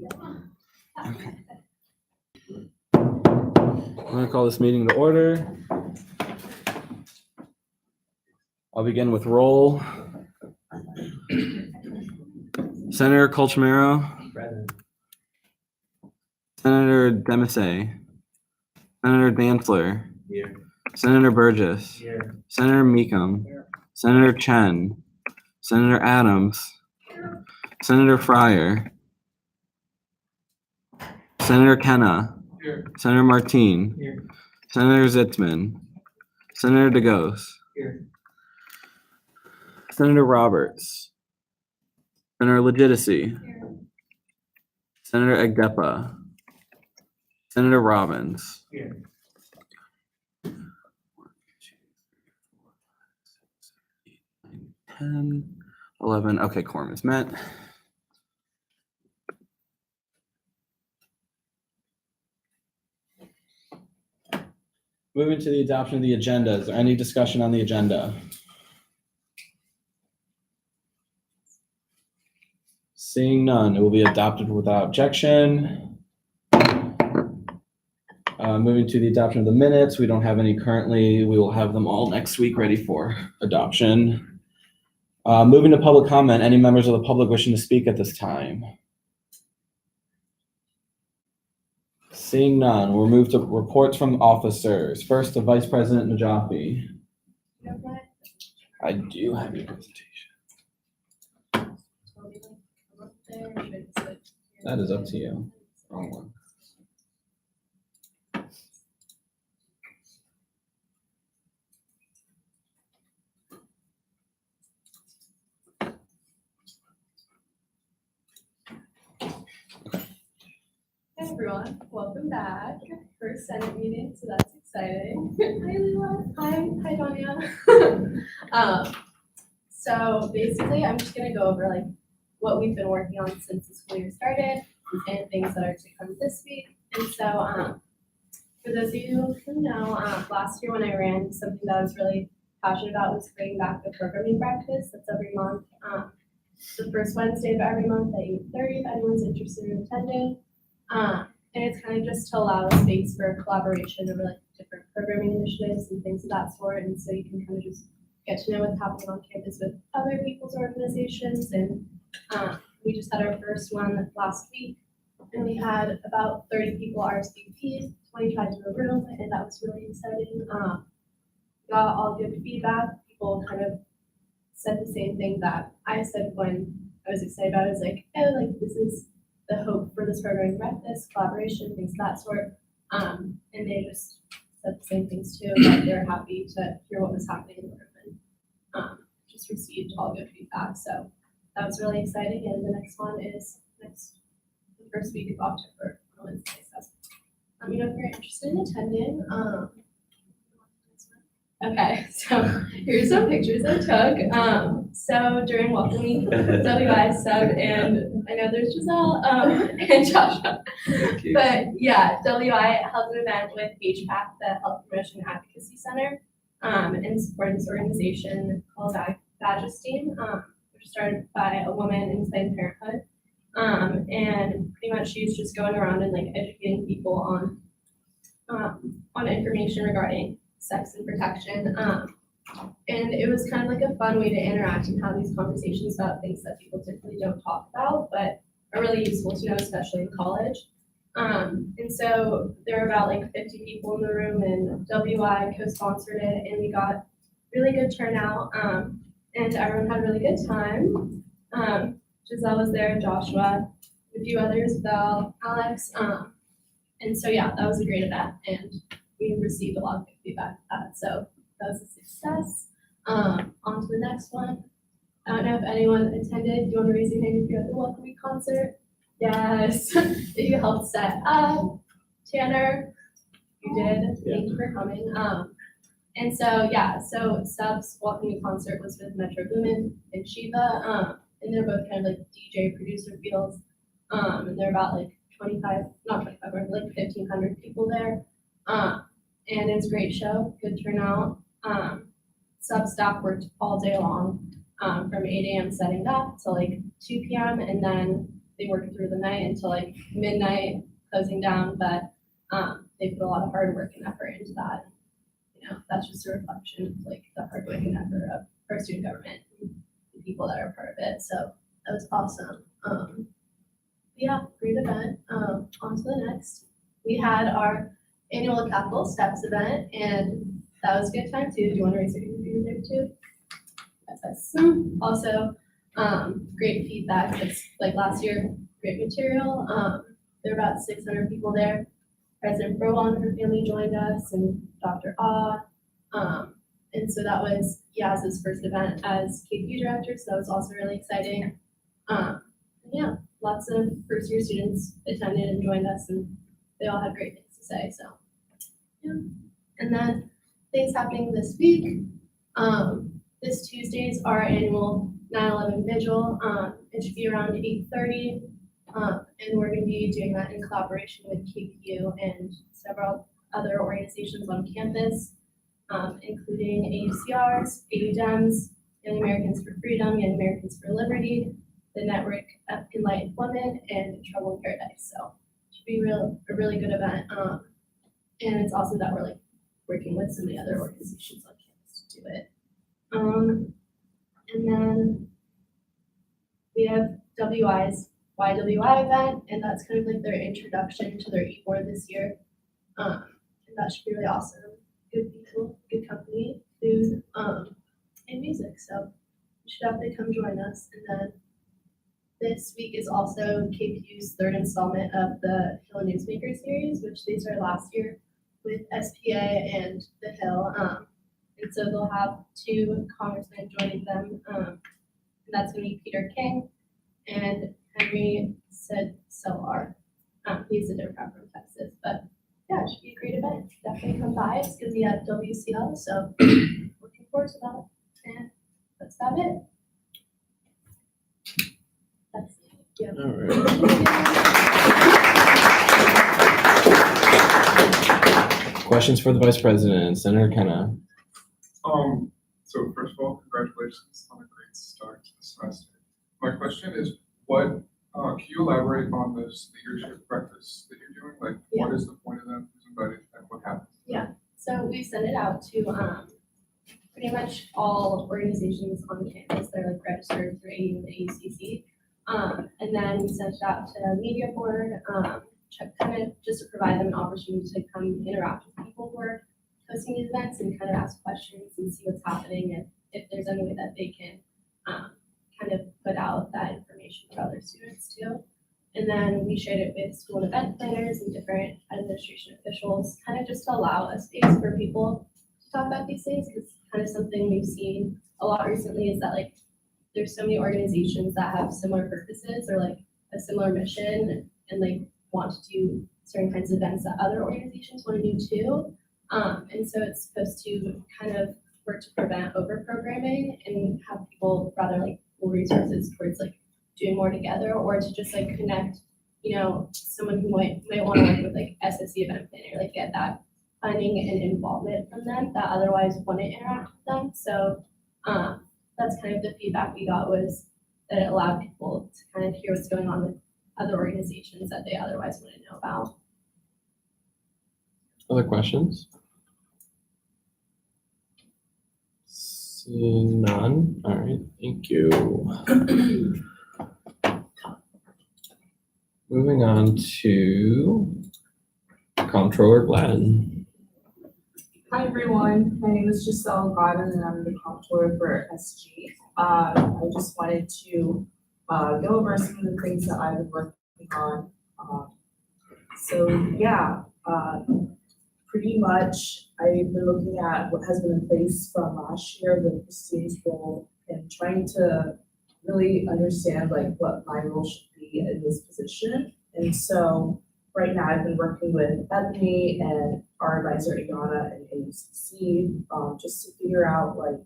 Okay. I'm going to call this meeting to order. I'll begin with roll. Senator Colchimero. Present. Senator Demisay. Senator Dantzler. Here. Senator Burgess. Here. Senator Meekum. Here. Senator Chen. Senator Adams. Here. Senator Fryer. Senator Kenna. Here. Senator Martine. Here. Senator Zitzman. Senator DeGose. Here. Senator Roberts. Senator Legitimacy. Here. Senator Agdepa. Senator Robbins. Here. 10, 11. Okay, quorum is met. Moving to the adoption of the agenda. Is there any discussion on the agenda? Seeing none, it will be adopted without objection. Moving to the adoption of the minutes. We don't have any currently. We will have them all next week ready for adoption. Moving to public comment. Any members of the public wishing to speak at this time? Seeing none, we'll move to reports from officers. First, to Vice President Najafi. I do have your presentation. That is up to you. Wrong one. Hey everyone, welcome back. First Senate meeting, so that's exciting. Hi Leila. Hi Donya. So basically, I'm just gonna go over like what we've been working on since the school year started and things that are to come this week. And so, for those of you who know, last year when I ran, something that I was really passionate about was bringing back the programming breakfast. That's every month, the first Wednesday of every month at 8:30. If anyone's interested in attending. And it's kind of just to allow a space for collaboration over like different programming initiatives and things of that sort. And so you can kind of just get to know what's happening on campus with other people's organizations. And we just had our first one last week, and we had about 30 people RSVP, 25 in the room, and that was really exciting. Got all good feedback. People kind of said the same thing that I said when I was excited about it. It's like, oh, like this is the hope for this programming breakfast, collaboration, things of that sort. And they just said the same things too, that they were happy to hear what was happening in the room and just received all good feedback. So that was really exciting. And the next one is the first week of October on Wednesday. So let me know if you're interested in attending. Okay, so here's some pictures I took. So during welcoming WI, Seb, and I know there's Giselle and Joshua. But yeah, WI held an event with HPAC, the Health Promotion Advocacy Center, and supported this organization called Badges Team, which started by a woman in Planned Parenthood. And pretty much she's just going around and like educating people on information regarding sex and protection. And it was kind of like a fun way to interact and have these conversations about things that people typically don't talk about, but are really useful to know, especially in college. And so there were about like 50 people in the room, and WI co-sponsored it, and we got really good turnout, and everyone had a really good time. Giselle was there, Joshua, a few others, Belle, Alex. And so yeah, that was a great event, and we received a lot of good feedback for that. So that was a success. On to the next one. I don't know if anyone attended. Do you want to raise your hand if you're at the Welcome Week concert? Yes. If you helped set up. Tanner, you did. Yeah. Thank you for coming. And so, yeah, so Seb's Welcome Week concert was with Metro Boomin and Shiva. And they're both kind of like DJ producer fields. And they're about like 1,500 people there. And it's a great show, good turnout. Sub staff worked all day long, from 8 a.m. setting up to like 2 p.m. and then they worked through the night until like midnight, closing down, but they put a lot of hard work and effort into that. You know, that's just a reflection of like the hard work and effort of our student government, and the people that are part of it. So that was awesome. Yeah, great event. On to the next. We had our annual Capital Steps event, and that was a good time too. Do you want to raise your hand there too? That's us. Also, great feedback. It's like last year, great material. There were about 600 people there. President Burwell and her family joined us, and Dr. Ah. And so that was Yaz's first event as KP director, so that was also really exciting. Yeah, lots of first year students attended and joined us, and they all had great things to say, so. Yeah. And then things happening this week. This Tuesday is our annual 9/11 vigil. It should be around 8:30. And we're going to be doing that in collaboration with KPU and several other organizations on campus, including AUCRs, AUDEMS, Young Americans for Freedom, Young Americans for Liberty, the Network of Enlightened Women, and Trouble in Paradise. So it should be a really good event. And it's awesome that we're like working with so many other organizations on campus to do it. And then we have WI's YWI event, and that's kind of like their introduction to their e-board this year. And that should be really awesome. Good people, good company, food, and music. So you should definitely come join us. And then this week is also KPU's third installment of the Hill Newsmaker series, which they started last year with SPA and The Hill. And so they'll have 2 congressmen joining them. And that's going to be Peter King and Henry Solar. He's a Democrat from Texas, but yeah, it should be a great event. Definitely come by. It's going to be at WCL, so looking forward to that. And that's about it. That's it. Yeah. All right. Questions for the Vice President, Senator Kenna. So first of all, congratulations on a great start to the semester. My question is, can you elaborate on this leadership breakfast that you're doing? Like, What is the point of that? Who's invited and what happens? Yeah, so we send it out to pretty much all organizations on campus that are like registered through AU and the AUCC. And then we send it out to media board, kind of just to provide them an opportunity to come interact with people who are hosting these events and kind of ask questions and see what's happening and if there's any way that they can kind of put out that information for other students too. And then we shared it with school and event planners and different administration officials, kind of just to allow a space for people to talk about these things, because kind of something we've seen a lot recently is that like there's so many organizations that have similar purposes or like a similar mission and like want to do certain kinds of events that other organizations want to do too. And so it's supposed to kind of work to prevent over programming and have people rather like pull resources towards like doing more together, or to just like connect, you know, someone who might want to work with like SSC event planner, like get that funding and involvement from them that otherwise wouldn't interact with them. So that's kind of the feedback we got, was that it allowed people to kind of hear what's going on with other organizations that they otherwise wouldn't know about. Other questions? Seeing none. All right, thank you. Moving on to Comptroller Gladden. Hi everyone, my name is Giselle Gladden and I'm the comptroller for SG. I just wanted to go over some of the things that I've been working on. Pretty much I've been looking at what has been in place from last year with Christine's role and trying to really understand like what my role should be in this position. And so right now I've been working with Bethany and our advisor Ayana and AUCC just to figure out like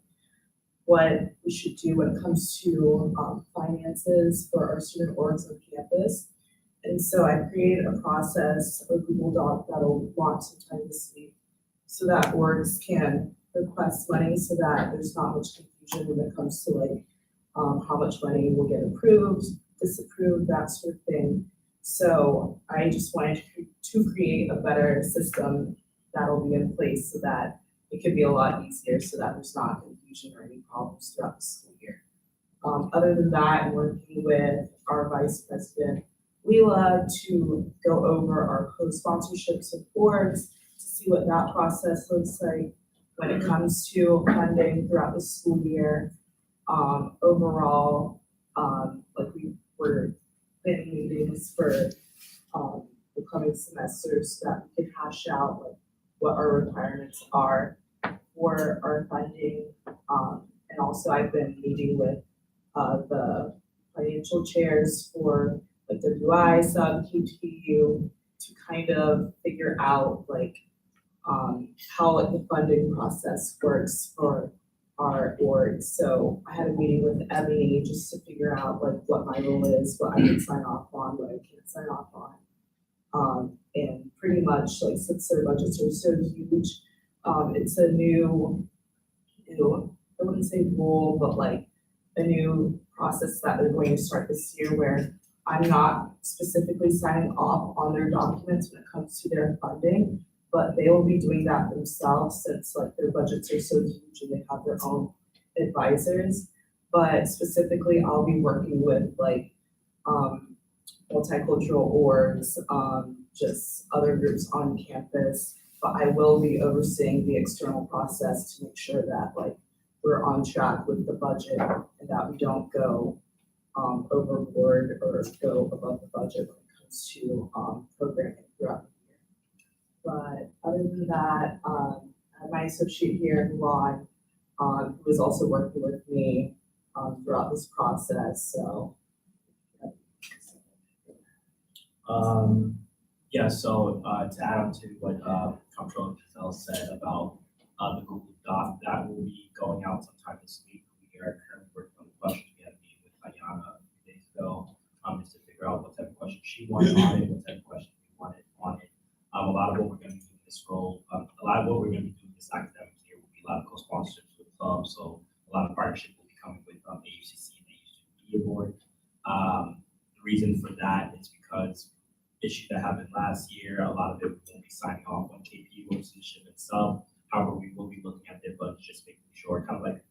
what we should do when it comes to finances for our student orgs on campus. And so I created a process, a Google Doc that'll launch sometime this week so that orgs can request money so that there's not much confusion when it comes to like how much money will get approved, disapprove, that sort of thing. So I just wanted to create a better system that'll be in place so that it could be a lot easier, so that there's not confusion or any problems throughout the school year. Other than that, I'm working with our Vice President, Leela, to go over our co-sponsorships of boards, to see what that process looks like when it comes to funding throughout the school year. Overall, like we were planning meetings for the coming semesters so that we could hash out like what our requirements are for our funding. And also I've been meeting with the financial chairs for like WI, sub, QTU, to kind of figure out like how like the funding process works for our board. So I had a meeting with Ebony just to figure out like what my role is, what I can sign off on, what I can't sign off on. And pretty much like since their budgets are so huge, it's a new, I wouldn't say rule, but like a new process that they're going to start this year where I'm not specifically signing off on their documents when it comes to their funding, but they will be doing that themselves since like their budgets are so huge and they have their own advisors. But specifically, I'll be working with like multicultural orgs, just other groups on campus, but I will be overseeing the external process to make sure that like we're on track with the budget and that we don't go overboard or go above the budget when it comes to programming throughout the year. But other than that, I have my associate here, Milan, who is also working with me throughout this process. So yeah, so to add on to what Comptroller Giselle said about the Google Doc, that will be going out sometime this week. We are currently working on the questions. We had a meeting with Ayana a few days ago, just to figure out what type of questions she wanted on it, what type of questions we wanted on it. A lot of what we're going to be doing this role, a lot of what we're going to be doing this academic year will be a lot of co-sponsorships with clubs. So a lot of partnership will be coming with the AUCC and the AUC Media Board. The reason for that is because issue that happened last year, a lot of it won't be signing off on KP or citizenship itself. However, we will be looking at their budget, just making sure, kind of like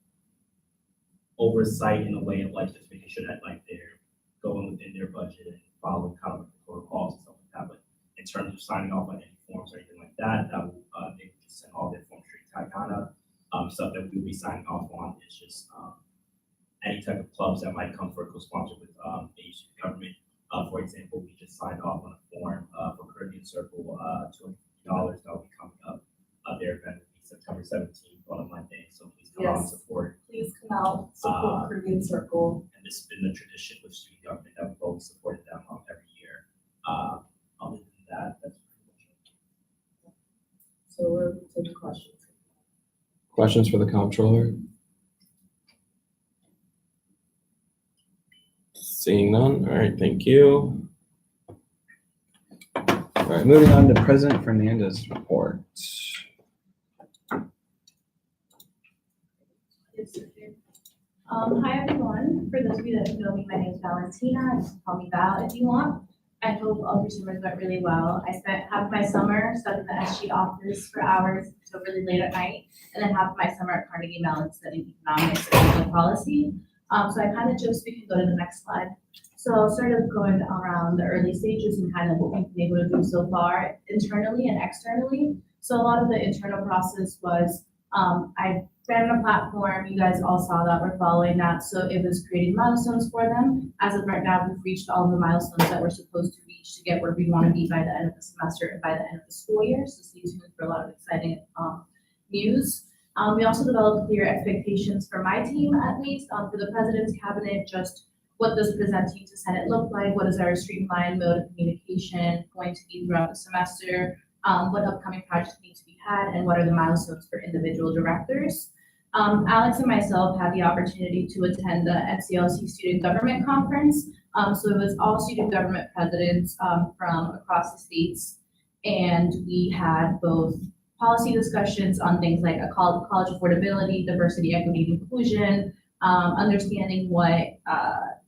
oversight in a way of like just making sure that like they're going within their budget and following kind of like the protocols and stuff like that. But in terms of signing off on any forms or anything like that, that will they will just send all their forms straight to Ayana. Stuff that we'll be signing off on is just any type of clubs that might come for a co-sponsor with the AUC government. For example, we just signed off on a form for Caribbean Circle, $250 that will be coming up. Their event will be September 17th on a Monday, so please come out and support. please come out, support Caribbean Circle. And this has been the tradition with student government that we've always supported them every year. Other than that, that's pretty much it. So we're taking questions. Questions for the comptroller? Seeing none. All right, thank you. All right, moving on to President Fernandez's report. Hi everyone. For those of you that don't know me, my name is Valentina. You can call me Val if you want. I hope all your summers went really well. I spent half my summer stuck in the SG office for hours until really late at night, and then half of my summer at Carnegie Mellon studying economics and public policy. So I kind of just, we can go to the next slide. So sort of going around the early stages and kind of what we've been able to do so far internally and externally. So a lot of the internal process was, I ran a platform, you guys all saw that, we're following that. So it was creating milestones for them. As of right now, we've reached all the milestones that we're supposed to reach to get where we want to be by the end of the semester and by the end of the school year. So stay tuned for a lot of exciting news. We also developed clear expectations for my team, at least, for the president's cabinet, just what does presenting to Senate look like? What is our streamlined mode of communication going to be throughout the semester? What upcoming projects need to be had, and what are the milestones for individual directors? Alex and myself had the opportunity to attend the FCLC Student Government Conference. So it was all student government presidents from across the states, and we had both policy discussions on things like college affordability, diversity, equity, and inclusion, understanding what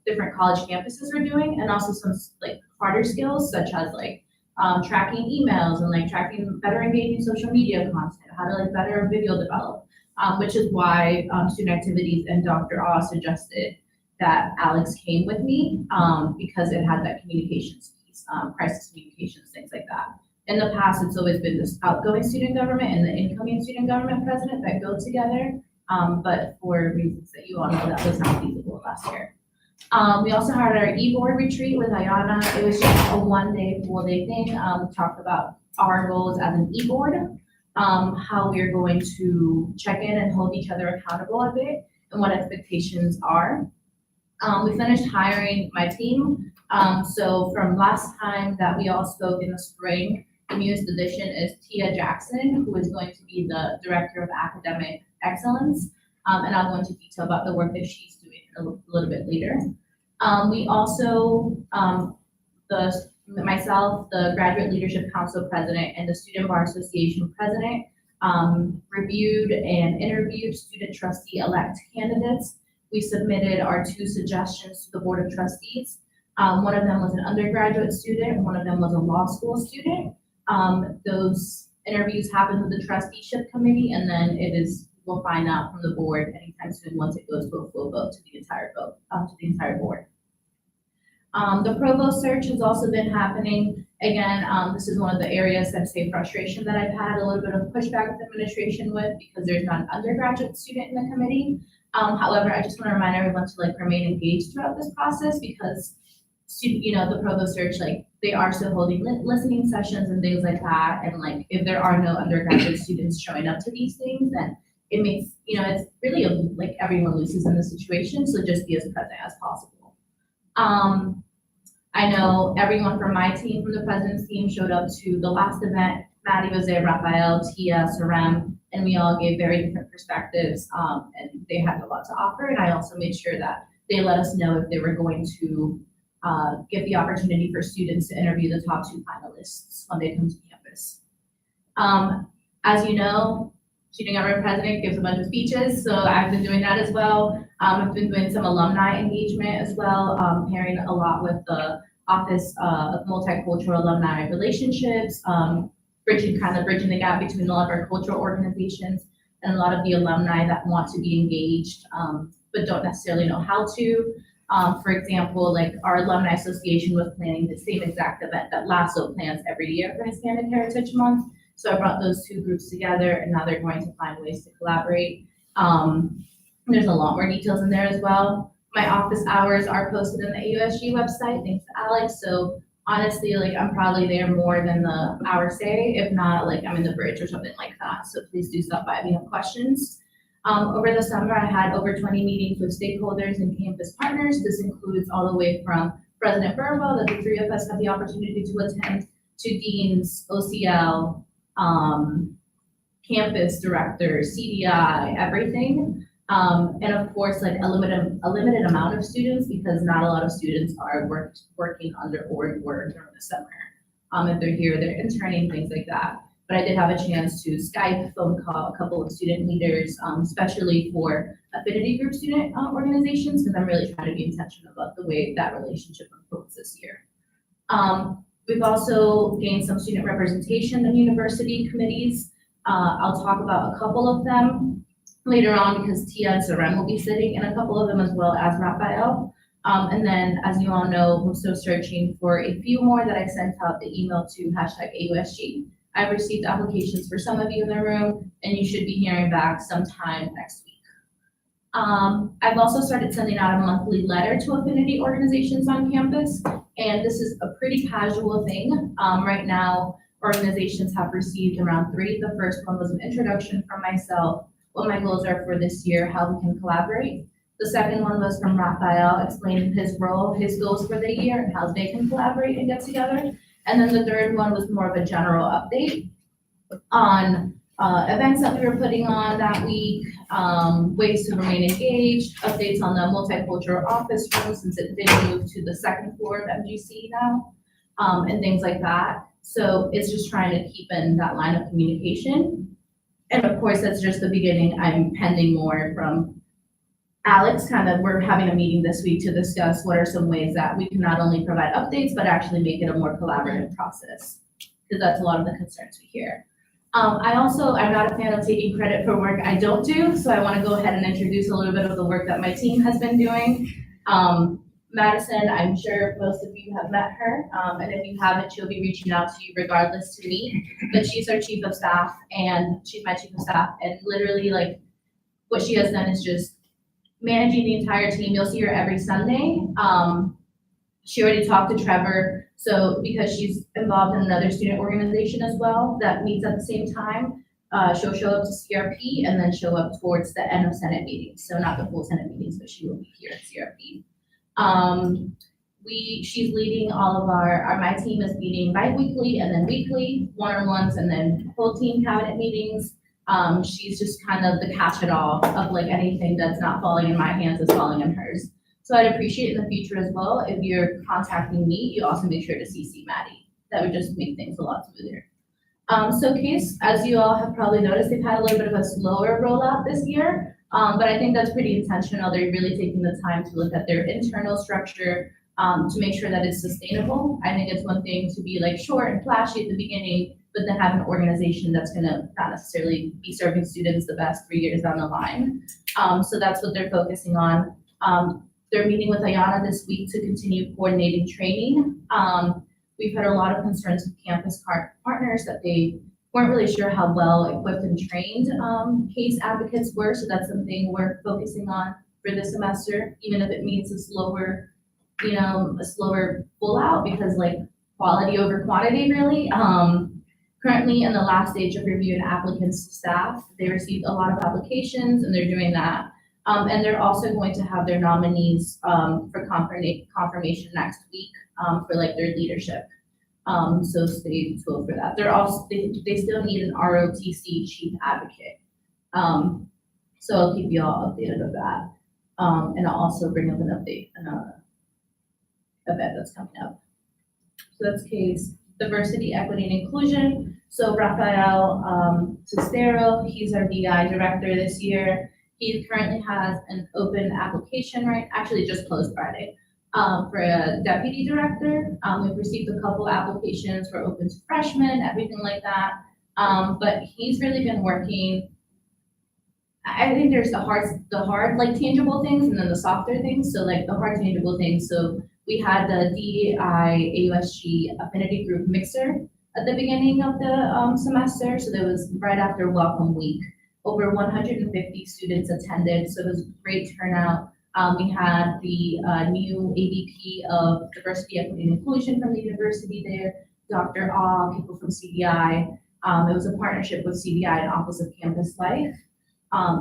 different college campuses are doing, and also some like harder skills such as like tracking emails and like tracking better engaging social media content, how to like better video develop, which is why student activities and Dr. Ah suggested that Alex came with me because it had that communications piece, crisis communications, things like that. In the past, it's always been this outgoing student government and the incoming student government president that go together. But for reasons that you all know, that was not feasible last year. We also had our e-board retreat with Ayana. It was just a one-day, full-day thing. We talked about our goals as an e-board, how we're going to check in and hold each other accountable a bit, and what expectations are. We finished hiring my team. So from last time that we all spoke in the spring, the newest addition is Tia Jackson, who is going to be the Director of Academic Excellence. And I'll go into detail about the work that she's doing a little bit later. We also, myself, the Graduate Leadership Council President and the Student Bar Association President, reviewed and interviewed student trustee-elect candidates. We submitted our 2 suggestions to the Board of Trustees. One of them was an undergraduate student, one of them was a law school student. Those interviews happened with the trusteeship committee, and then we'll find out from the board anytime soon once it goes to a full vote to the entire board. The provost search has also been happening. Again, this is one of the areas that say frustration that I've had a little bit of pushback with administration with, because there's not an undergraduate student in the committee. However, I just want to remind everyone to like remain engaged throughout this process, because the provost search, like they are still holding listening sessions and things like that. And like, if there are no undergraduate students showing up to these things, then it makes, it's really like everyone loses in the situation. So just be as present as possible. I know everyone from my team, from the president's team, showed up to the last event. Maddie was there, Raphael, Tia, Sarem, and we all gave very different perspectives, and they had a lot to offer. And I also made sure that they let us know if they were going to give the opportunity for students to interview the top 2 finalists when they come to campus. As you know, student government president gives a bunch of speeches, so I've been doing that as well. I've been doing some alumni engagement as well, pairing a lot with the Office of Multicultural Alumni Relationships, bridging the gap between a lot of our cultural organizations and a lot of the alumni that want to be engaged, but don't necessarily know how to. For example, like our alumni association was planning the same exact event that LASSO plans every year for Hispanic Heritage Month. So I brought those 2 groups together, and now they're going to find ways to collaborate. There's a lot more details in there as well. My office hours are posted on the AUSG website, thanks to Alex. So honestly, like I'm probably there more than the hours say. If not, like I'm in the bridge or something like that. So please do stop by if you have questions. Over the summer, I had over 20 meetings with stakeholders and campus partners. This includes all the way from President Burwell, that the 3 of us had the opportunity to attend, to deans, OCL, campus directors, CDI, everything. And of course, like a limited amount of students, because not a lot of students are working under org work during the summer. If they're here, they're interning, things like that. But I did have a chance to Skype, phone call a couple of student leaders, especially for affinity group student organizations, because I'm really trying to be intentional about the way that relationship unfolds this year. We've also gained some student representation in university committees. I'll talk about a couple of them later on, because Tia and Sarem will be sitting in a couple of them, as well as Raphael. And then, as you all know, I'm still searching for a few more that I sent out the email to #AUSG. I've received applications for some of you in the room, and you should be hearing back sometime next week. I've also started sending out a monthly letter to affinity organizations on campus, and this is a pretty casual thing. Right now, organizations have received around 3. The first one was an introduction from myself, what my goals are for this year, how we can collaborate. The second one was from Raphael, explaining his role, his goals for the year, and how they can collaborate and get together. And then the third one was more of a general update on events that we were putting on that week, ways to remain engaged, updates on the multicultural office room, since it did move to the 2nd floor of MGC now, and things like that. So it's just trying to keep in that line of communication. And of course, that's just the beginning. I'm pending more from Alex we're having a meeting this week to discuss what are some ways that we can not only provide updates, but actually make it a more collaborative process. Because that's a lot of the concerns we hear. I'm not a fan of taking credit for work I don't do, so I want to go ahead and introduce a little bit of the work that my team has been doing. Madison, I'm sure most of you have met her, and if you haven't, she'll be reaching out to you regardless to meet. But she's our chief of staff, and she's my chief of staff, and literally like what she has done is just managing the entire team. You'll see her every Sunday. She already talked to Trevor, so because she's involved in another student organization as well that meets at the same time, she'll show up to CRP and then show up towards the end of Senate meetings. So not the full Senate meetings, but she will be here at CRP. She's leading all of my team is meeting bi-weekly and then weekly, one-on-ones, and then whole team cabinet meetings. She's just kind of the catch-it-all of like anything that's not falling in my hands is falling in hers. So I'd appreciate in the future as well, if you're contacting me, you also make sure to CC Maddie. That would just make things a lot smoother. So Case, as you all have probably noticed, they've had a little bit of a slower rollout this year, but I think that's pretty intentional. They're really taking the time to look at their internal structure to make sure that it's sustainable. I think it's one thing to be like short and flashy at the beginning, but then have an organization that's gonna not necessarily be serving students the best 3 years down the line. So that's what they're focusing on. They're meeting with Ayana this week to continue coordinating training. We've had a lot of concerns with campus partners that they weren't really sure how well equipped and trained case advocates were. So that's something we're focusing on for this semester, even if it means a slower pull out, because like quality over quantity really. Currently in the last stage of reviewing applicants to staff, they received a lot of applications and they're doing that. And they're also going to have their nominees for confirmation next week for like their leadership. So stay tuned for that. They still need an ROTC chief advocate. So I'll keep you all updated of that. And I'll also bring up an update on event that's coming up. So that's Case. Diversity, equity, and inclusion. So Rafael Cestero, he's our DI director this year. He currently has an open application, actually just closed Friday, for a deputy director. We've received a couple applications for open to freshmen, everything like that. But he's really been working. I think there's the hard like tangible things and then the softer things. So like the hard tangible things. So we had the DEI AUSG affinity group mixer at the beginning of the semester. So that was right after welcome week. Over 150 students attended, so it was great turnout. We had the new AVP of Diversity, Equity, and Inclusion from the university there, Dr. Ah, people from CDI. It was a partnership with CDI and Office of Campus Life.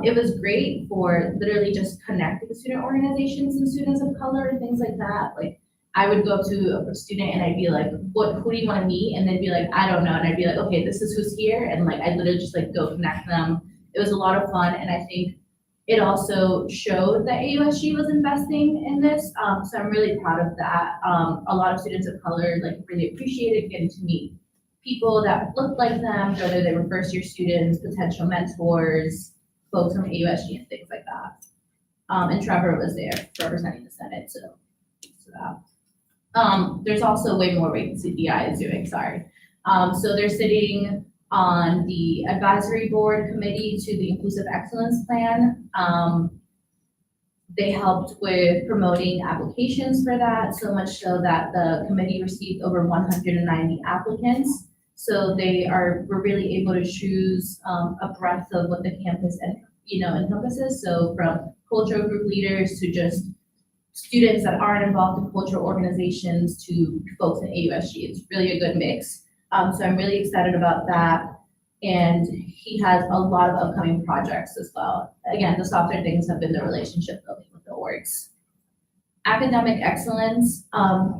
It was great for literally just connecting with student organizations and students of color and things like that. Like I would go up to a student and I'd be like, who do you want to meet? And they'd be like, I don't know. And I'd be like, okay, this is who's here. And like, I literally just like go connect them. It was a lot of fun, and I think it also showed that AUSG was investing in this, so I'm really proud of that. A lot of students of color like really appreciated getting to meet people that looked like them, whether they were first-year students, potential mentors, folks from AUSG, and things like that. And Trevor was there representing the Senate, so that. There's also way more work CDI is doing, sorry. So they're sitting on the advisory board committee to the Inclusive Excellence Plan. They helped with promoting applications for that, so much so that the committee received over 190 applicants. So we're really able to choose a breadth of what the campus encompasses. So from cultural group leaders to just students that aren't involved in cultural organizations to folks in AUSG. It's really a good mix. So I'm really excited about that. And he has a lot of upcoming projects as well. Again, the softer things have been the relationship building with the orgs. Academic excellence,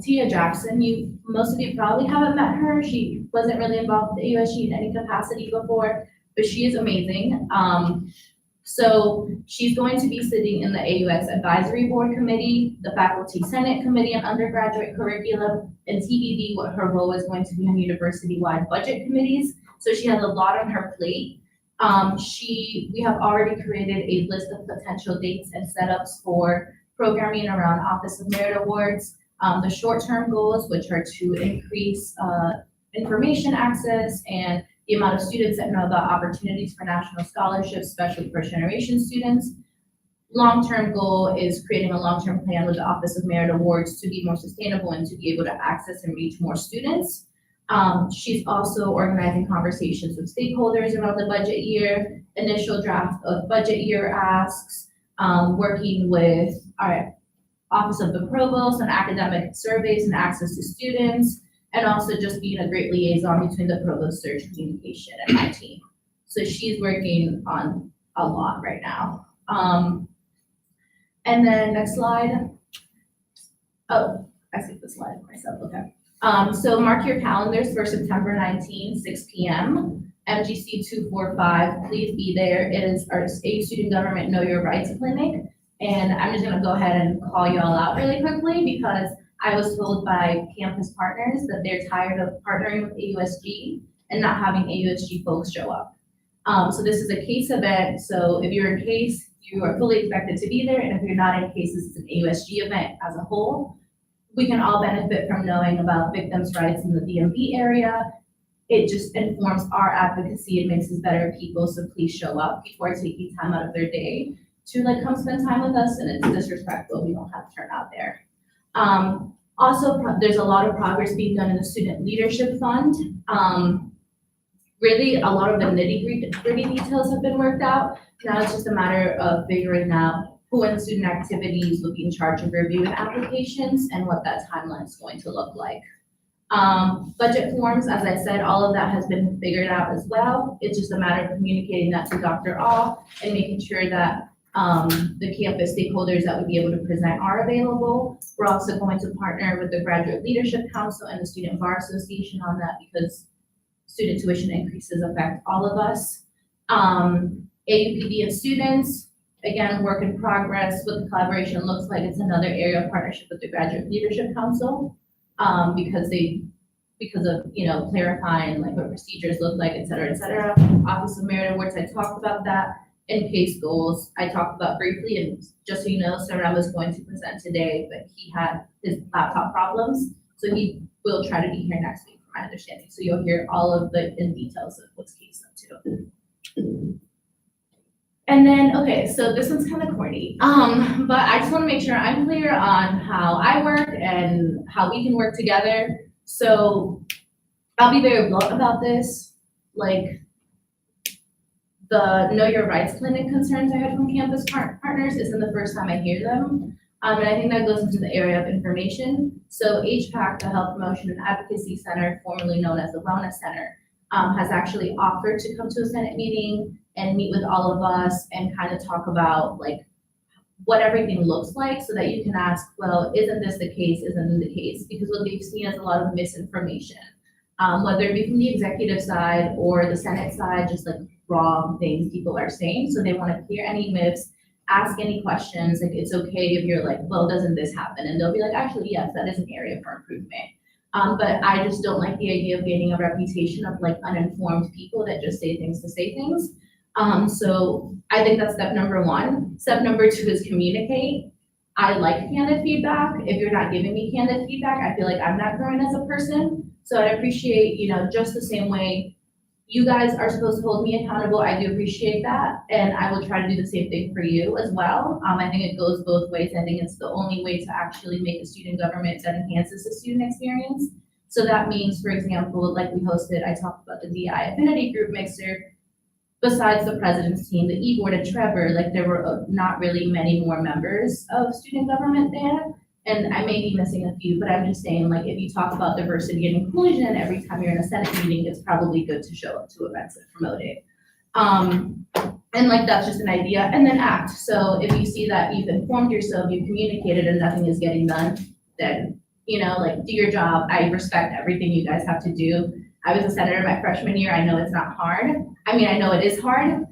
Tia Jackson, most of you probably haven't met her. She wasn't really involved with the AUSG in any capacity before, but she is amazing. So she's going to be sitting in the AUX Advisory Board Committee, the Faculty Senate Committee on Undergraduate Curriculum, and TBD, what her role is going to be on university-wide budget committees. So she has a lot on her plate. We have already created a list of potential dates and setups for programming around Office of Merit Awards. The short-term goals, which are to increase information access and the amount of students that know about opportunities for national scholarships, especially first-generation students. Long-term goal is creating a long-term plan with the Office of Merit Awards to be more sustainable and to be able to access and reach more students. She's also organizing conversations with stakeholders around the budget year, initial draft of budget year asks, working with our Office of the Provost on academic surveys and access to students, and also just being a great liaison between the Provost Search Communication and my team. So she's working on a lot right now. And then next slide. Oh, I skipped the slide myself, okay. So mark your calendars for September 19, 6 p.m. MGC 245, please be there. It is our AU Student Government Know Your Rights Clinic. And I'm just gonna go ahead and call you all out really quickly because I was told by campus partners that they're tired of partnering with AUSG and not having AUSG folks show up. So this is a case event. So if you're in case, you are fully expected to be there. And if you're not in case, this is an AUSG event as a whole. We can all benefit from knowing about victims' rights in the DMV area. It just informs our advocacy and makes us better people. So please show up. People are taking time out of their day to like come spend time with us, and it's disrespectful. We don't have to turn out there. Also, there's a lot of progress being done in the Student Leadership Fund. Really, a lot of the nitty-gritty details have been worked out. Now it's just a matter of figuring out who in student activities will be in charge of reviewing applications and what that timeline is going to look like. Budget forms, as I said, all of that has been figured out as well. It's just a matter of communicating that to Dr. All and making sure that the campus stakeholders that would be able to present are available. We're also going to partner with the Graduate Leadership Council and the Student Bar Association on that because student tuition increases affect all of us. AUPD and students, again, work in progress. What the collaboration looks like, it's another area of partnership with the Graduate Leadership Council because of, you know, clarifying like what procedures look like, et cetera, et cetera. Office of Merit Awards, I talked about that. In case goals, I talked about briefly, and just so you know, Saram was going to present today, but he had his laptop problems, so he will try to be here next week, from my understanding. So you'll hear all of the in details of what's case up to. And then, okay, so this one's kind of corny, but I just want to make sure I'm clear on how I work and how we can work together. So I'll be very blunt about this, like. The Know Your Rights Clinic concerns I had from campus partners isn't the first time I hear them. And I think that goes into the area of information. So HPAC, the Health Promotion and Advocacy Center, formerly known as the Wellness Center, has actually offered to come to a Senate meeting and meet with all of us and kind of talk about like what everything looks like so that you can ask, well, isn't this the case? Isn't it the case? Because what they've seen is a lot of misinformation, whether it be from the executive side or the Senate side, just like wrong things people are saying. So they want to clear any myths, ask any questions. Like it's okay if you're like, well, doesn't this happen? And they'll be like, actually, yes, that is an area for improvement. But I just don't like the idea of gaining a reputation of like uninformed people that just say things to say things. So I think that's step number one. Step number two is communicate. I like candid feedback. If you're not giving me candid feedback, I feel like I'm not growing as a person. So I'd appreciate, you know, just the same way you guys are supposed to hold me accountable. I do appreciate that. And I will try to do the same thing for you as well. I think it goes both ways. I think it's the only way to actually make a student government that enhances the student experience. So that means, for example, like we hosted, I talked about the DI Affinity Group Mixer. Besides the president's team, the e-board and Trevor, like there were not really many more members of student government there. And I may be missing a few, but I'm just saying, like, if you talk about diversity and inclusion every time you're in a Senate meeting, it's probably good to show up to events and promote it. And like, that's just an idea, and then act. So if you see that you've informed yourself, you've communicated and nothing is getting done, then, you know, like, do your job. I respect everything you guys have to do. I was a senator my freshman year. I know it's not hard. I mean, I know it is hard.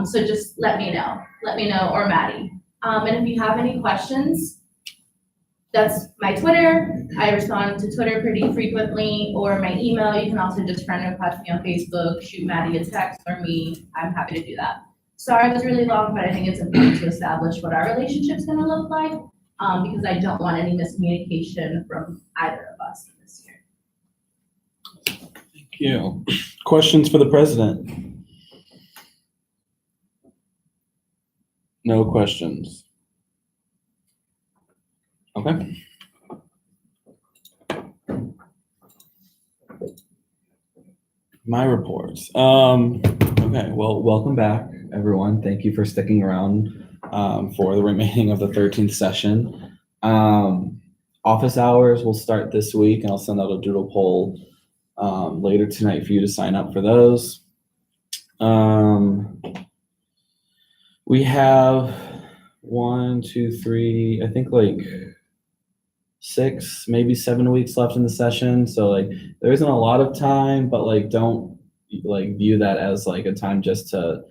So just let me know, or Maddie. And if you have any questions, that's my Twitter. I respond to Twitter pretty frequently, or my email. You can also just friend request me on Facebook, shoot Maddie a text or me. I'm happy to do that. Sorry it was really long, but I think it's important to establish what our relationship's gonna look like, because I don't want any miscommunication from either of us this year. Thank you. Questions for the president? No questions. Okay. My reports. Okay, well, welcome back, everyone. Thank you for sticking around for the remaining of the 13th session. Office hours will start this week, and I'll send out a doodle poll later tonight for you to sign up for those. We have 1, 2, 3, I think like 6, maybe 7 weeks left in the session. So like there isn't a lot of time, but like don't like view that as like a time just to,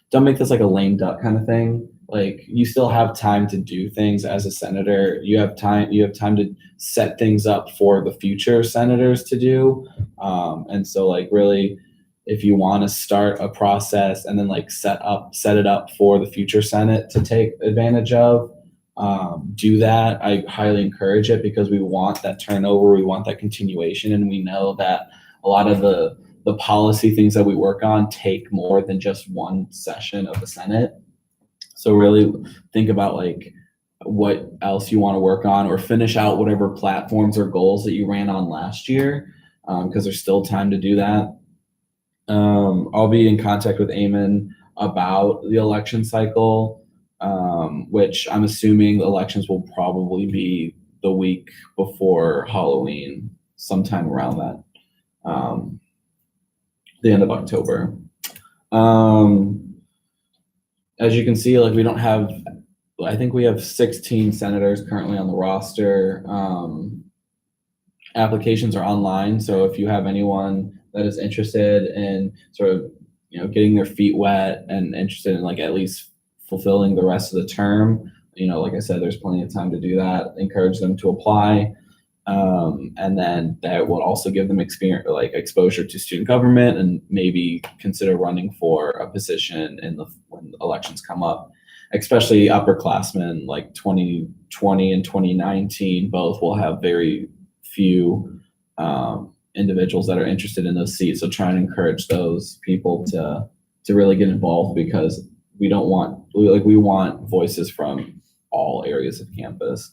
don't make this like a lame duck kind of thing. Like you still have time to do things as a senator. You have time to set things up for the future senators to do. And so like really, if you want to start a process and then like set it up for the future Senate to take advantage of, do that. I highly encourage it because we want that turnover, we want that continuation, and we know that a lot of the policy things that we work on take more than just one session of the Senate. So really think about like what else you want to work on or finish out whatever platforms or goals that you ran on last year, because there's still time to do that. I'll be in contact with Eamon about the election cycle, which I'm assuming the elections will probably be the week before Halloween, sometime around that, the end of October. As you can see, like we don't have, I think we have 16 senators currently on the roster. Applications are online, so if you have anyone that is interested in sort of, getting their feet wet and interested in like at least fulfilling the rest of the term, like I said, there's plenty of time to do that. Encourage them to apply. And then that will also give them experience, like exposure to student government, and maybe consider running for a position when elections come up, especially upperclassmen like 2020 and 2019, both will have very few individuals that are interested in those seats. So try and encourage those people to really get involved, because we want voices from all areas of campus.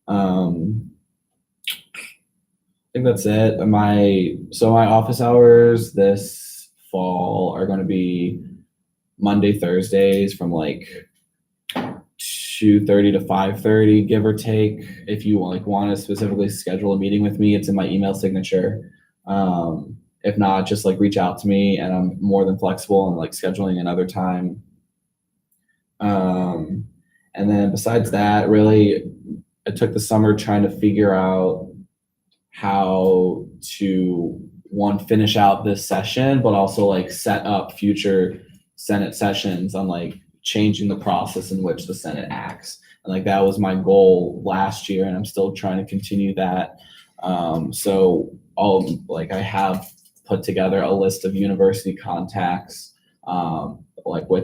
I think that's it. My office hours this fall are going to be Monday, Thursdays from like 2:30 to 5:30, give or take. If you want to specifically schedule a meeting with me, it's in my email signature. If not, just like reach out to me, and I'm more than flexible in like scheduling another time. And then besides that, really, I took the summer trying to figure out how to finish out this session, but also like set up future Senate sessions on like changing the process in which the Senate acts. And like that was my goal last year, and I'm still trying to continue that. So I have put together a list of university contacts,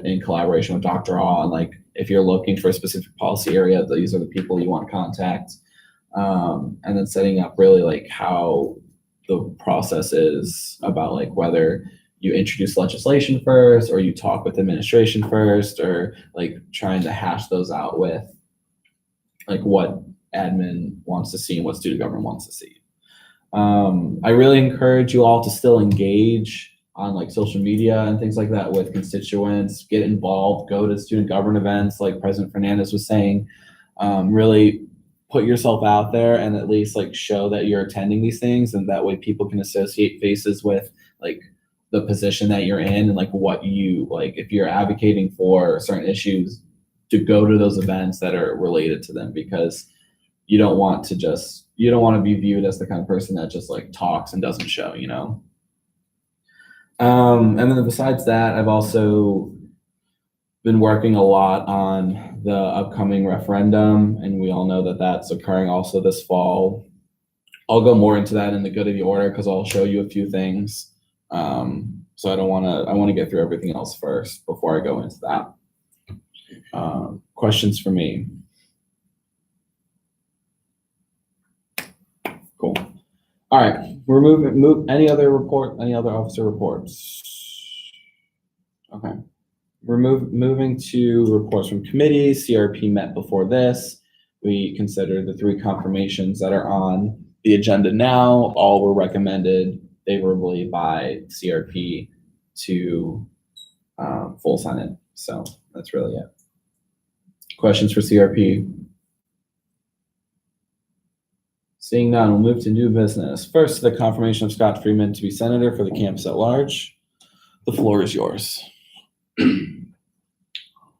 in collaboration with Dr. Aw, and like if you're looking for a specific policy area, these are the people you want to contact. And then setting up really like how the process is about like whether you introduce legislation first or you talk with administration first, or like trying to hash those out with like what admin wants to see and what student government wants to see. I really encourage you all to still engage on like social media and things like that with constituents, get involved, go to student government events like President Fernandez was saying. Really put yourself out there and at least like show that you're attending these things, and that way people can associate faces with like the position that you're in, and like what you like, if you're advocating for certain issues, to go to those events that are related to them, because you don't want to be viewed as the kind of person that just like talks and doesn't show, and then besides that, I've also been working a lot on the upcoming referendum, and we all know that that's occurring also this fall. I'll go more into that in the good of the order because I'll show you a few things. So I want to get through everything else first before I go into that. Questions for me? Cool. All right, we're move any other officer reports? Okay. We're moving to reports from committees. CRP met before this. We considered the 3 confirmations that are on the agenda now. All were recommended favorably by CRP to full Senate. So that's really it. Questions for CRP? Seeing none, we'll move to new business. First, the confirmation of Scott Freeman to be senator for the campus at large. The floor is yours.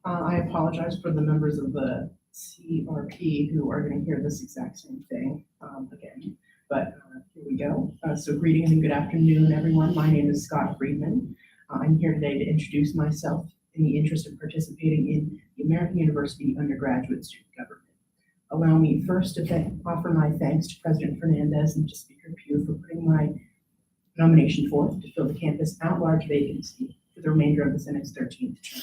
I apologize for the members of the CRP who are going to hear this exact same thing again, but here we go. So greetings and good afternoon, everyone. My name is Scott Friedman. I'm here today to introduce myself in the interest of participating in the American University Undergraduate Student Government. Allow me first to offer my thanks to President Fernandez and to Speaker Pugh for putting my nomination forth to fill the campus at-large vacancy for the remainder of the Senate's 13th term,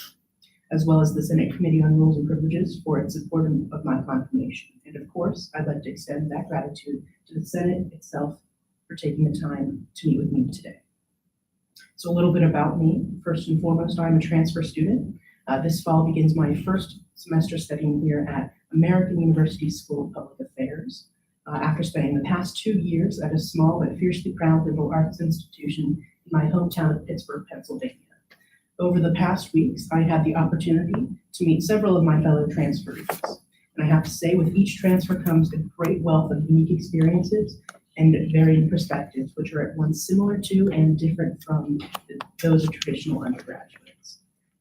as well as the Senate Committee on Rules and Privileges for its support of my confirmation. And of course, I'd like to extend that gratitude to the Senate itself for taking the time to meet with me today. So a little bit about me. First and foremost, I'm a transfer student. This fall begins my first semester studying here at American University School of Public Affairs. After spending the past 2 years at a small but fiercely proud liberal arts institution in my hometown of Pittsburgh, Pennsylvania. Over the past weeks, I had the opportunity to meet several of my fellow transferees. And I have to say, with each transfer comes a great wealth of unique experiences and varying perspectives, which are at once similar to and different from those of traditional undergraduates.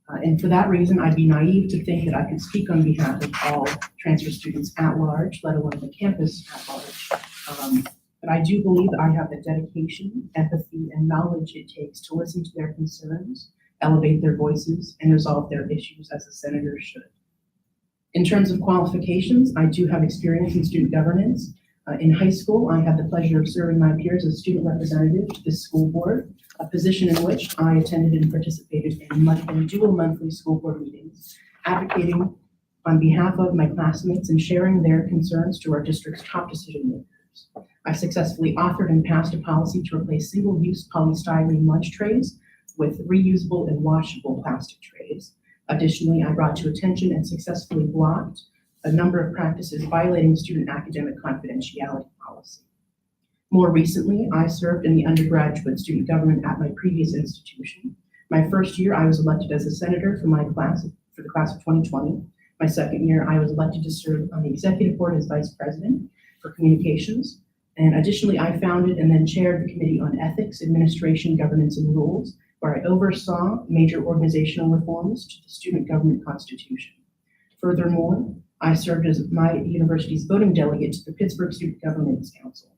And for that reason, I'd be naive to think that I could speak on behalf of all transfer students at large, let alone the campus at large. But I do believe that I have the dedication, empathy, and knowledge it takes to listen to their concerns, elevate their voices, and resolve their issues as a senator should. In terms of qualifications, I do have experience in student governance. In high school, I had the pleasure of serving my peers as student representative to the school board, a position in which I attended and participated in dual monthly school board meetings, advocating on behalf of my classmates and sharing their concerns to our district's top decision makers. I successfully authored and passed a policy to replace single-use polystyrene lunch trays with reusable and washable plastic trays. Additionally, I brought to attention and successfully blocked a number of practices violating student academic confidentiality policy. More recently, I served in the undergraduate student government at my previous institution. My first year, I was elected as a senator for the class of 2020. My second year, I was elected to serve on the executive board as vice president for communications. And additionally, I founded and then chaired the Committee on Ethics, Administration, Governance, and Rules, where I oversaw major organizational reforms to the student government constitution. Furthermore, I served as my university's voting delegate to the Pittsburgh Student Governance Council,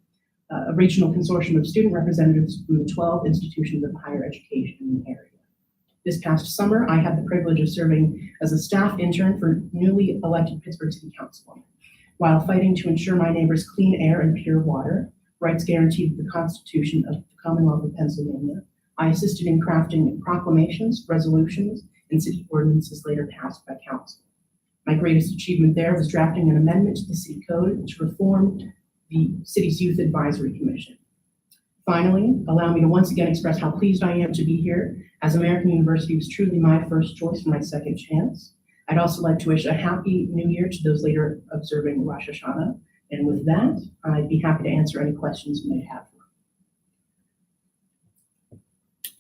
a regional consortium of student representatives from the 12 institutions of higher education in the area. This past summer, I had the privilege of serving as a staff intern for newly elected Pittsburgh City Councilwoman. While fighting to ensure my neighbors' clean air and pure water, rights guaranteed in the Constitution of the Commonwealth of Pennsylvania, I assisted in crafting proclamations, resolutions, and city ordinances later passed by council. My greatest achievement there was drafting an amendment to the city code to reform the city's Youth Advisory Commission. Finally, allow me to once again express how pleased I am to be here, as American University was truly my first choice for my second chance. I'd also like to wish a happy new year to those later observing Rosh Hashanah. And with that, I'd be happy to answer any questions you may have.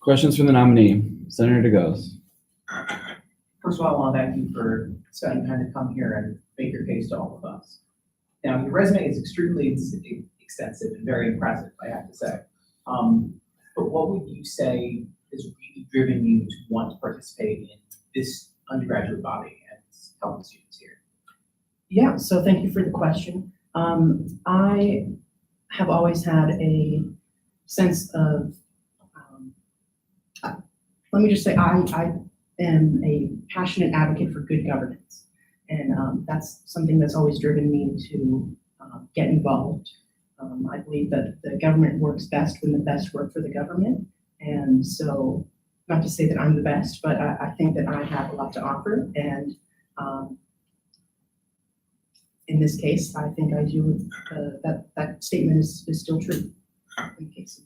Questions from the nominee, Senator DeGose. First of all, I want to thank you for spending time to come here and make your case to all of us. Now, your resume is extremely extensive and very impressive, I have to say. But what would you say has really driven you to want to participate in this undergraduate body and help the students here? Yeah, so thank you for the question. I have always had a sense of, let me just say, I am a passionate advocate for good governance. And that's something that's always driven me to get involved. I believe that the government works best when the best work for the government. And so, not to say that I'm the best, but I think that I have a lot to offer. And in this case, I think I do, that statement is still true in the case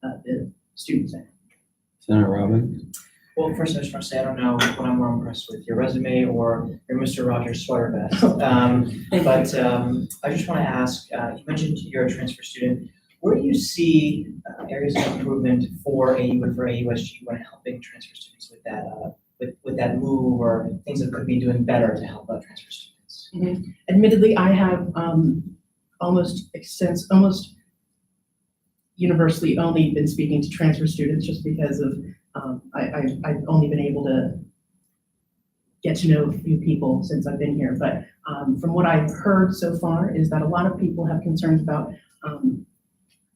of the student center. Senator Robbins? Well, first I just want to say, I don't know what I'm more impressed with, your resume or your Mr. Rogers sweater vest. But I just want to ask, you mentioned you're a transfer student. Where do you see areas of improvement for AU and for AUSG when helping transfer students with that, with that move, or things that could be doing better to help transfer students? Admittedly, I have almost universally only been speaking to transfer students just because of I've only been able to get to know a few people since I've been here. But from what I've heard so far is that a lot of people have concerns about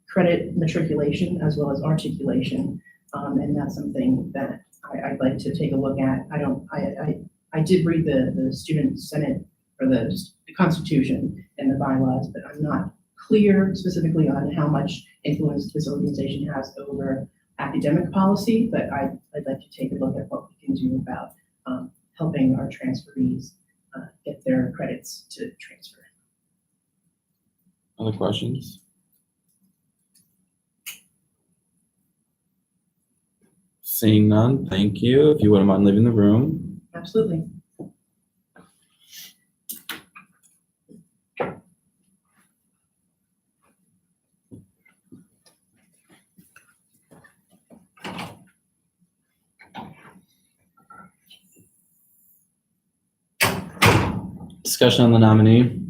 credit matriculation as well as articulation, and that's something that I'd like to take a look at. I did read the student senate or the Constitution and the bylaws, but I'm not clear specifically on how much influence this organization has over academic policy, but I'd like to take a look at what we can do about helping our transferees get their credits to transfer. Other questions? Seeing none, thank you. If you wouldn't mind leaving the room. Absolutely. Discussion on the nominee.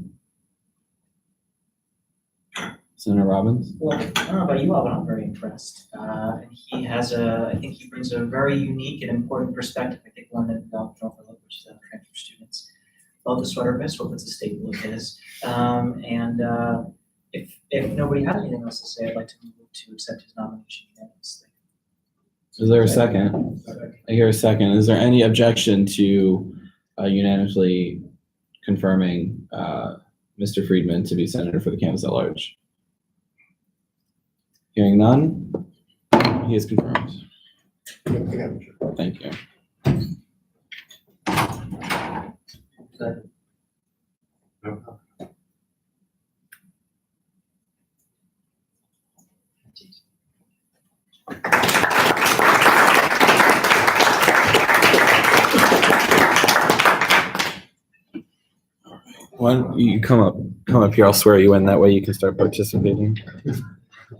Senator Robbins? Well, I don't know about you all, but I'm very impressed. And he has I think he brings a very unique and important perspective. I think one that we don't overlook, which is transfer students. Love the sweater vest, hope it's a staple of his. If nobody has anything else to say, I'd like to move to accept his nomination unanimously. Is there a second? I hear a second. Is there any objection to unanimously confirming Mr. Friedman to be senator for the campus at large? Hearing none, he is confirmed. Thank you. Why don't you come up here, I'll swear you in, that way you can start participating.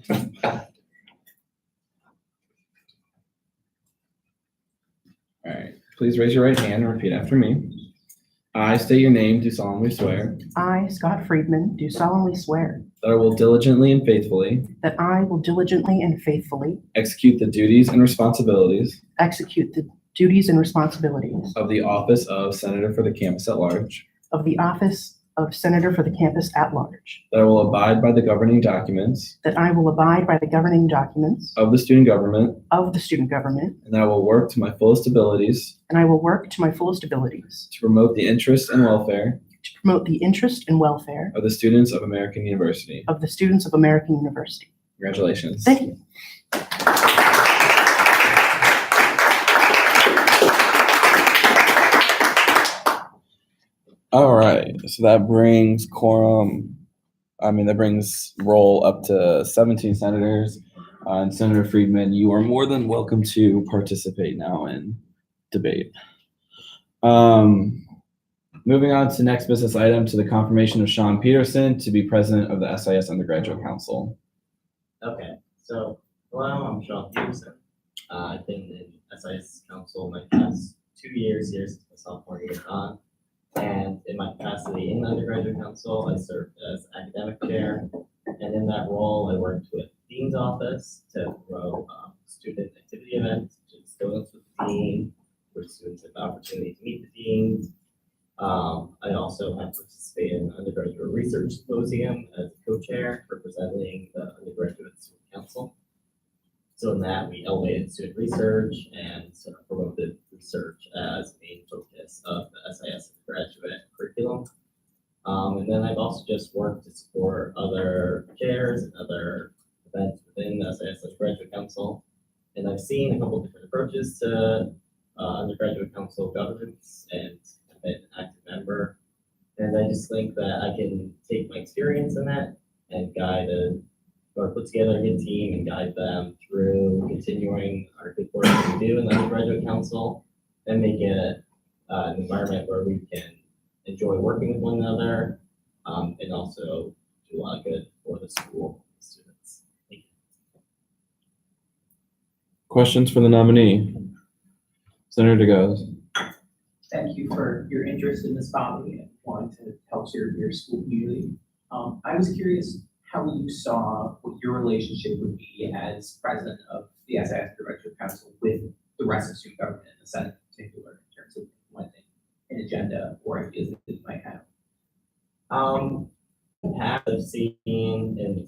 All right, please raise your right hand and repeat after me. I state your name, do solemnly swear I, Scott Friedman, do solemnly swear that I will diligently and faithfully that I will diligently and faithfully execute the duties and responsibilities execute the duties and responsibilities of the office of Senator for the campus at large, of the office of Senator for the campus at large, that I will abide by the governing documents that I will abide by the governing documents of the student government, of the student government, and that I will work to my fullest abilities and I will work to my fullest abilities to promote the interest and welfare to promote the interest and welfare of the students of American University. of the students of American University. Congratulations. Thank you. All right, so that brings that brings roll up to 17 senators. And Senator Friedman, you are more than welcome to participate now in debate. Moving on to next business item, to the confirmation of Sean Peterson to be president of the SIS Undergraduate Council. Okay, so hello, I'm Sean Peterson. I've been in SIS Council my past 2 years here since my sophomore year on. And in my capacity in the Undergraduate Council, I served as academic chair. And in that role, I worked with Dean's office to grow student activity events, to students with the Dean, where students have the opportunity to meet the Deans. I also have participated in the Undergraduate Research Symposium as co-chair, representing the Undergraduate Student Council. So in that, we elevated student research and sort of promoted the research as main focus of the SIS graduate curriculum. And then I've also just worked to support other chairs and other events within the SIS Graduate Council. And I've seen a couple different approaches to undergraduate council governance and I've been an active member. And I just think that I can take my experience in that and guide or put together a good team and guide them through continuing our good work that we do in the undergraduate council and make it an environment where we can enjoy working with one another and also do a lot of good for the school and students. Thank you. Questions for the nominee? Senator DeGoes. Thank you for your interest in this body and wanting to help your school community. I was curious how you saw what your relationship would be as president of the SIS Graduate Council with the rest of student government and the Senate in particular in terms of implementing an agenda or ideas that you might have. I've seen and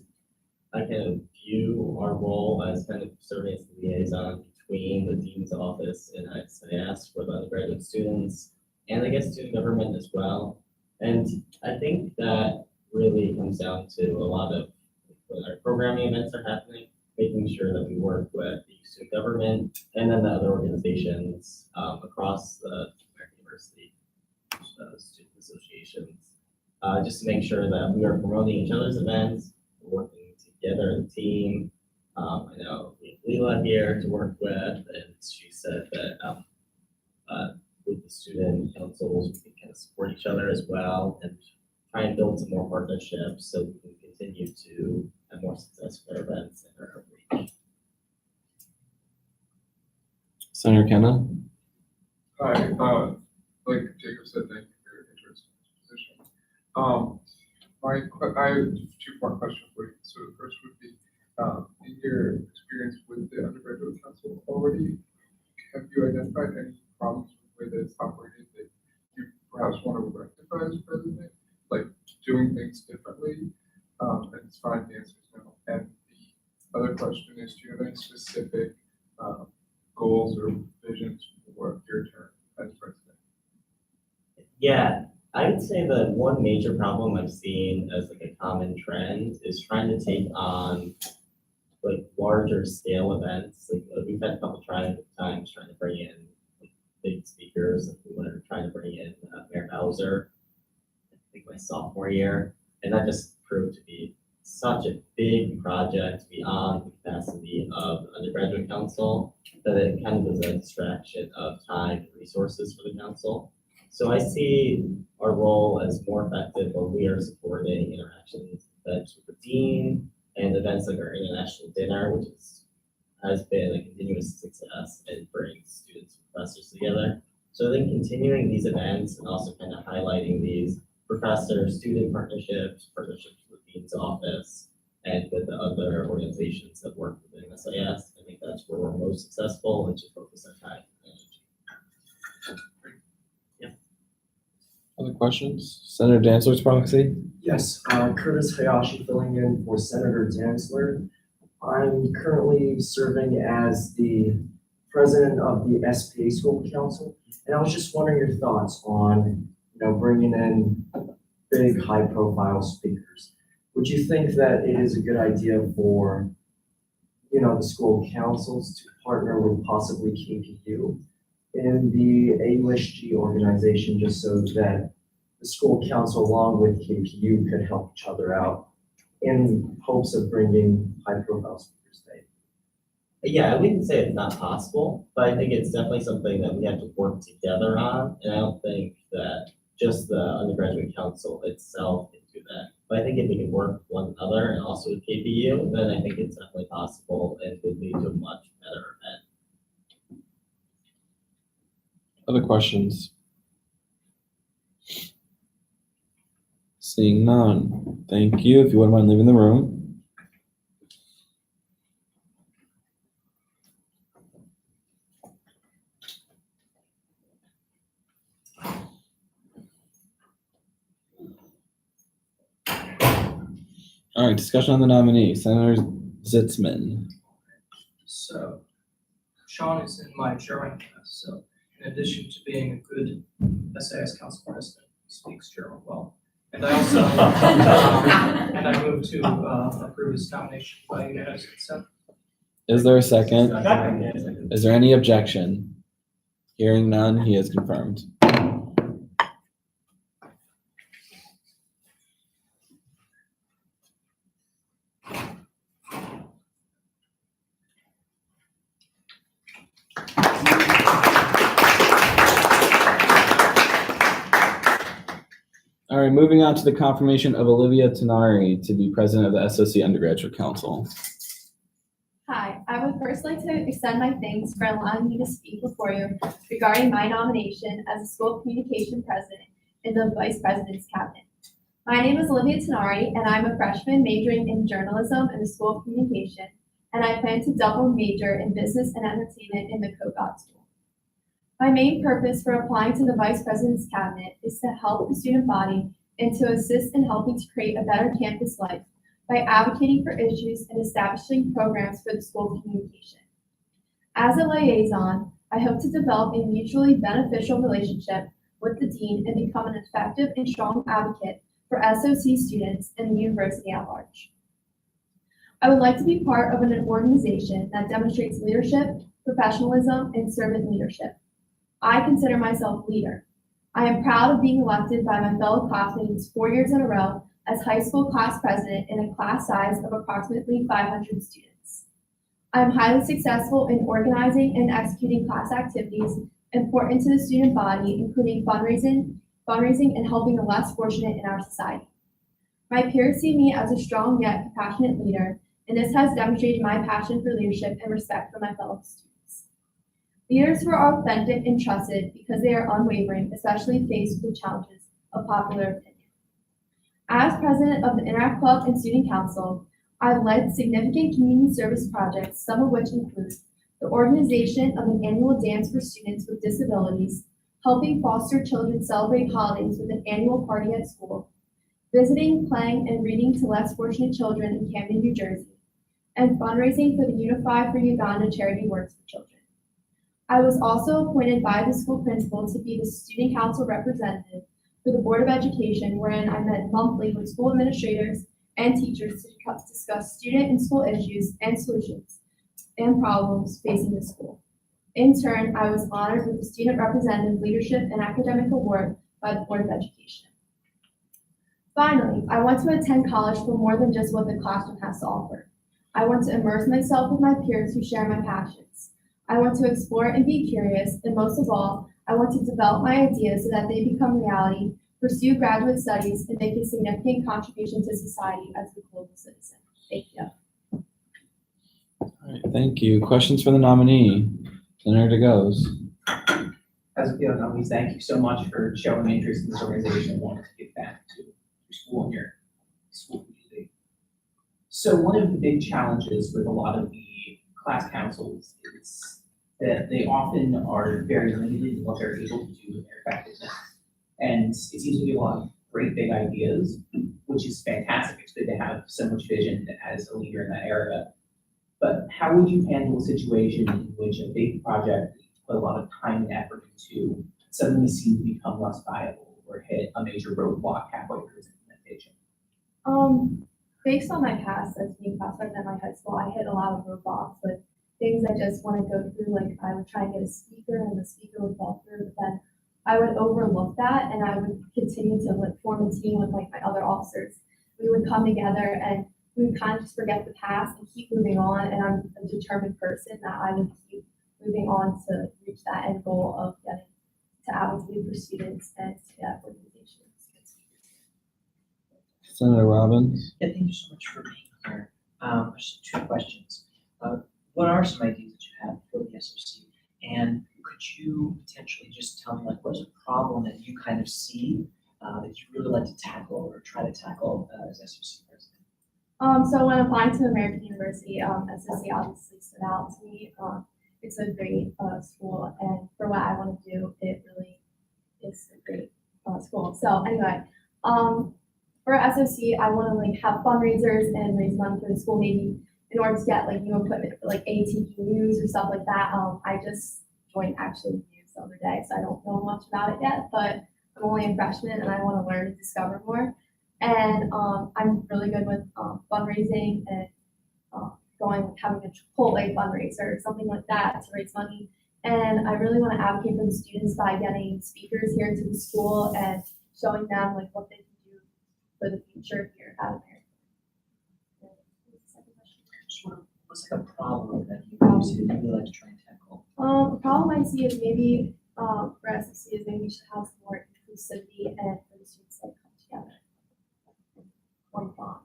I kind of view our role as kind of serving as the liaison between the dean's office and SIS for the undergraduate students and I guess student government as well. And I think that really comes down to a lot of when our programming events are happening, making sure that we work with the student government and then the other organizations across the American University student associations, just to make sure that we are promoting each other's events, we're working together as a team. I know we have Leela here to work with, and she said that with the student councils, we can kind of support each other as well and try and build some more partnerships so we can continue to have more successful events in our outreach. Senator Kenna. Hi, like Jacob said, thank you for your interest in this position. I have a two-part question for you. So the first would be, in your experience with the undergraduate council already, have you identified any problems with the way that it's operated that you perhaps want to rectify as president? Like doing things differently? And it's fine, the answer is no. And the other question is, do you have any specific goals or visions for your term as president? Yeah, I would say that one major problem I've seen as like a common trend is trying to take on like larger scale events. Like we've had a couple times trying to bring in like, big speakers. Like we were trying to bring in Mayor Bowser, I think my sophomore year, and that just proved to be such a big project beyond the capacity of the undergraduate council that it kind of was a distraction of time and resources for the council. So I see our role as more effective when we are supporting interactions events with the dean and events like our international dinner, which has been a continuous success and brings students and professors together. So I think continuing these events and also kind of highlighting these professor-student partnerships with the dean's office, and with the other organizations that work within SIS, I think that's where we're most successful and should focus our time and energy. Other questions? Senator Dantzler's proxy. Yes, Curtis Hayashi filling in for Senator Dantzler. I'm currently serving as the president of the SPA School Council, and I was just wondering your thoughts on, bringing in big, high-profile speakers. Would you think that it is a good idea for, the school councils to partner with possibly KPU in the AUSG organization, just so that the school council along with KPU could help each other out in hopes of bringing high-profile speakers today? Yeah, I wouldn't say it's not possible, but I think it's definitely something that we have to work together on. And I don't think that just the undergraduate council itself can do that. But I think if we can work with one another and also with KPU, then I think it's definitely possible and would lead to a much better event. Other questions? Seeing none. Thank you. If you wouldn't mind leaving the room. All right, discussion on the nominee, Senator Zitzman. So, Sean is in my German class, so in addition to being a good SAS council president, he speaks German well. And I also, and I move to approve his nomination by unanimous consent. Is there a second? Is there any objection? Hearing none, he is confirmed. All right, moving on to the confirmation of Olivia Tenari to be president of the SOC Undergraduate Council. Hi, I would first like to extend my thanks for allowing me to speak before you regarding my nomination as a school communication president in the vice president's cabinet. My name is Olivia Tenari, and I'm a freshman majoring in journalism in the School of Communication, and I plan to double major in business and entertainment in the Kogot School. My main purpose for applying to the vice president's cabinet is to help the student body and to assist in helping to create a better campus life by advocating for issues and establishing programs for the School of Communication. As a liaison, I hope to develop a mutually beneficial relationship with the dean and become an effective and strong advocate for SOC students and the university at large. I would like to be part of an organization that demonstrates leadership, professionalism, and servant leadership. I consider myself a leader. I am proud of being elected by my fellow classmates 4 years in a row as high school class president in a class size of approximately 500 students. I am highly successful in organizing and executing class activities important to the student body, including fundraising and helping the less fortunate in our society. My peers see me as a strong yet compassionate leader, and this has demonstrated my passion for leadership and respect for my fellow students. Leaders who are authentic and trusted because they are unwavering, especially faced with the challenges of popular opinion. As president of the Interact Club and Student Council, I've led significant community service projects, some of which include the organization of an annual dance for students with disabilities, helping foster children celebrate holidays with an annual party at school, visiting, playing, and reading to less fortunate children in Camden, New Jersey, and fundraising for the Unify for Uganda charity Works for Children. I was also appointed by the school principal to be the student council representative for the Board of Education, wherein I met monthly with school administrators and teachers to discuss student and school issues and solutions and problems facing the school. In turn, I was honored with the Student Representative Leadership and Academic Award by the Board of Education. Finally, I want to attend college for more than just what the classroom has to offer. I want to immerse myself with my peers who share my passions. I want to explore and be curious, and most of all, I want to develop my ideas so that they become reality, pursue graduate studies, and make a significant contribution to society as a global citizen. Thank you. All right, thank you. Questions for the nominee? Senator DeGoes. As a field nominee, thank you so much for showing interest in this organization and wanting to give back to your school and your school community. So one of the big challenges with a lot of the class councils is that they often are very limited in what they're able to do with their effectiveness. And it seems to be a lot of great big ideas, which is fantastic. It's good to have so much vision as a leader in that area. But how would you handle a situation in which a big project that you put a lot of time and effort into suddenly seems to become less viable or hit a major roadblock halfway through its implementation? Based on my past as being class president at my high school, I hit a lot of roadblocks with things I just want to go through. Like I would try and get a speaker and the speaker would fall through, but then I would overlook that and I would continue to form a team with my other officers. We would come together and we would kind of just forget the past and keep moving on. And I'm a determined person that I would keep moving on to reach that end goal of getting to advocate for students and to get organizations. Senator Robbins. Yeah, thank you so much for being here. Just two questions. What are some ideas that you have for the SOC? And could you potentially just tell me, what's a problem that you kind of see that you really like to tackle or try to tackle as SOC president? So when applying to American University, SOC obviously stood out to me. It's a great school, and for what I want to do, it really is a great school. So anyway, for SOC, I want to have fundraisers and raise money for the school, maybe in order to get new equipment for ATP news or stuff like that. I just joined actually news the other day, so I don't know much about it yet, but I'm only a freshman and I want to learn and discover more. And I'm really good with fundraising and having a Chipotle fundraiser or something like that to raise money. And I really want to advocate for the students by getting speakers here to the school and showing them like what they can do for the future here at American. What's like a problem that you see that you'd like to try and tackle? The problem I see is maybe for SFC is maybe we should have some more inclusivity and for the students to like come together. One thought.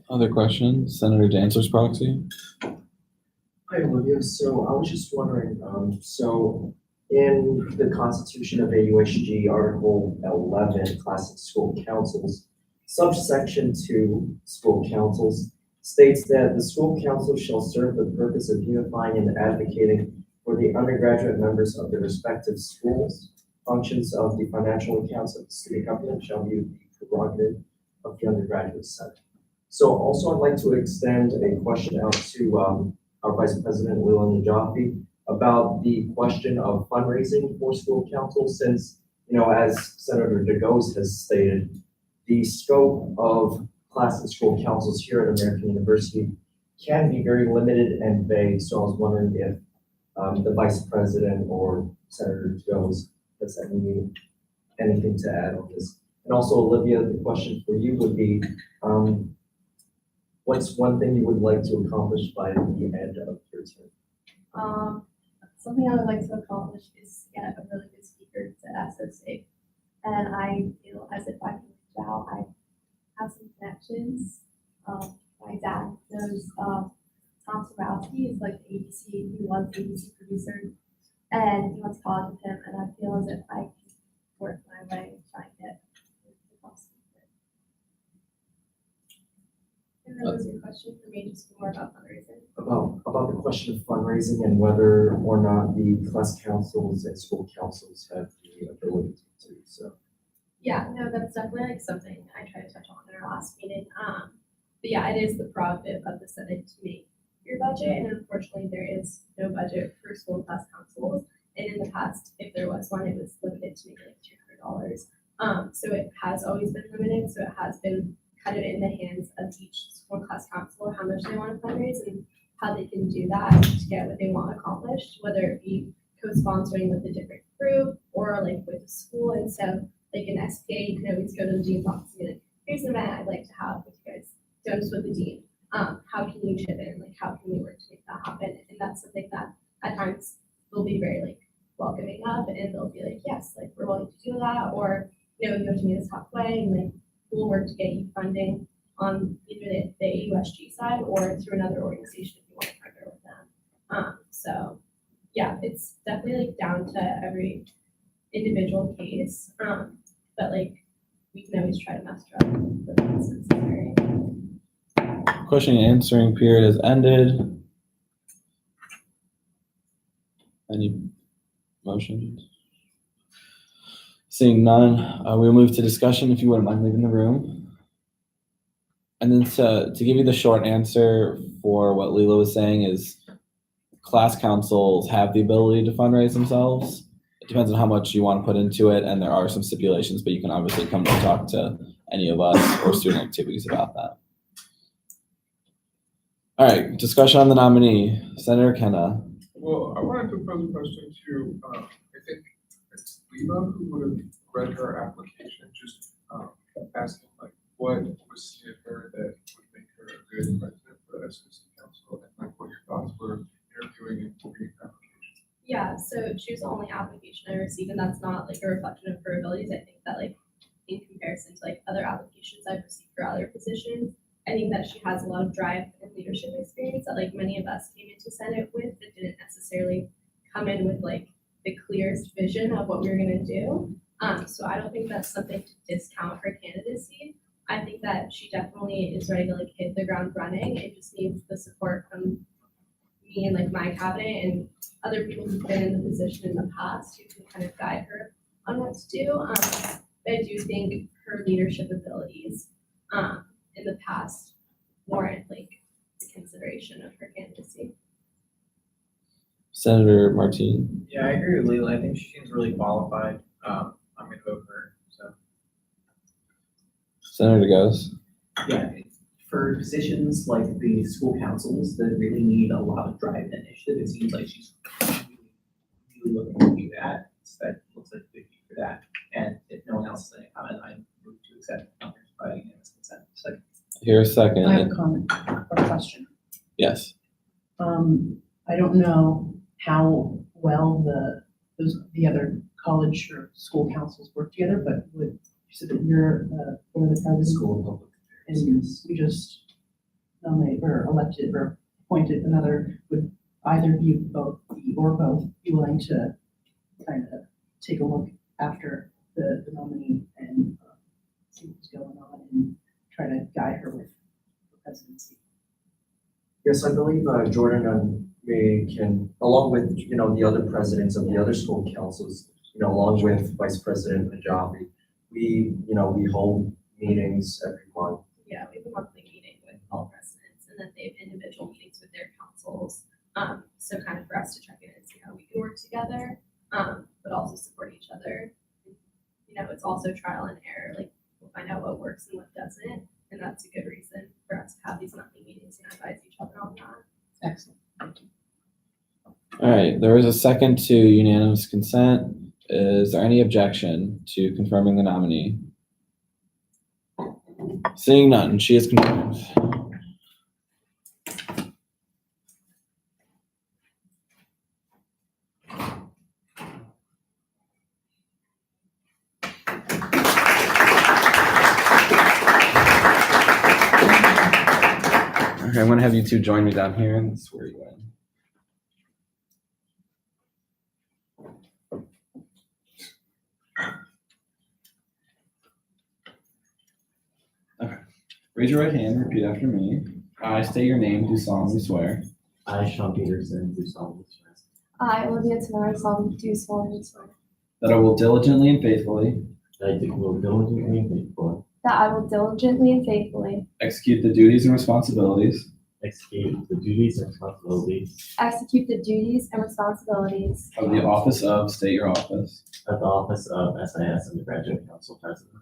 Other questions? Senator Dancer's proxy? Hi, Olivia. So I was just wondering, so in the Constitution of AUSG, Article 11, Classic School Councils, subsection 2, School Councils, states that the school council shall serve the purpose of unifying and advocating for the undergraduate members of the respective schools. Functions of the financial accounts of the city government shall be the prerogative of the undergraduate senate. So also I'd like to extend a question out to our Vice President, Leland Jaffe, about the question of fundraising for school council, since, you know, as Senator DeGose has stated, the scope of class and school councils here at American University can be very limited and vague. So I was wondering if the Vice President or Senator DeGose has anything to add on this. And also, Olivia, the question for you would be, what's one thing you would like to accomplish by the end of your term? Something I would like to accomplish is get a really good speaker to SOC. And I feel as if I can reach out. I have some connections. My dad knows Tom Sorowski is like the ABC, he was the ABC producer, and he went to college with him, and I feel as if I can work my way and try and get the cost. And then was your question for me just more about fundraising? About the question of fundraising and whether or not the class councils and school councils have the ability to do so. Yeah, no, that's definitely like something I tried to touch on in our last meeting. But yeah, it is the prerogative of the Senate to make your budget, and unfortunately, there is no budget for school and class councils. And in the past, if there was one, it was limited to maybe like $200. So it has always been limited. So it has been kind of in the hands of each school and class council how much they want to fundraise and how they can do that to get what they want accomplished, whether it be co-sponsoring with a different group or like with the school. And so like in SPA, you can always go to the dean's office and be like, here's an event I'd like to have with you guys. Don't just with the dean. How can you chip in? Like, how can we work to make that happen? And that's something that at times they'll be very like welcoming of, and they'll be like, yes, like we're willing to do that, or you know, you have to meet us halfway, and like we'll work to get you funding on either the AUSG side or through another organization if you want to partner with them. So yeah, it's definitely like down to every individual case. But like we can always try to master up the things necessary. Question and answering period has ended. Any motions? Seeing none, we'll move to discussion if you wouldn't mind leaving the room. And then to give you the short answer for what Lila was saying is class councils have the ability to fundraise themselves. It depends on how much you want to put into it, and there are some stipulations, but you can obviously come to talk to any of us or student activities about that. All right, discussion on the nominee, Senator Kenna. Well, I wanted to pose a question to, I think it's Leva who would have read her application, just asking like what was seen in her that would make her a good president for the SOC Council, and like what your thoughts were interviewing and reading her application. Yeah, so she was the only application I received, and that's not like a reflection of her abilities. I think that like in comparison to like other applications I've received for other positions, I think that she has a lot of drive and leadership experience that like many of us came into Senate with that didn't necessarily come in with like the clearest vision of what we were gonna do. So I don't think that's something to discount her candidacy. I think that she definitely is ready to like hit the ground running. It just needs the support from me and like my cabinet and other people who've been in the position in the past who can kind of guide her on what to do. But I do think her leadership abilities in the past warrant like the consideration of her candidacy. Senator Martine. Yeah, I agree with Leila. I think she seems really qualified. I'm gonna vote for her, so. Senator Goes. Yeah, for positions like the school councils that really need a lot of drive and initiative, it seems like she's really, really looking to do that. So that looks like a good fit for that. And if no one else has any comment, I move to accept the numbers by unanimous consent. Second. Here a second. I have a comment or question. Yes. I don't know how well the other college or school councils work together, but you said that you're, one of the presidents. School of Public And Affairs. you just nominated or elected or appointed another, would either of you both be willing to kind of take a look after the nominee and see what's going on and try to guide her with the presidency? Yes, I believe Jordan and me can, along with, the other presidents of the other school councils, along with Vice President Najafi, we hold meetings every month. Yeah, we have a monthly meeting with all presidents, and then they have individual meetings with their councils. So kind of for us to check in and see how we can work together, but also support each other. It's also trial and error, like we'll find out what works and what doesn't, and that's a good reason for us to have these monthly meetings and advise each other on that. Excellent, thank you. All right, there is a second to unanimous consent. Is there any objection to confirming the nominee? Seeing none, she is confirmed. Okay, I'm gonna have you two join me down here and swear you in. Okay, raise your right hand, repeat after me. I state your name, do solemnly swear I, Sean Peterson, do solemnly swear I, Olivia Tamara, do solemnly swear that I will diligently and faithfully that I will diligently and faithfully that I will diligently and faithfully execute the duties and responsibilities execute the duties and responsibilities execute the duties and responsibilities of the office of, state your office, of the office of SIS Undergraduate Council President,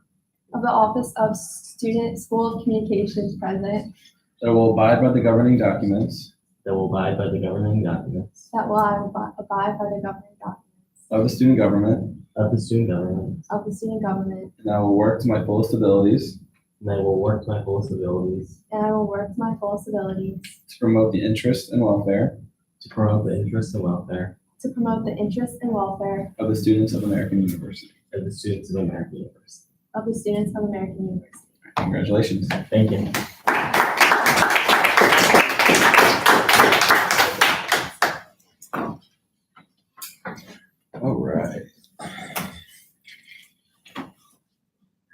of the office of Student School of Communications President, that I will abide by the governing documents that will abide by the governing documents that will I abide by the governing documents of the student government, of the student government, of the student government, and I will work to my fullest abilities and I will work to my fullest abilities and I will work to my fullest abilities to promote the interest and welfare to promote the interests and welfare to promote the interests and welfare of the students of American University. of the students of American University. of the students of American University. Congratulations. Thank you. All right.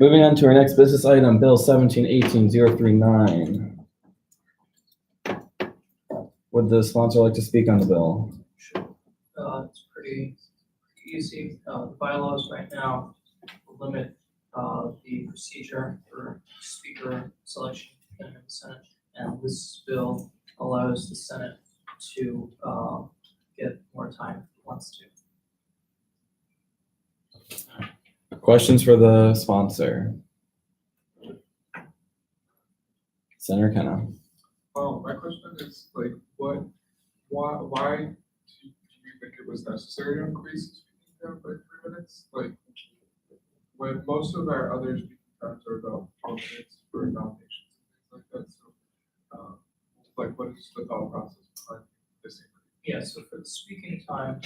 Moving on to our next business item, Bill 1718-039. Would the sponsor like to speak on the bill? It's pretty easy. The bylaws right now limit the procedure for speaker selection in the Senate. And this bill allows the Senate to get more time if it wants to. Questions for the sponsor? Senator Kenna. My question is like, why do you think it was necessary to increase the speaking time by 3 minutes? Like, when most of our other speaking times are about 12 minutes for nominations and things like that, so, like, what is the thought process behind this increase? Yeah, so for the speaking time,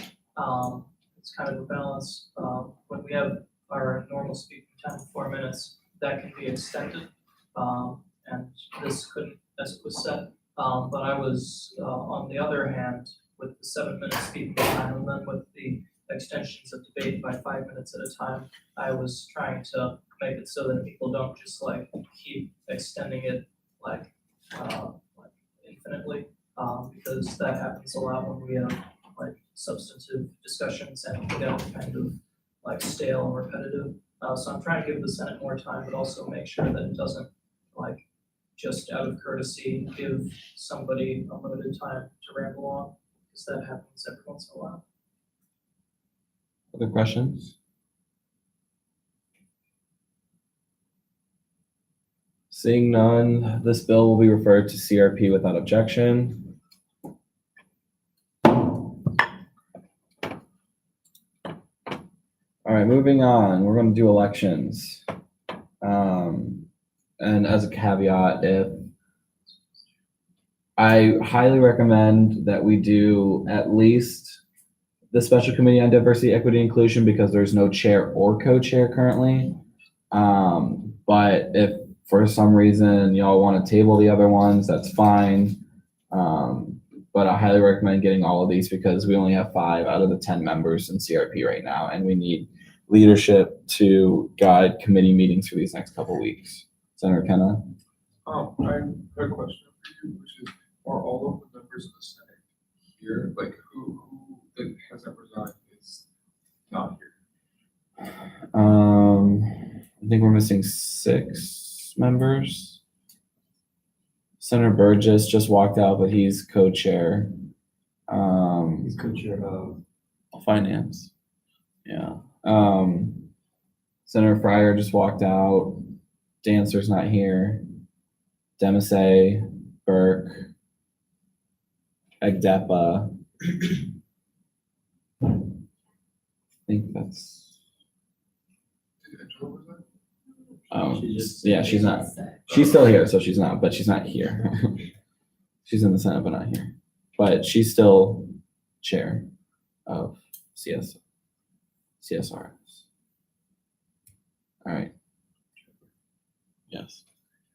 it's kind of a balance. When we have our normal speaking time of 4 minutes, that can be extended. And this couldn't, as it was set. But I was, on the other hand, with the 7 minute speaking time and then with the extensions of debate by 5 minutes at a time, I was trying to make it so that people don't just like keep extending it like infinitely. Because that happens a lot when we have like substantive discussions and they get kind of like stale and repetitive. So I'm trying to give the Senate more time, but also make sure that it doesn't like just out of courtesy give somebody unlimited time to ramble on. because that happens every once in a while. Other questions? Seeing none, this bill will be referred to CRP without objection. All right, moving on, we're gonna do elections. And as a caveat, I highly recommend that we do at least the Special Committee on Diversity, Equity, Inclusion, because there's no chair or co-chair currently. But if for some reason y'all want to table the other ones, that's fine. But I highly recommend getting all of these because we only have 5 out of the 10 members in CRP right now, and we need leadership to guide committee meetings for these next couple weeks. Senator Kenna? I have a question for you, which is, are all of the members of the Senate here? Like, who that hasn't resigned is not here? I think we're missing 6 members. Senator Burgess just walked out, but he's co-chair. He's co-chair of. Finance. Yeah. Senator Fryer just walked out. Dancer's not here. Demasay, Burke, Agdepa. I think that's. Did Angela resign? Yeah, she's not. She's still here, so she's not, but she's not here. She's in the Senate, but not here. But she's still chair of CSRS. All right. Yes.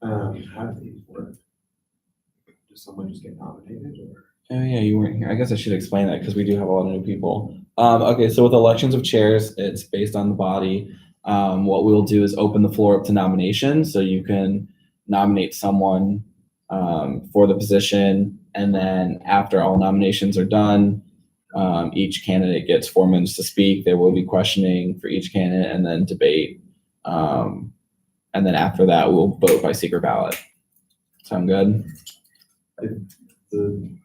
How do these work? Does someone just get nominated or? Oh yeah, you weren't here. I guess I should explain that because we do have a lot of new people. Okay, so with elections of chairs, it's based on the body. What we'll do is open the floor up to nominations, so you can nominate someone for the position, and then after all nominations are done, each candidate gets 4 minutes to speak. There will be questioning for each candidate, and then debate. And then after that, we'll vote by secret ballot. Sound good? The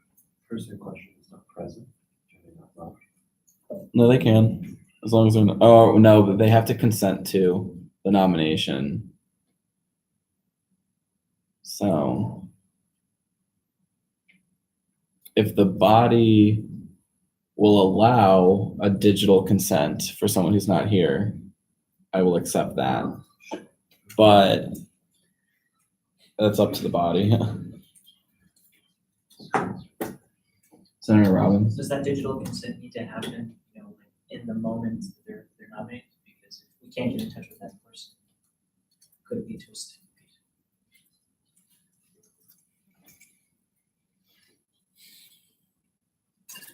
person in question is not present. Can they not vote? No, they can, as long as they're not. Oh no, but they have to consent to the nomination. So if the body will allow a digital consent for someone who's not here, I will accept that. But that's up to the body. Senator Robbins? Does that digital consent need to happen, like in the moment that they're nominated? Because if we can't get in touch with that person, could it be twisted?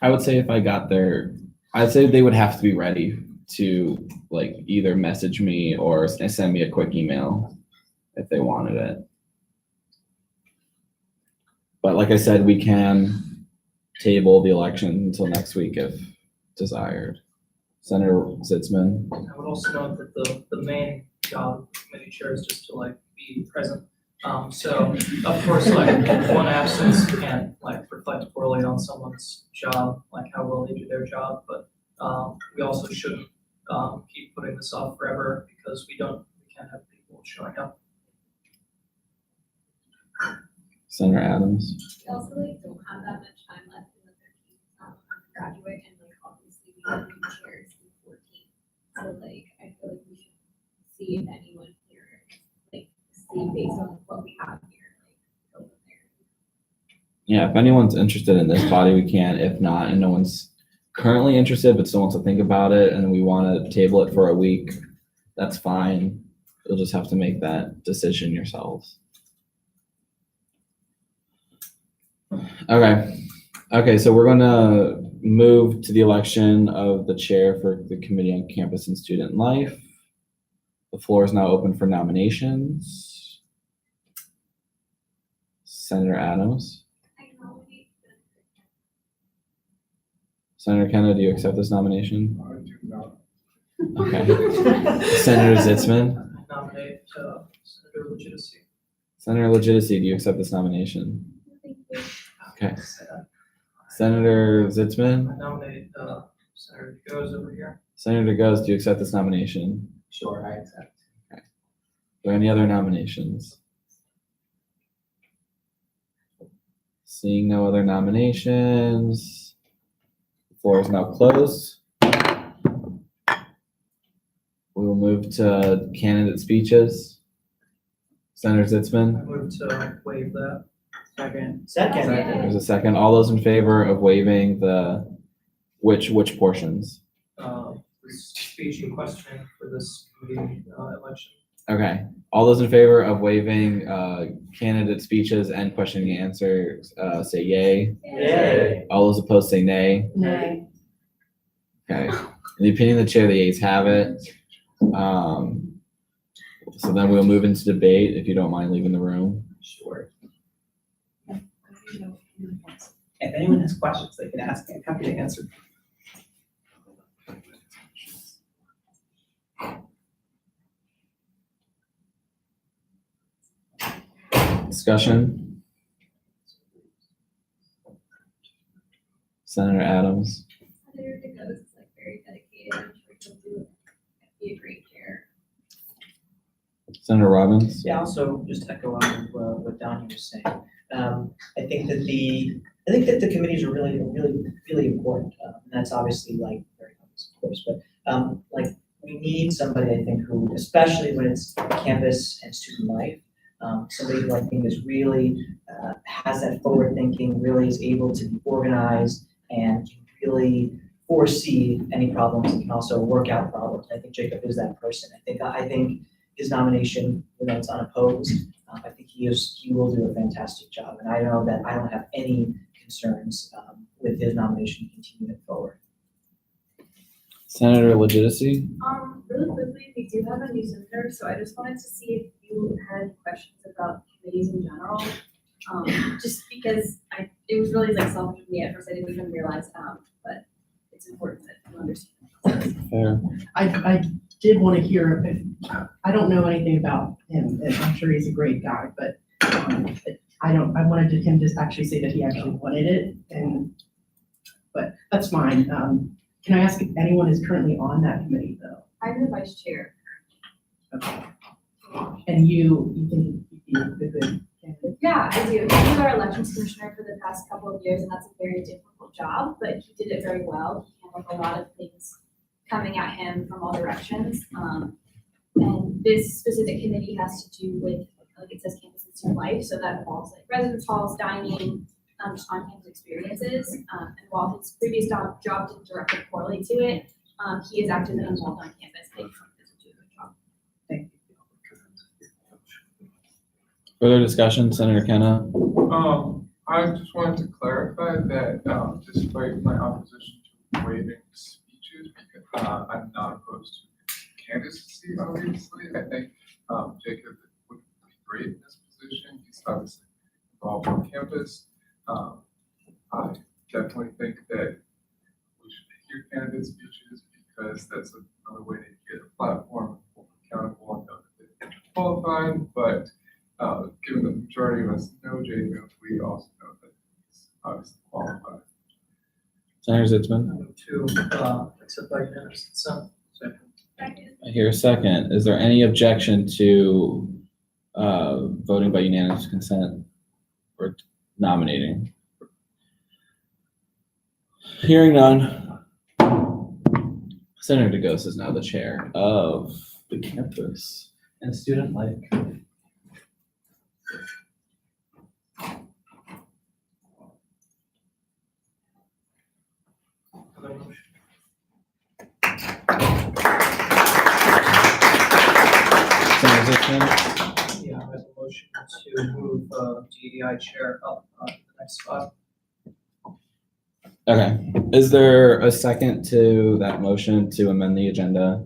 I would say if I got there, I'd say they would have to be ready to like either message me or send me a quick email if they wanted it. But like I said, we can table the election until next week if desired. Senator Sitzman? I would also note that the main job of committee chair is just to be present. So of course, one absence can't reflect poorly on someone's job, how well they do their job, but we also shouldn't keep putting this off forever because we can't have people showing up. Senator Adams? We also don't have that much time left in the 13th undergraduate, and obviously we have new chairs in the 14th. So I feel like we should see if anyone here, see based on what we have here, go from there. Yeah, if anyone's interested in this body, we can. If not, and no one's currently interested, but still wants to think about it, and we want to table it for a week, that's fine. You'll just have to make that decision yourselves. Okay, so we're gonna move to the election of the chair for the Committee on Campus and Student Life. The floor is now open for nominations. Senator Adams? I nominate Senator Kenna, do you accept this nomination? I do not. Okay. Senator Sitzman? I nominate Senator Legitimacy. Senator Legitimacy, do you accept this nomination? Okay. Senator Zitzman, I nominate, Senator Goes over here. Senator Goes, do you accept this nomination? Sure, I accept. Are there any other nominations? Seeing no other nominations, the floor is now closed. We will move to candidate speeches. Senator I Zitzman, move to waive that. Second. Second. there's a second. All those in favor of waiving the, which portions? The speech and questioning for this committee, election. Okay, all those in favor of waiving candidate speeches and questioning and answers, say yay. Yay. All those opposed say nay. Nay. Okay, in the opinion of the chair, the ayes have it. So then we'll move into debate, if you don't mind leaving the room. Sure. If anyone has questions, they can ask me. I'm happy to answer. Discussion? Senator Adams? Senator DeGose is like very dedicated. I'm sure he'll be a great chair. Senator Robbins? Yeah, also just echo on what Donnie was saying. I think that the committees are really important. And that's obviously like very obvious, of course, but like we need somebody, I think, who, especially when it's campus and student life, somebody who I think is really has that forward thinking, really is able to be organized and can really foresee any problems and can also work out problems. I think Jacob is that person. I think his nomination, it's unopposed. I think he will do a fantastic job, and I know that I don't have any concerns with his nomination continuing forward. Senator Legitimacy? Really quickly, we do have a new senator, so I just wanted to see if you had questions about committees in general. Just because it was really like selfish of me at first, I didn't even realize, but it's important that you understand. Fair. I did want to hear, I don't know anything about him, and I'm sure he's a great guy, but I wanted him to actually say that he actually wanted it, but that's fine. Can I ask if anyone is currently on that committee, though? I'm the vice chair. Okay. And you think you'd be a good candidate? Yeah, I do. He was our elections commissioner for the past couple of years, and that's a very difficult job, but he did it very well. He handled a lot of things coming at him from all directions. And this specific committee has to do with, like it says, campus and student life, so that involves like residence halls, dining, just on-campus experiences. And while his previous job didn't directly correlate to it, he is actively involved on campus. I think he does do a good job. Thank you. Further discussion, Senator Kenna? I just wanted to clarify that, despite my opposition to waiving speeches, because, I'm not opposed to candidacy, obviously. I think, Jacob would be great in this position. He's obviously involved on campus. I definitely think that we should hear candidate speeches because that's another way to get a platform, hold them accountable, and know that they're qualified. But given the majority of us know Jacob, we also know that he's obviously qualified. Senator Zitzman? I move to, accept by unanimous consent. Second. I hear a second. Is there any objection to voting by unanimous consent or nominating? Hearing none. Senator DeGose is now the chair of the campus and student life committee. Other motion. Senator Zitzman? Yeah, I have a motion to move, DEI chair up, to the next spot. Okay. Is there a second to that motion to amend the agenda?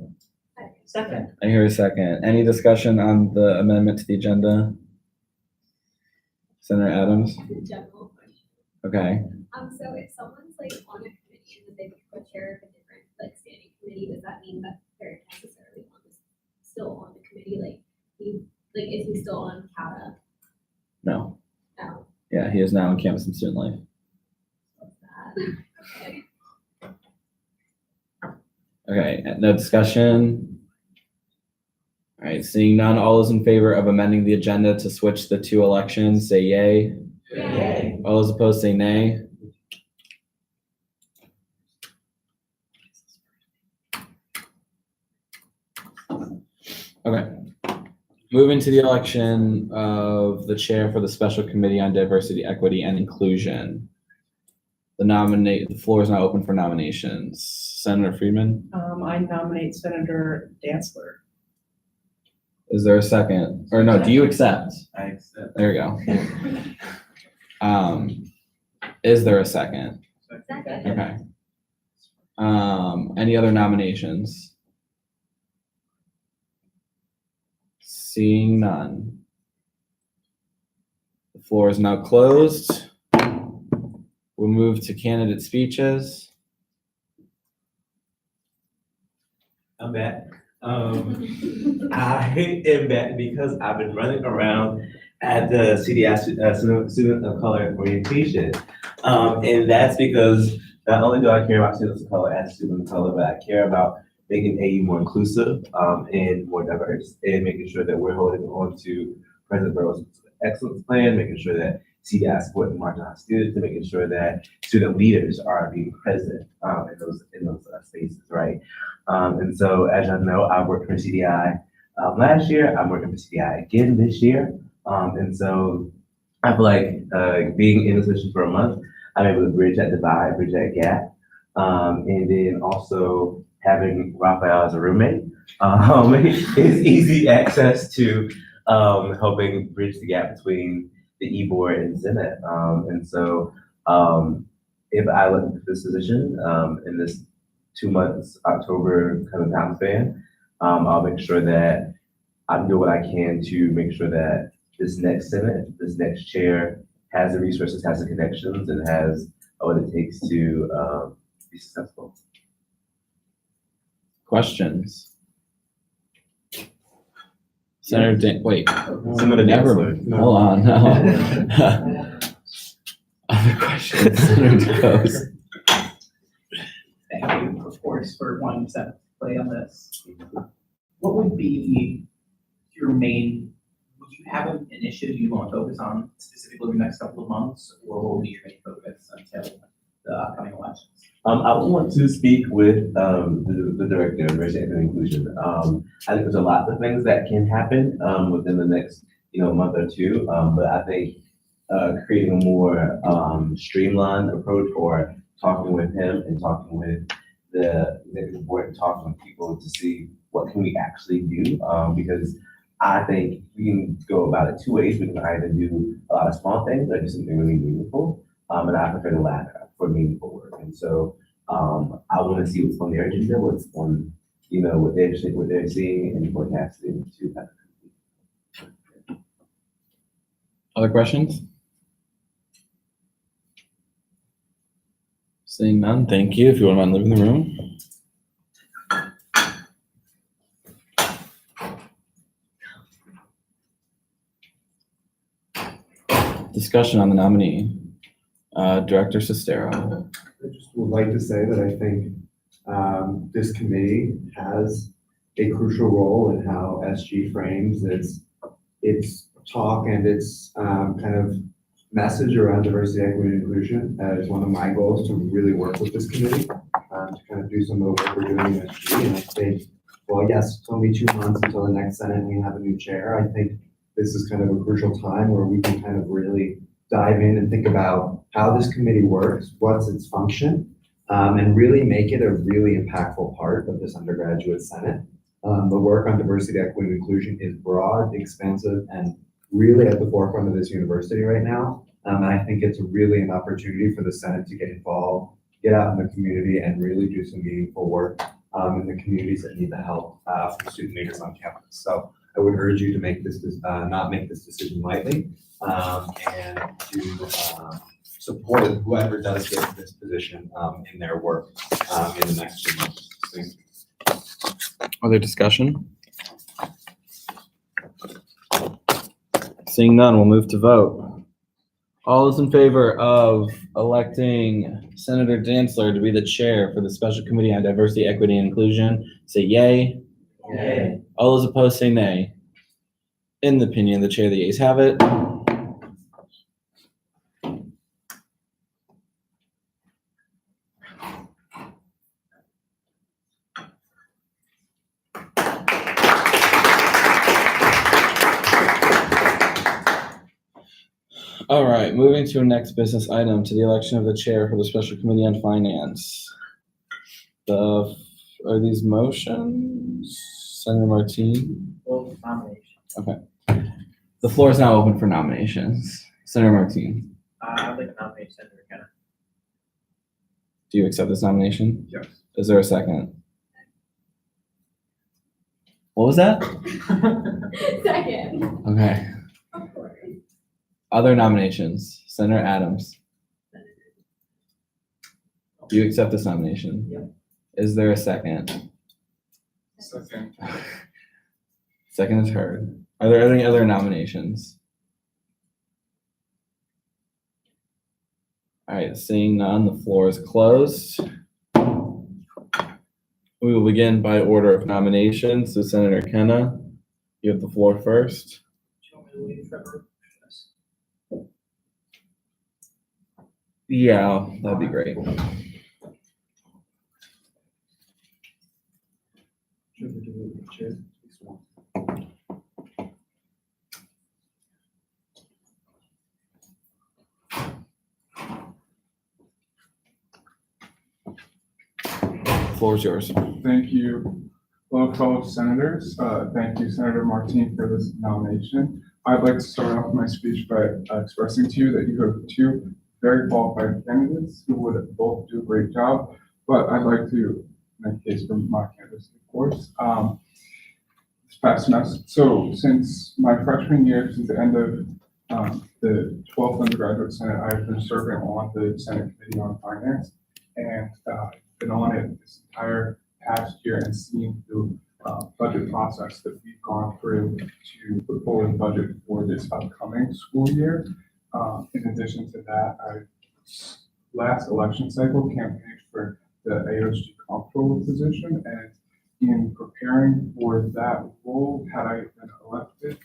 Second. I hear a second. Any discussion on the amendment to the agenda? Senator Adams? General question. Okay. So if someone's like on a committee and they become a chair of a different like standing committee, does that mean that they're necessarily still on the committee? Is he still on CATA? No. No. Yeah, he is now on campus and student life. What's that? Okay, no discussion. All right, seeing none, all those in favor of amending the agenda to switch the two elections, say yay. Yay. All those opposed, say nay. Okay. Moving to the election of the chair for the Special Committee on Diversity, Equity, and Inclusion. The floor is now open for nominations. Senator Friedman, I nominate Senator Dantzler. is there a second? Or no, do you accept? I accept. There you go. Is there a second? Second. Okay. Any other nominations? Seeing none. The floor is now closed. We'll move to candidate speeches. I'm back. I am back because I've been running around at the CDI Student of Color orientation. And that's because not only do I care about students of color as a student of color, but I care about making AU more inclusive and more diverse, and making sure that we're holding on to President Burrow's excellence plan, making sure that CDI support marginalized students, and making sure that student leaders are being present in those spaces, right? And so, as y'all know, I worked for CDI last year. I'm working for CDI again this year. And so, I feel like being in this position for a month, I'm able to bridge that divide, bridge that gap, and then also having Raphael as a roommate is easy access to helping bridge the gap between the E-Board and Senate. And so if I look at this position in this 2 months, October kind of time span, I'll make sure that I do what I can to make sure that this next Senate, this next chair has the resources, has the connections, and has what it takes to be successful. Questions? Senator wait. Senator Never. Dantzler. Hold on. No. Other questions? Senator DeCose. Thank you, of course, for wanting to play on this. What would be your main, would you have an initiative you want to focus on specifically over the next couple of months, or what would be your main focus until the upcoming elections? I want to speak with the director of diversity and inclusion. I think there's a lot of things that can happen within the next month or two, but I think creating a more streamlined approach, or talking with him and talking with the executive board and talking with people to see what can we actually do, because I think we can go about it two ways. We can either do a lot of small things or do something really meaningful, and I prefer the latter for meaningful work. And so I want to see what's on their agenda, what's on, what they're seeing and forecasting to happen. Other questions? Seeing none, thank you. If you wouldn't mind leaving the room. Discussion on the nominee. Director Sestero. I just would like to say that I think this committee has a crucial role in how SG frames its talk and its kind of message around diversity, equity, and inclusion. It's one of my goals to really work with this committee to kind of do some of the work we're doing in SG. And I think, well, yes, it's only 2 months until the next Senate and we have a new chair. I think this is kind of a crucial time where we can kind of really dive in and think about how this committee works, what's its function, and really make it a really impactful part of this undergraduate Senate. The work on diversity, equity, and inclusion is broad, expansive, and really at the forefront of this university right now. And I think it's really an opportunity for the Senate to get involved, get out in the community, and really do some meaningful work in the communities that need the help from student leaders on campus. So I would urge you to make this not make this decision lightly, and to support whoever does get to this position in their work in the next 2 months. Thank you. Other discussion? Seeing none, we'll move to vote. All those in favor of electing Senator Dantzler to be the chair for the Special Committee on Diversity, Equity, and Inclusion, say yay. Yay. All those opposed say nay. In the opinion of the chair, the yeas have it. All right, moving to our next business item, to the election of the chair for the Special Committee on Finance. Are these motions? Senator Martine? Well, nomination. The floor is now open for nominations. Senator Martine, I'd like to nominate Senator Kenna. do you accept this nomination? Yes. Is there a second? What was that? Second. Okay. Of course. Other nominations? Senator Adams, do you accept this nomination? Yep. Is there a second? Second. Second is heard. Are there any other nominations? All right, seeing none, the floor is closed. We will begin by order of nominations. So Senator Kenna, you have the floor first. Do you want me to leave Trevor? Yeah, that'd be great. The floor is yours. Thank you. Hello, fellow senators. Thank you, Senator Martine, for this nomination. I'd like to start off my speech by expressing to you that you have two very qualified candidates who would both do a great job, but I'd like to make a case for my candidacy, of course. This past semester, so since my freshman year, since the end of the 12th Undergraduate Senate, I've been serving on the Senate Committee on Finance, and been on it this entire past year and seen the budget process that we've gone through to put forward a budget for this upcoming school year. In addition to that, I last election cycle campaigned for the AOSG comptroller position, and in preparing for that role, had I been elected,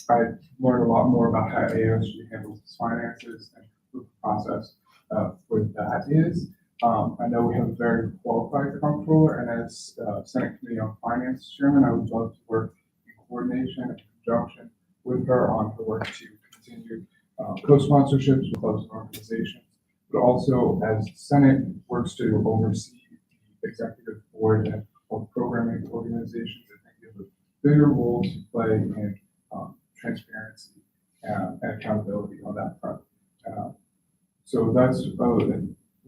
I learned a lot more about how AOSG handles its finances and what the process for that is. I know we have a very qualified comptroller, and as Senate Committee on Finance Chairman, I would love to work in coordination and conjunction with her on her work to continue co-sponsorships with clubs and organizations, but also as the Senate works to oversee the executive board and programming organizations, I think you have a bigger role to play in transparency and accountability on that front. So that's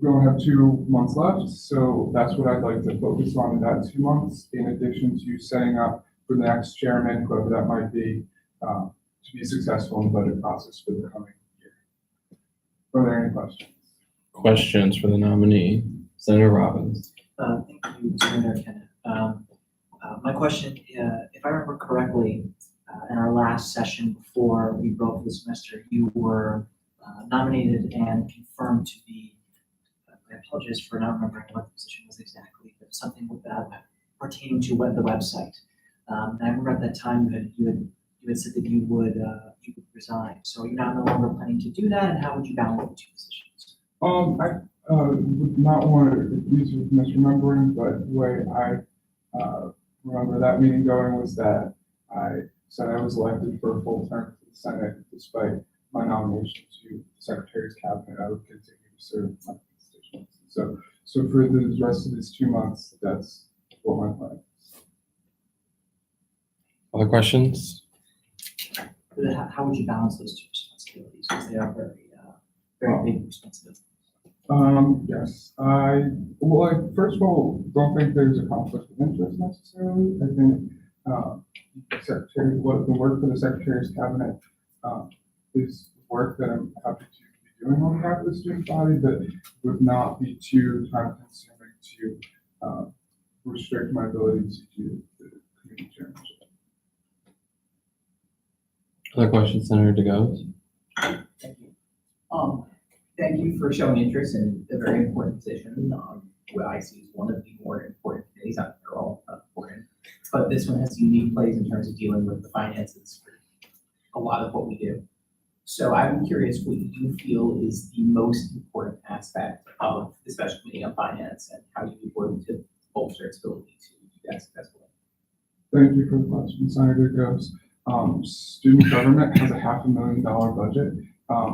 we only have 2 months left, so that's what I'd like to focus on in that 2 months, in addition to setting up for the next chairman, whoever that might be, to be successful in the budget process for the coming year. Are there any questions? Questions for the nominee, Senator Robbins. Thank you, Senator Kenna. My question, if I remember correctly, in our last session before we broke for the semester, you were nominated and confirmed to be, I apologize for not remembering what the position was exactly, but something with that pertaining to the website. And I remember at that time you had said that you would resign. So you're now no longer planning to do that, and how would you balance the two positions? I would not want to accuse you of misremembering, but the way I remember that meeting going was that I said I was elected for a full term to the Senate, despite my nomination to the Secretary's cabinet. I would continue to serve my constituents. So for the rest of this 2 months, that's what my plan is. Other questions? How would you balance those two responsibilities? Because they are very big responsibilities. Yes, I first of all don't think there's a conflict of interest necessarily. I think the work for the Secretary's cabinet is work that I'm happy to be doing on behalf of the student body, but would not be too time consuming to restrict my ability to do the community chairmanship. Other questions, Senator DeGoes? Thank Thank you for showing interest in a very important position. What I see is one of the more important committees. They're all important, but this one has a unique place in terms of dealing with the finances for a lot of what we do. So I'm curious what you feel is the most important aspect of the Special Committee on Finance and how you work to bolster its ability to do that successfully. Thank you for the question, Senator Gross. Student government has a $500,000 budget,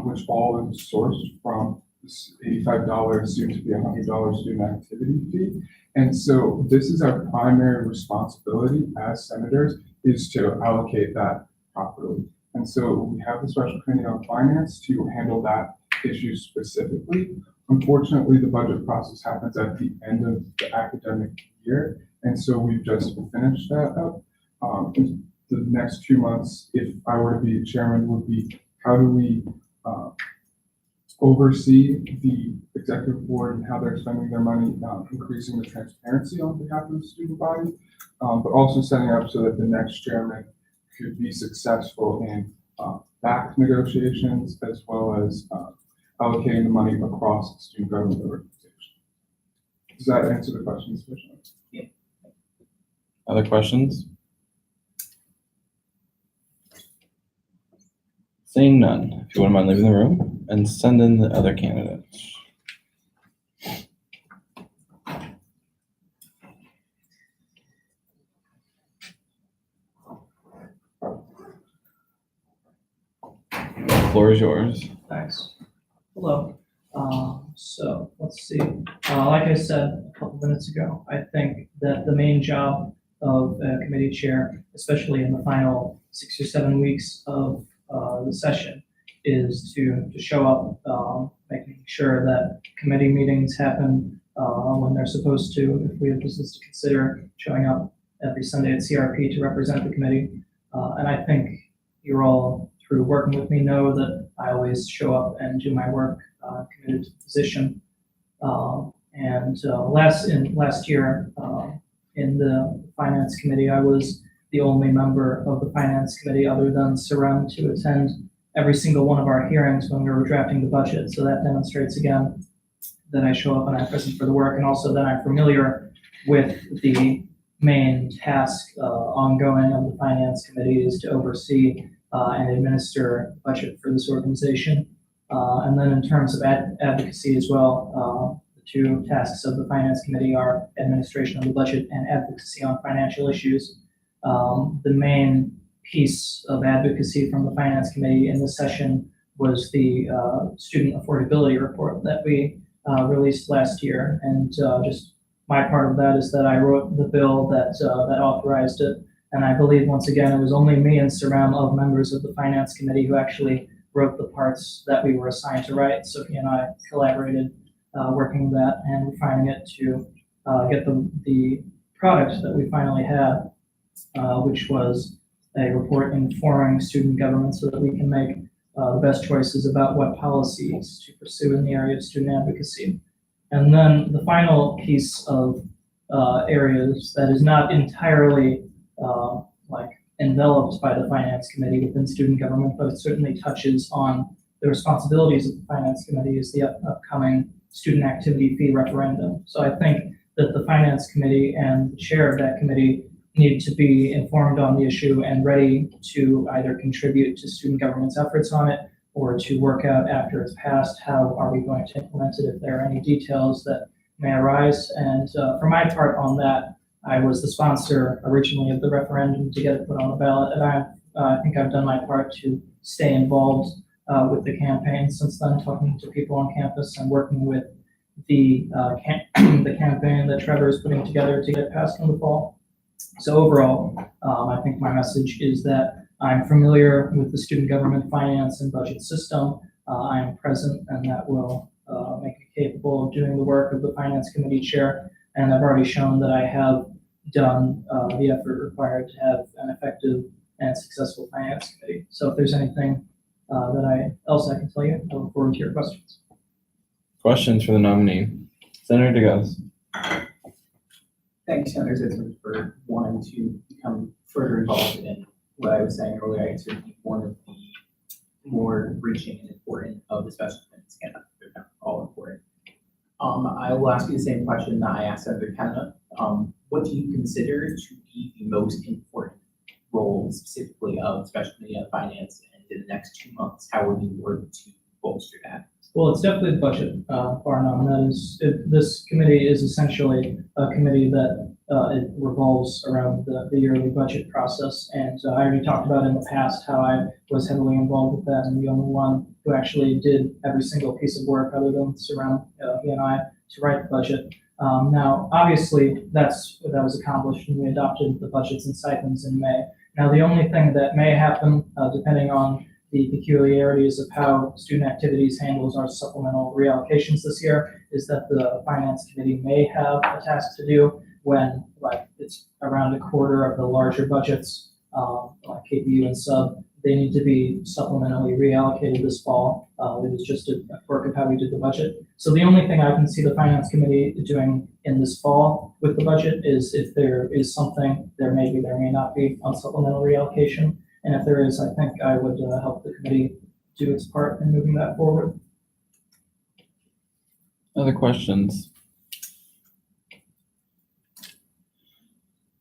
which all is sourced from this $85 soon to be $100 student activity fee. And so this is our primary responsibility as senators, is to allocate that properly. And so we have the Special Committee on Finance to handle that issue specifically. Unfortunately, the budget process happens at the end of the academic year. And so we've just finished that up. The next 2 months, if I were to be chairman, would be how do we oversee the executive board and how they're spending their money, increasing the transparency on behalf of the student body, but also setting up so that the next chairman could be successful in back negotiations as well as allocating the money across student government organizations. Does that answer the question sufficiently? Yeah. Other questions? Seeing none, if you wouldn't mind leaving the room and send in the other candidates. The floor is yours. Thanks. Hello. So let's see. Like I said a couple minutes ago, I think that the main job of a committee chair, especially in the final 6 or 7 weeks of the session, is to show up, making sure that committee meetings happen when they're supposed to. If we have business to consider, showing up every Sunday at CRP to represent the committee. And I think you're all, through working with me, know that I always show up and do my work committed to the position. Last year, in the Finance Committee, I was the only member of the Finance Committee other than Sarem to attend every single one of our hearings when we were drafting the budget. So that demonstrates again that I show up and I'm present for the work, and also that I'm familiar with the main task ongoing of the Finance Committee is to oversee and administer the budget for this organization. And then in terms of advocacy as well, the two tasks of the Finance Committee are administration of the budget and advocacy on financial issues. The main piece of advocacy from the Finance Committee in this session was the student affordability report that we released last year. And just my part of that is that I wrote the bill that authorized it. And I believe, once again, it was only me and Sarem of members of the Finance Committee who actually wrote the parts that we were assigned to write. Sophie and I collaborated working that and refining it to get the product that we finally had, which was a report informing student government so that we can make the best choices about what policies to pursue in the area of student advocacy. And then the final piece of areas that is not entirely enveloped by the Finance Committee within student government, but it certainly touches on the responsibilities of the Finance Committee, is the upcoming student activity fee referendum. So I think that the Finance Committee and the chair of that committee need to be informed on the issue and ready to either contribute to student government's efforts on it or to work out after it's passed, how are we going to implement it if there are any details that may arise. And for my part on that, I was the sponsor originally of the referendum to get it put on the ballot, and I think I've done my part to stay involved with the campaign since then, talking to people on campus and working with the campaign that Trevor is putting together to get it passed in the fall. So overall, I think my message is that I'm familiar with the student government finance and budget system. I am present, and that will make me capable of doing the work of the Finance Committee chair. And I've already shown that I have done the effort required to have an effective and successful Finance Committee. So if there's anything else I can tell you, I look forward to your questions. Questions for the nominee. Senator DeGoes. Thank you, Senator Zitzman, for wanting to become further involved in what I was saying earlier. I consider one of the more reaching and important of the special committees. I will ask you the same question that I asked Senator Kenna. What do you consider to be the most important role specifically of Special Committee on Finance, and in the next 2 months, how would you work to bolster that? Well, it's definitely the budget, bar none. That is, this committee is essentially a committee that it revolves around the yearly budget process. And I already talked about in the past how I was heavily involved with that, and the only one who actually did every single piece of work other than surround he and I to write the budget. Now, obviously, that was accomplished when we adopted the budgets and stipends in May. Now, the only thing that may happen, depending on the peculiarities of how student activities handles our supplemental reallocations this year, is that the finance committee may have a task to do when, like, it's around a quarter of the larger budgets, like KPU and sub, they need to be supplementally reallocated this fall. It was just a quirk of how we did the budget. So the only thing I can see the finance committee doing in this fall with the budget is if there is something, there may not be on supplemental reallocation. And if there is, I think I would help the committee do its part in moving that forward. Other questions?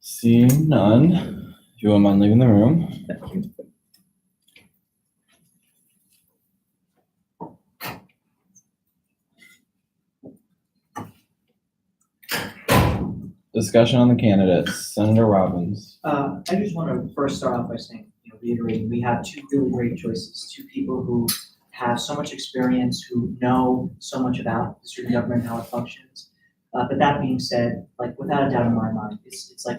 Seeing none, if you wouldn't mind leaving the room. Thank you. Discussion on the candidates. Senator Robbins. I just want to first start off by saying, reiterating, we have two really great choices, two people who have so much experience, who know so much about the student government and how it functions. But that being said, like, without a doubt in my mind, it's like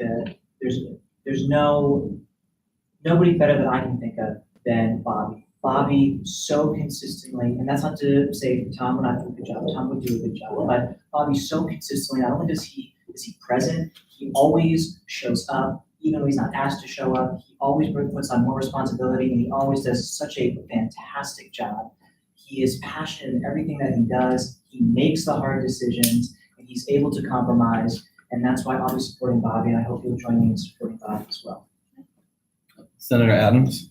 there's nobody better that I can think of than Bobby. Bobby so consistently, and that's not to say Tom would not do a good job, Tom would do a good job, but Bobby so consistently, not only is he present, he always shows up, even when he's not asked to show up, he always puts on more responsibility, and he always does such a fantastic job. He is passionate in everything that he does, he makes the hard decisions, and he's able to compromise, and that's why I'll be supporting Bobby, and I hope you'll join me in supporting Bobby as well. Senator Adams.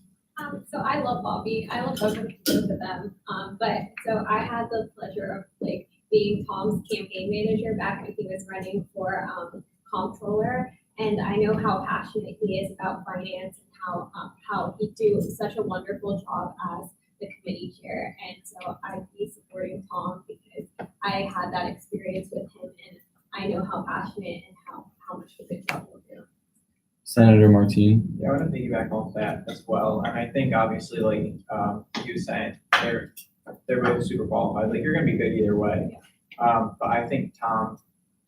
So I love Bobby. I love both of them. But so I had the pleasure of like being Tom's campaign manager back when he was running for comptroller, and I know how passionate he is about finance and how he do such a wonderful job as the committee chair. And so I'd be supporting Tom because I had that experience with him, and I know how passionate and how much of a good job he'll do. Senator Martine. Yeah, I want to piggyback off that as well. And I think obviously, like you were saying, they're both super qualified. Like, you're gonna be good either way. But I think Tom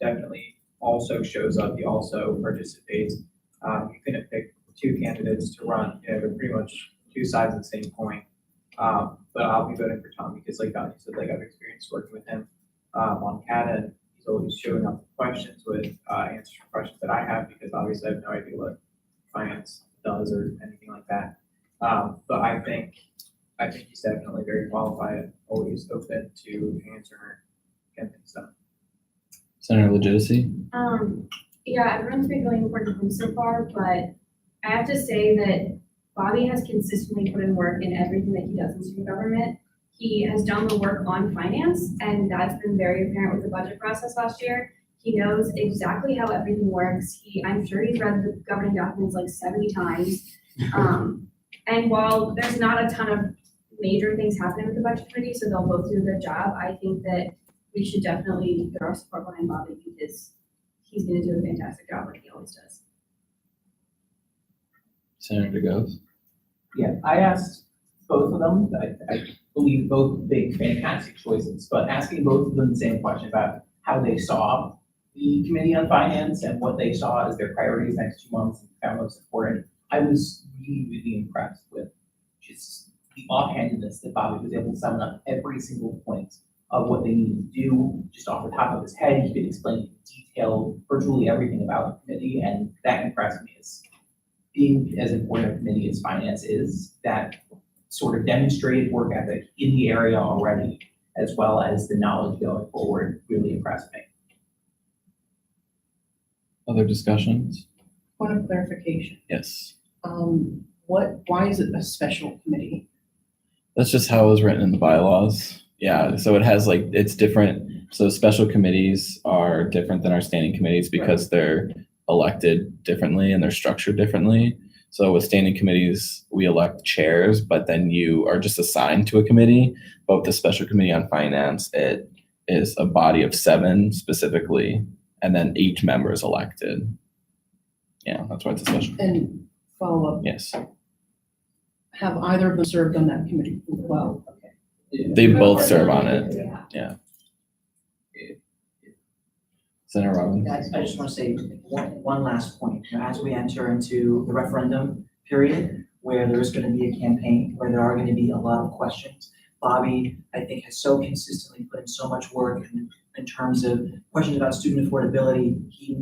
definitely also shows up. He also participates. You couldn't pick two candidates to run. You know, they're pretty much two sides of the same coin. But I'll be voting for Tom because, like you said, like, I've experienced working with him on CATA, and he's always showing up with questions with answers for questions that I have, because obviously I have no idea what finance does or anything like that. But I think he's definitely very qualified and always open to answer and stuff. Senator Legitimacy. Yeah, everyone's been really important to him so far, but I have to say that Bobby has consistently put in work in everything that he does in student government. He has done the work on finance, and that's been very apparent with the budget process last year. He knows exactly how everything works. I'm sure he's read the governing documents like 70 times. And while there's not a ton of major things happening with the budget committee, so they'll both do a good job, I think that we should definitely get our support behind Bobby because he's gonna do a fantastic job like he always does. Senator Goes. Yeah, I asked both of them. I believe both big fantastic choices, but asking both of them the same question about how they saw the Committee on Finance and what they saw as their priorities next 2 months and found most important. I was really, really impressed with just the offhandedness that Bobby was able to sum up every single point of what they needed to do just off the top of his head. He could explain in detail virtually everything about the committee, and that impressed me. As being as important a committee as finance is, that sort of demonstrated work ethic in the area already, as well as the knowledge going forward, really impressed me. Other discussions? Point of clarification. Yes. Why is it a special committee? That's just how it was written in the bylaws. Yeah, so it has like, it's different So special committees are different than our standing committees because they're elected differently and they're structured differently. So with standing committees, we elect chairs, but then you are just assigned to a committee. But with the special committee on finance, it is a body of 7 specifically, and then each member is elected. Yeah, that's why it's a special. And follow up, Yes, have either of them served on that committee? Well, they both serve on it. Yeah. Senator Robbins. Guys, I just want to say one last point. You know, as we enter into the referendum period, where there's going to be a campaign, where there are going to be a lot of questions, Bobby, I think, has so consistently put in so much work in terms of questions about student affordability. He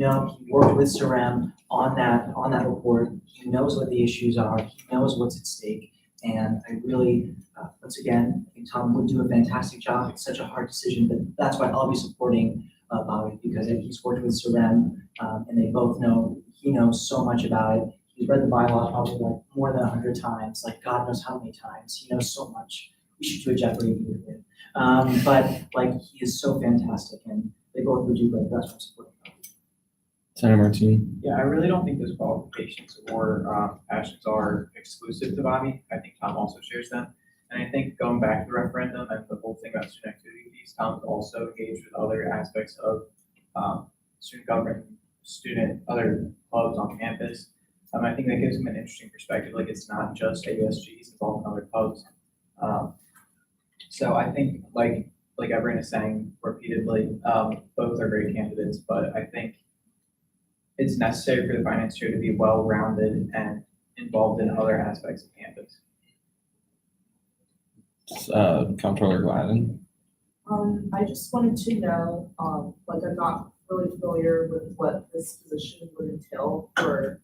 worked with Sarem on that report. He knows what the issues are. He knows what's at stake. And I really, once again, I think Tom would do a fantastic job. It's such a hard decision, but that's why I'll be supporting Bobby, because he's worked with Sarem, and they both know, he knows so much about it. He's read the bylaw probably like more than 100 times, like God knows how many times. He knows so much. We should do a Jeopardy with him. But like, he is so fantastic, and they both would do great. That's what I'm supporting. Senator Martin. Yeah, I really don't think those qualifications or passions are exclusive to Bobby. I think Tom also shares them. And I think going back to the referendum and the whole thing about student activity fees, Tom's also engaged with other aspects of student government, other clubs on campus. I think that gives him an interesting perspective. Like, it's not just AUSG, he's involved in other clubs. So I think, like everyone is saying repeatedly, both are great candidates, but I think it's necessary for the finance chair to be well-rounded and involved in other aspects of campus. Comptroller Gladden. I just wanted to know, like, I'm not really familiar with what this position would entail for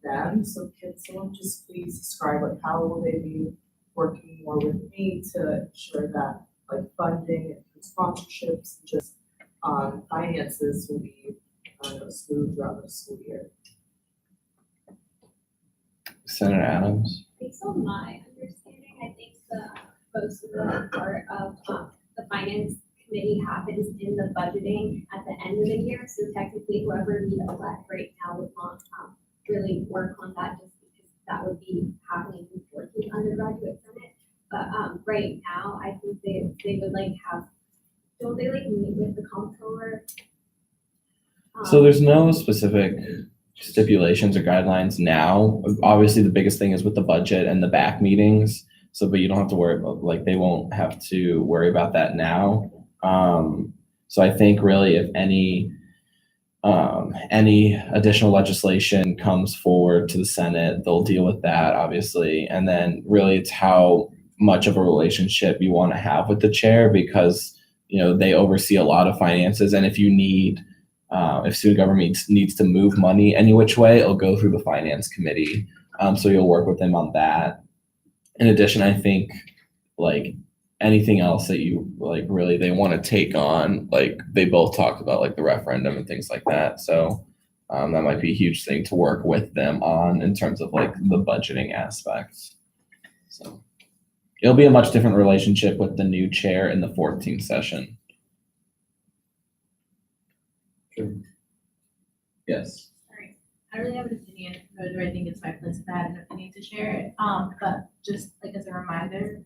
them. So can someone just please describe, like, how will they be working more with me to ensure that, like, funding and sponsorships and just finances will be smooth throughout the school year? Senator Adams. Based on my understanding, I think most of the part of the finance committee happens in the budgeting at the end of the year. So technically, whoever we elect right now would not really work on that, just because that would be happening before the undergraduate senate. But right now, I think they would like have, don't they like meet with the comptroller? So there's no specific stipulations or guidelines now. Obviously, the biggest thing is with the budget and the back meetings. So, but you don't have to worry about, like, they won't have to worry about that now. So I think really if any additional legislation comes forward to the Senate, they'll deal with that, obviously. And then really it's how much of a relationship you want to have with the chair, because, you know, they oversee a lot of finances. And if you need, if student government needs to move money any which way, it'll go through the finance committee. So you'll work with them on that. In addition, I think, like, anything else that you, like, really they want to take on, like, they both talked about, like, the referendum and things like that. So that might be a huge thing to work with them on in terms of, like, the budgeting aspects. So it'll be a much different relationship with the new chair in the 14th session. Sure. Yes. Sorry, I don't really have an opinion, nor do I think it's my place to have an opinion to share it. But just like as a reminder,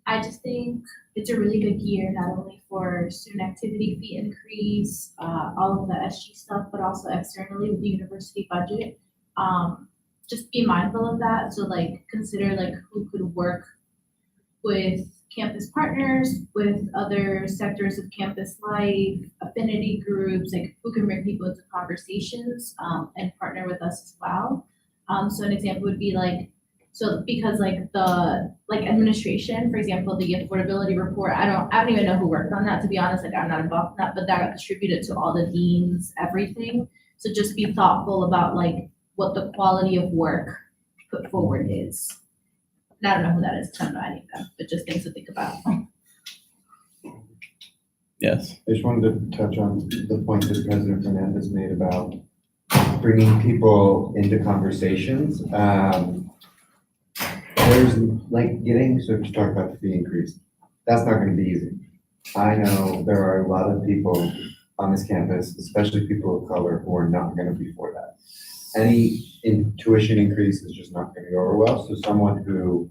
I just think it's a really good year, not only for student activity fee increase, all of the SG stuff, but also externally with the university budget. Just be mindful of that. So like consider like who could work with campus partners, with other sectors of campus life, affinity groups, like who can bring people into conversations and partner with us as well. So an example would be like, so because like the administration, for example, the affordability report, I don't even know who worked on that, to be honest. Like I'm not involved in that, but that got distributed to all the deans, everything. So just be thoughtful about like what the quality of work put forward is. And I don't know who that is, I don't know any of them, but just things to think about. Yes. I just wanted to touch on the point that President Fernandez made about bringing people into conversations. There's like so to talk about the fee increase, that's not going to be easy. I know there are a lot of people on this campus, especially people of color, who are not gonna be for that. Any tuition increase is just not gonna go over well, so someone who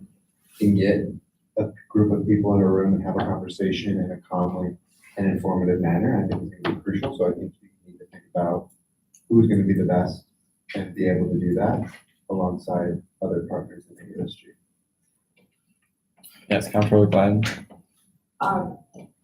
can get a group of people in a room and have a conversation in a calmly and informative manner, I think is gonna be crucial, so I think we need to think about who's gonna be the best and be able to do that alongside other partners in the industry. Yes, Councilor Glenn.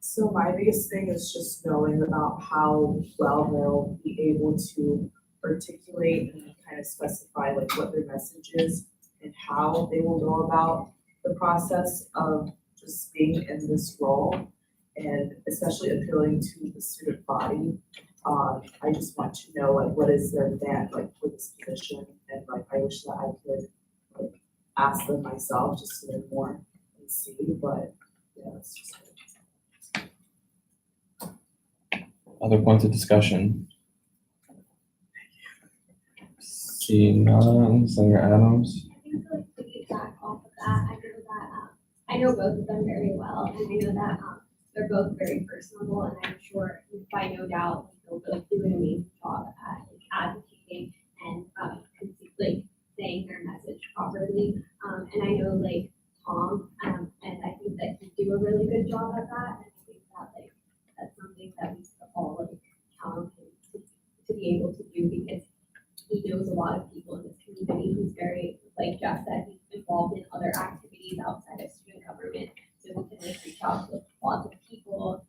So my biggest thing is just knowing about how well they'll be able to articulate and kind of specify like what their message is and how they will go about the process of just being in this role and especially appealing to the student body. I just want to know like what is their plan like for this position and like I wish that I could like ask them myself just to learn more and see, but yeah, it's just. Other points of discussion? Seeing none, Senator Adams. I think to like piggyback off of that, I know both of them very well, and I know that they're both very personable, and I'm sure by no doubt they'll both do an amazing job at like advocating and like saying their message properly. And I know like Tom, and I think that he do a really good job at that. And I think that like that's something that we should all like count him to be able to do because he knows a lot of people in this community. He's very, like Jeff said, he's involved in other activities outside of student government. So we can like reach out to lots of people.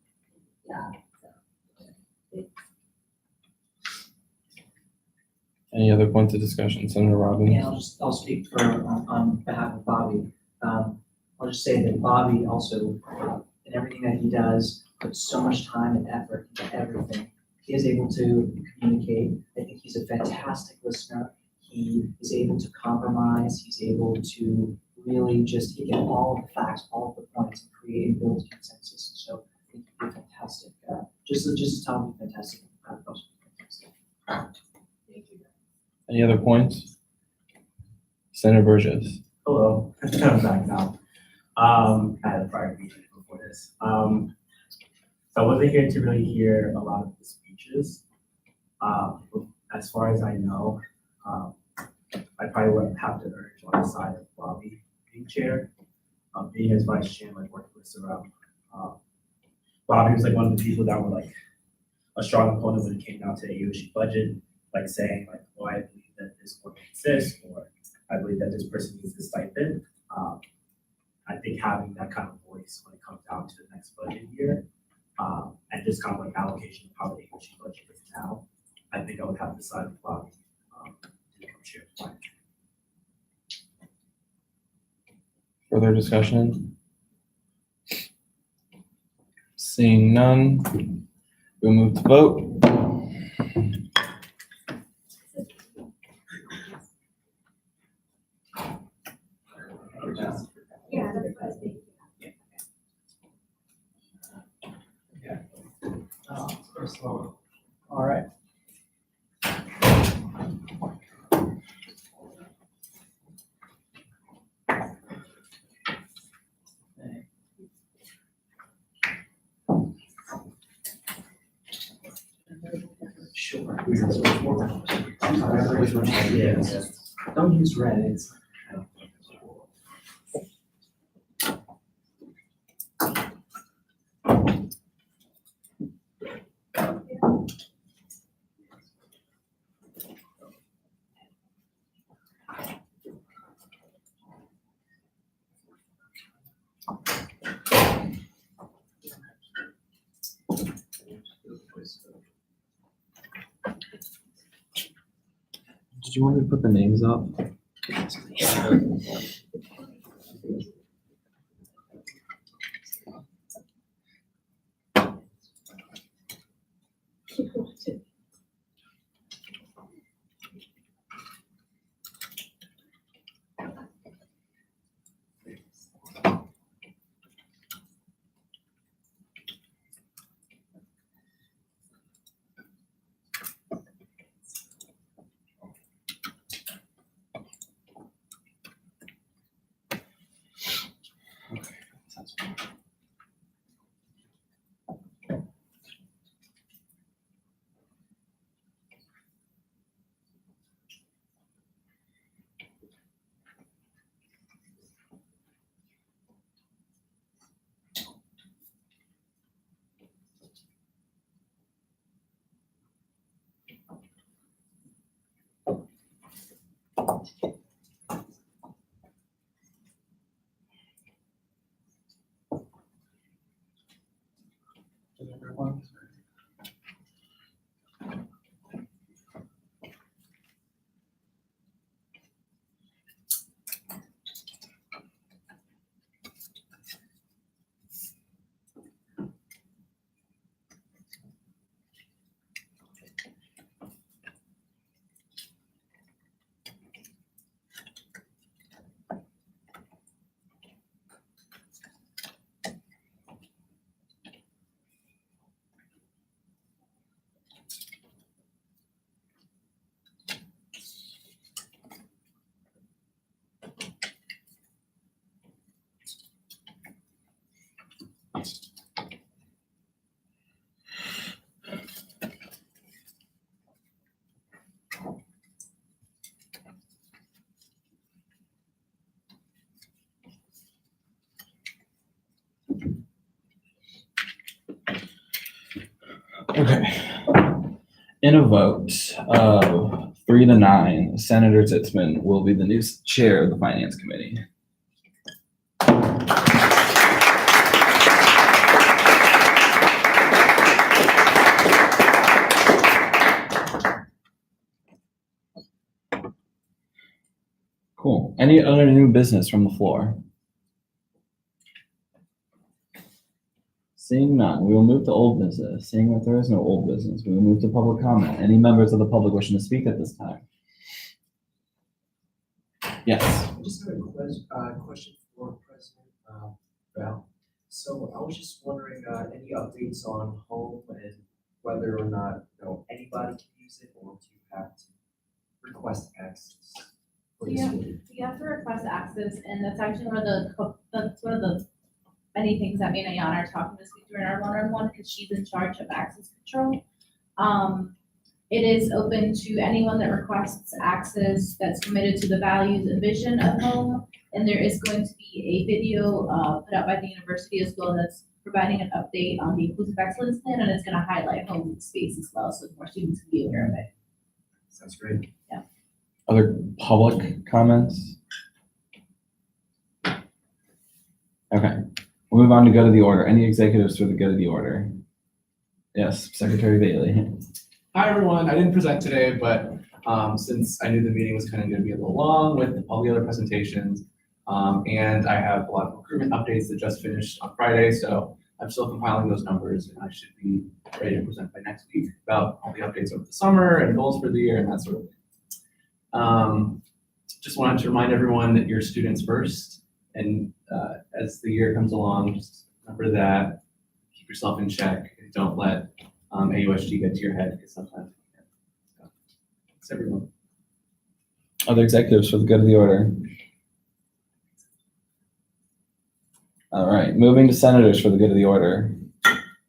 Yeah. So. Any other points of discussion, Senator Robbins? Yeah, I'll speak for, on behalf of Bobby. I'll just say that Bobby also, in everything that he does, puts so much time and effort into everything. He is able to communicate. I think he's a fantastic listener. He is able to compromise. He's able to really just get all of the facts, all of the points, and create and build consensus. So I think he'd be fantastic. Just Tom would be fantastic. Fantastic. Thank you. Any other points? Senator Burgess. Hello, I'm back now. I had a prior meeting before this. So I wasn't here to really hear a lot of the speeches. As far as I know, I probably would have to urge on the side of Bobby being chair, being as vice chair, like working with Sarah. Bobby was like one of the people that were like a strong opponent when it came down to the AUSH budget, like saying like, oh, I believe that this work exists, or I believe that this person needs this stipend. I think having that kind of voice when it comes down to the next budget year, and just kind of like allocation of how the English budget is now, I think I would have to side with Bobby to become chair. Further discussion? Seeing none, we'll move to vote. Yeah, that's what I was thinking. All right. Sure. Yeah. Don't use red. It's. Did you want me to put the names up? Okay. In a vote of 3-9, Senator Zitzman will be the new chair of the Finance Committee. Cool. Any other new business from the floor? Seeing none, we will move to old business. Seeing that there is no old business, we will move to public comment. Any members of the public wishing to speak at this time? Yes. I just have a question for President Val. So I was just wondering, any updates on home and whether or not, anybody can use it, or do you have to request access for the Yeah. school? You have to request access, and that's actually that's one of the many things that me and Ayana are talking this week during our one-on-one, because she's in charge of access control. It is open to anyone that requests access that's committed to the values and vision of home. And there is going to be a video put out by the university as well that's providing an update on the Inclusive Excellence Plan, and it's gonna highlight home space as well, so more students can be aware of it. Sounds great. Other public comments? Okay, we'll move on to go to the order. Any executives for the go to the order? Yes, Secretary Bailey. Hi, everyone. I didn't present today, but since I knew the meeting was kind of going to be a little long with all the other presentations, and I have a lot of recruitment updates that just finished on Friday, so I'm still compiling those numbers, and I should be ready to present by next week about all the updates over the summer and goals for the year and that sort of thing. Just wanted to remind everyone that you're students first, and as the year comes along, just remember that. Keep yourself in check, and don't let AUSG get to your head, because sometimes it can. So, thanks, everyone. Other executives for the good of the order? All right, moving to senators for the good of the order.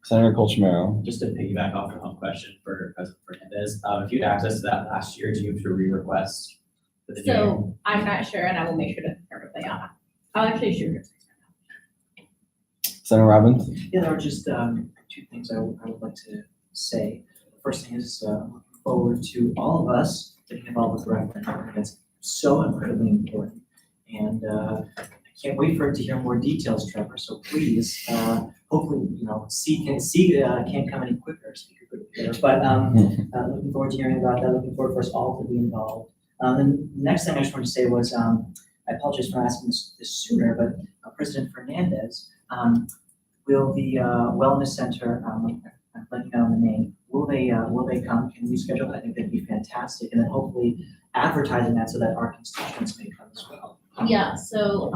Senator Colchumero. Just to piggyback off your question for President Fernandez, if you had access to that last year, do you have to re-request for the new year? So I'm not sure, and I will make sure to confirm with Ayana. I'll actually shoot her. Senator Robbins. Yeah, there are just two things I would like to say. The first thing is looking forward to all of us getting involved with the referendum. That's so incredibly important. And I can't wait for it to hear more details, Trevor. So please, hopefully, C can't come any quicker, speaker couldn't be better. But looking forward to hearing about that. Looking forward for us all to be involved. The next thing I just wanted to say was, I apologize for asking this sooner, but President Fernandez, will the Wellness Center, I'm letting you know the name, will they come? Can we schedule? I think that'd be fantastic. And then hopefully advertising that so that our constituents may come as well. Yeah, so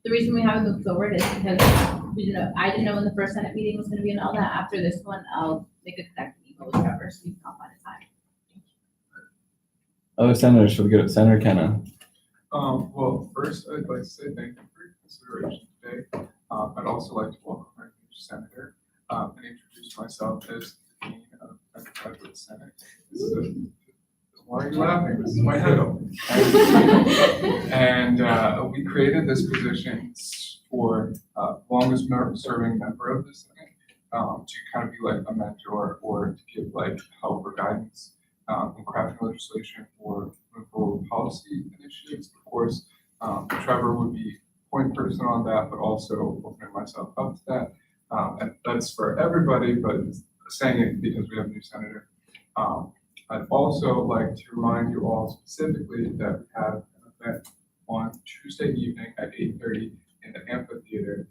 the reason we haven't moved forward is because I didn't know when the first Senate meeting was gonna be and all that. After this one, I'll make a connected email with Trevor so we can all find a time. Other senators for the good. Senator Kenna. Well, first, I'd like to say thank you for your consideration today. I'd also like to welcome our new senator and introduce myself as the Dean of Undergraduate Senate. Why are you laughing? This is my title. And we created this position for longest serving member of the Senate to kind of be like a mentor or to give like help or guidance in crafting legislation or moving forward policy initiatives. Of course, Trevor would be point person on that, but also opening myself up to that. And that's for everybody, but saying it because we have a new senator. I'd also like to remind you all specifically that we have an event on Tuesday evening at 8:30 in the amphitheater.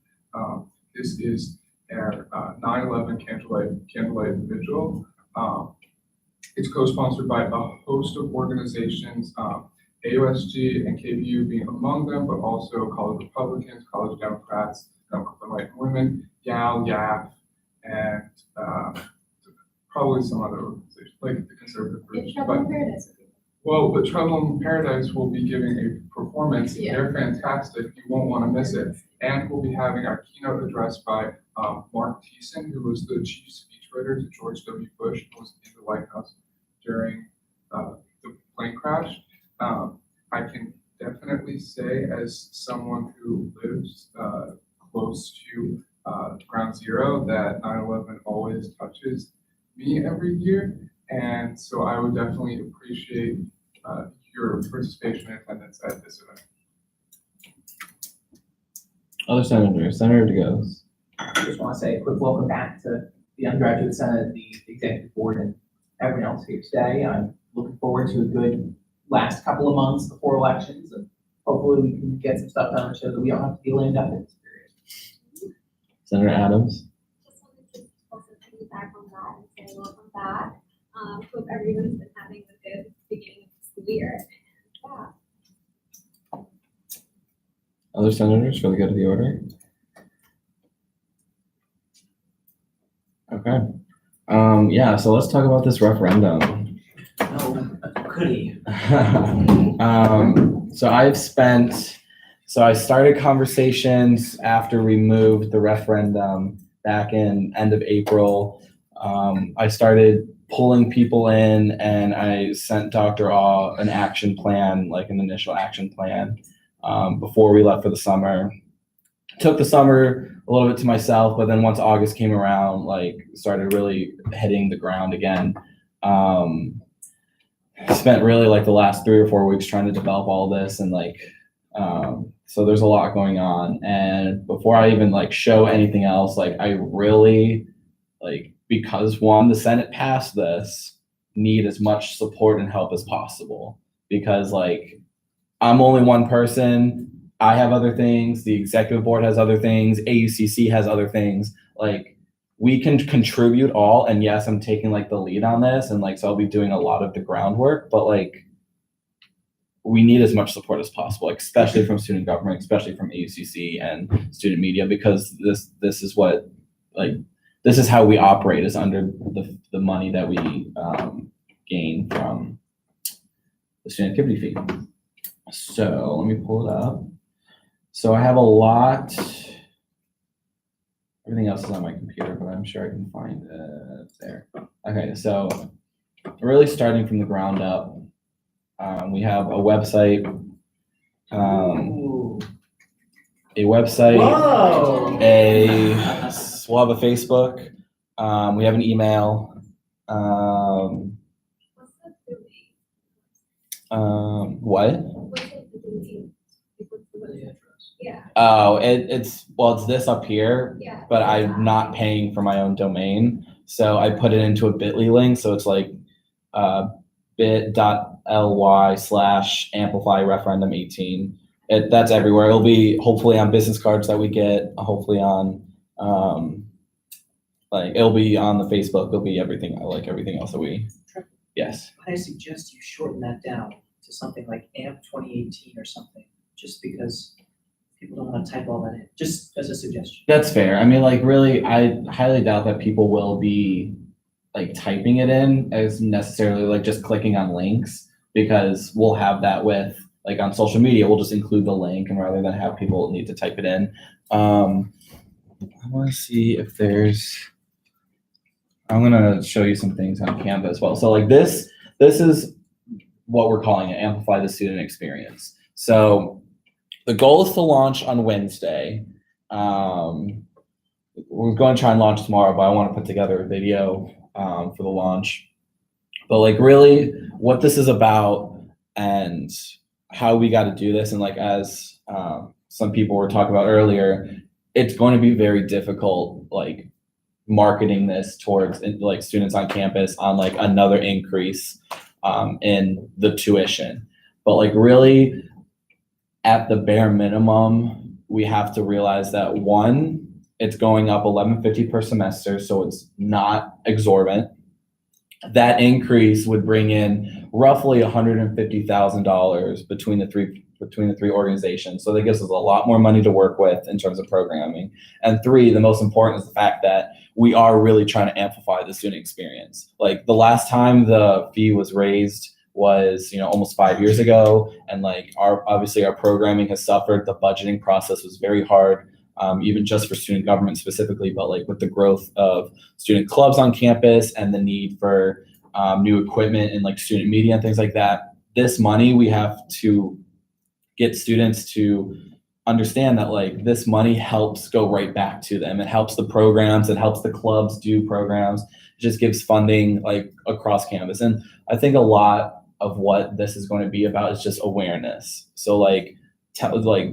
This is our 9/11 candlelight vigil. It's co-sponsored by a host of organizations, AUSG and KVU being among them, but also College Republicans, College Democrats, Democratic Women, YAL, YAF, and probably some other organizations, like the conservative groups. But Trouble in Paradise will be giving a performance. Yeah. They're fantastic. You won't want to miss it. And we'll be having our keynote address by Mark Thiessen, who was the chief speechwriter to George W. Bush, who was in the White House during the plane crash. I can definitely say, as someone who lives close to Ground Zero, that 9/11 always touches me every year. And so I would definitely appreciate your participation and attendance at this event. Other senators, Senator DeGose. Just want to say a quick welcome back to the Undergraduate Senate, the Executive Board, and everyone else here today. I'm looking forward to a good last couple of months before elections, and hopefully we can get some stuff done so that we don't have to be lame duck in this period. Senator Adams. Just wanted to also piggyback on that and say welcome back. Hope everyone's been having a good beginning of the school year. Yeah. Other senators for the good of the order? Okay. Yeah, so let's talk about this referendum. No, goody. So I started conversations after we moved the referendum back in end of April. I started pulling people in and I sent Dr. Aw an action plan, like an initial action plan, before we left for the summer. Took the summer a little bit to myself, but then once August came around, like started really hitting the ground again. Spent really like the last 3 or 4 weeks trying to develop all this and like, so there's a lot going on. And before I even like show anything else, like I really like, because one, the Senate passed this, need as much support and help as possible because like I'm only one person. I have other things. The executive board has other things. AUCC has other things. Like we can contribute all. And yes, I'm taking like the lead on this. And like, so I'll be doing a lot of the groundwork, but like we need as much support as possible, like, especially from student government, especially from AUCC and student media, because this is what, like, this is how we operate is under the money that we gain from the student activity fee. So let me pull it up. So I have a lot, everything else is on my computer, but I'm sure I can find it there. Okay, so really starting from the ground up, we have a website, Whoa. we'll have a Facebook, we have an email, What's the domain? what? What's the domain? Yeah, Oh, it's this up here, yeah. but I'm not paying for my own domain. So I put it into a bit.ly link. So it's like bit.ly/amplify referendum 18. That's everywhere. It'll be hopefully on business cards that we get, hopefully on like it'll be on the Facebook, it'll be everything, like everything else that we, yes. I suggest you shorten that down to something like AMP 2018 or something, just because people don't want to type all that in, just as a suggestion. That's fair. I mean, like really, I highly doubt that people will be like typing it in as necessarily like just clicking on links, because we'll have that with like on social media, we'll just include the link and rather than have people need to type it in. I want to see if I'm gonna show you some things on Canva as well. So like this is what we're calling it, amplify the student experience. So the goal is to launch on Wednesday. We're going to try and launch tomorrow, but I want to put together a video for the launch. But like really what this is about and how we got to do this, and like as some people were talking about earlier, it's going to be very difficult like marketing this towards like students on campus on like another increase in the tuition. But like really at the bare minimum, we have to realize that one, it's going up $11.50 per semester, so it's not exorbitant. That increase would bring in roughly $150,000 between the three organizations. So that gives us a lot more money to work with in terms of programming. And three, the most important is the fact that we are really trying to amplify the student experience. Like the last time the fee was raised was, almost 5 years ago. And like obviously our programming has suffered. The budgeting process was very hard, even just for student government specifically, but like with the growth of student clubs on campus and the need for new equipment and like student media and things like that. This money, we have to get students to understand that like this money helps go right back to them. It helps the programs, it helps the clubs do programs. It just gives funding like across campus. And I think a lot of what this is going to be about is just awareness. So like like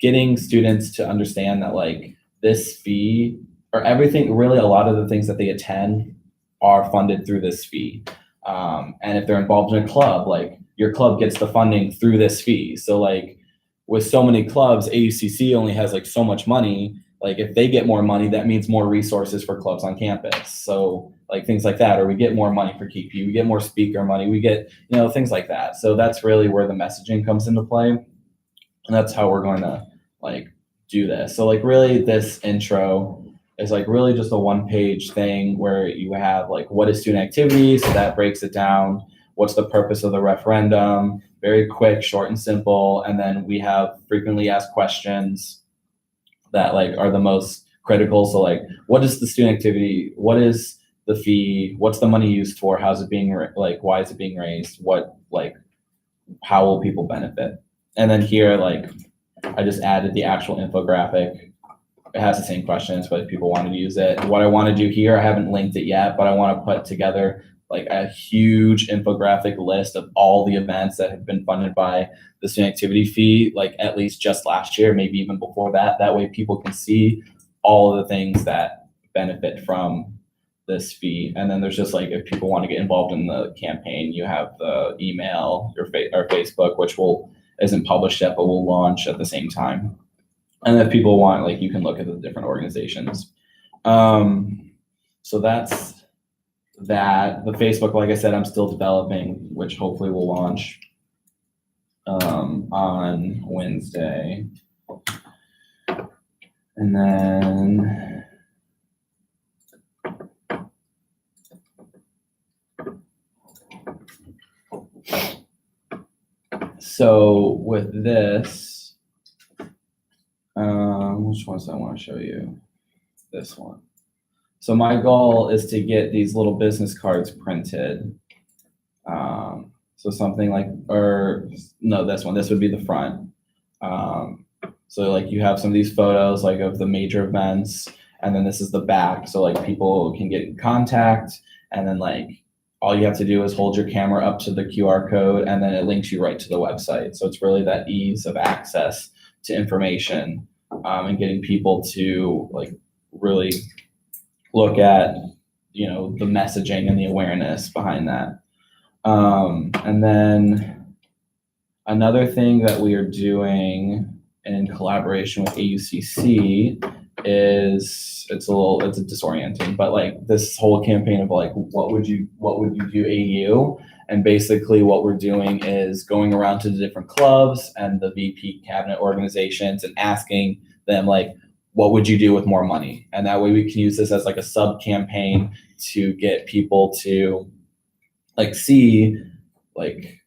getting students to understand that like this fee or everything, really a lot of the things that they attend are funded through this fee. And if they're involved in a club, like your club gets the funding through this fee. So like with so many clubs, AUCC only has like so much money. Like if they get more money, that means more resources for clubs on campus. So like things like that, or we get more money for KP, we get more speaker money, we get, you know, things like that. So that's really where the messaging comes into play. And that's how we're going to like do this. So like really this intro is like really just a 1-page thing where you have like what is student activity, so that breaks it down. What's the purpose of the referendum? Very quick, short and simple. And then we have frequently asked questions that like are the most critical. So like, what is the student activity? What is the fee? What's the money used for? How's it being like, why is it being raised? What, like, how will people benefit? And then here, like, I just added the actual infographic. It has the same questions, but if people wanted to use it. What I want to do here, I haven't linked it yet, but I want to put together like a huge infographic list of all the events that have been funded by the student activity fee, like at least just last year, maybe even before that. That way people can see all of the things that benefit from this fee. And then there's just like, if people want to get involved in the campaign, you have the email, or Facebook, which isn't published yet, but will launch at the same time. And if people want, like, you can look at the different organizations. So that's that. The Facebook, like I said, I'm still developing, which hopefully will launch on Wednesday. And then so with this, which ones I want to show you? This one. So my goal is to get these little business cards printed. So something like, or no, this one, this would be the front. So like you have some of these photos like of the major events, and then this is the back. So like people can get in contact, and then like all you have to do is hold your camera up to the QR code, and then it links you right to the website. So it's really that ease of access to information, and getting people to like really look at, you know, the messaging and the awareness behind that. And then another thing that we are doing in collaboration with AUCC is, it's disorienting, but like this whole campaign of like, what would you do AU? And basically what we're doing is going around to the different clubs and the VP cabinet organizations and asking them like, what would you do with more money? And that way we can use this as like a sub campaign to get people to like see like,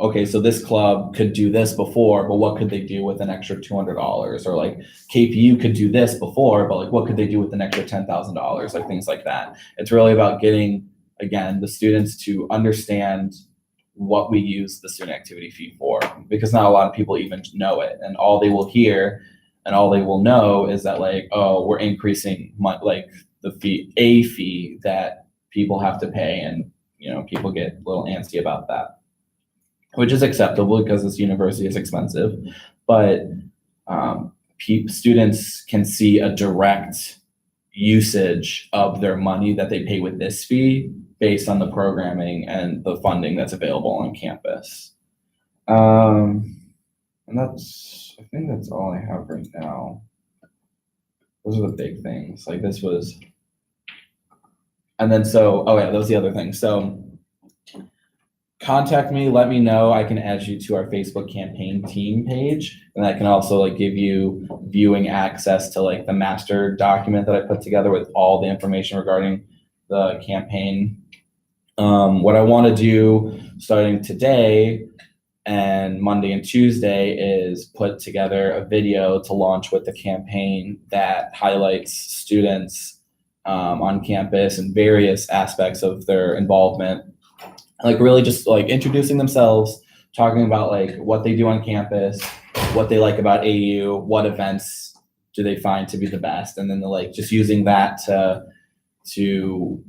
okay, so this club could do this before, but what could they do with an extra $200? Or like KPU could do this before, but like what could they do with an extra $10,000? Like things like that. It's really about getting, again, the students to understand what we use the student activity fee for, because not a lot of people even know it. And all they will hear and all they will know is that like, oh, we're increasing like the fee that people have to pay. And, you know, people get a little antsy about that, which is acceptable because this university is expensive, but students can see a direct usage of their money that they pay with this fee based on the programming and the funding that's available on campus. And I think that's all I have right now. Those are the big things. Like this was, and then so, oh yeah, that was the other thing. So contact me, let me know. I can add you to our Facebook campaign team page, and I can also like give you viewing access to like the master document that I put together with all the information regarding the campaign. What I want to do starting today and Monday and Tuesday is put together a video to launch with the campaign that highlights students on campus and various aspects of their involvement. Like really just like introducing themselves, talking about like what they do on campus, what they like about AU, what events do they find to be the best, and then like just using that to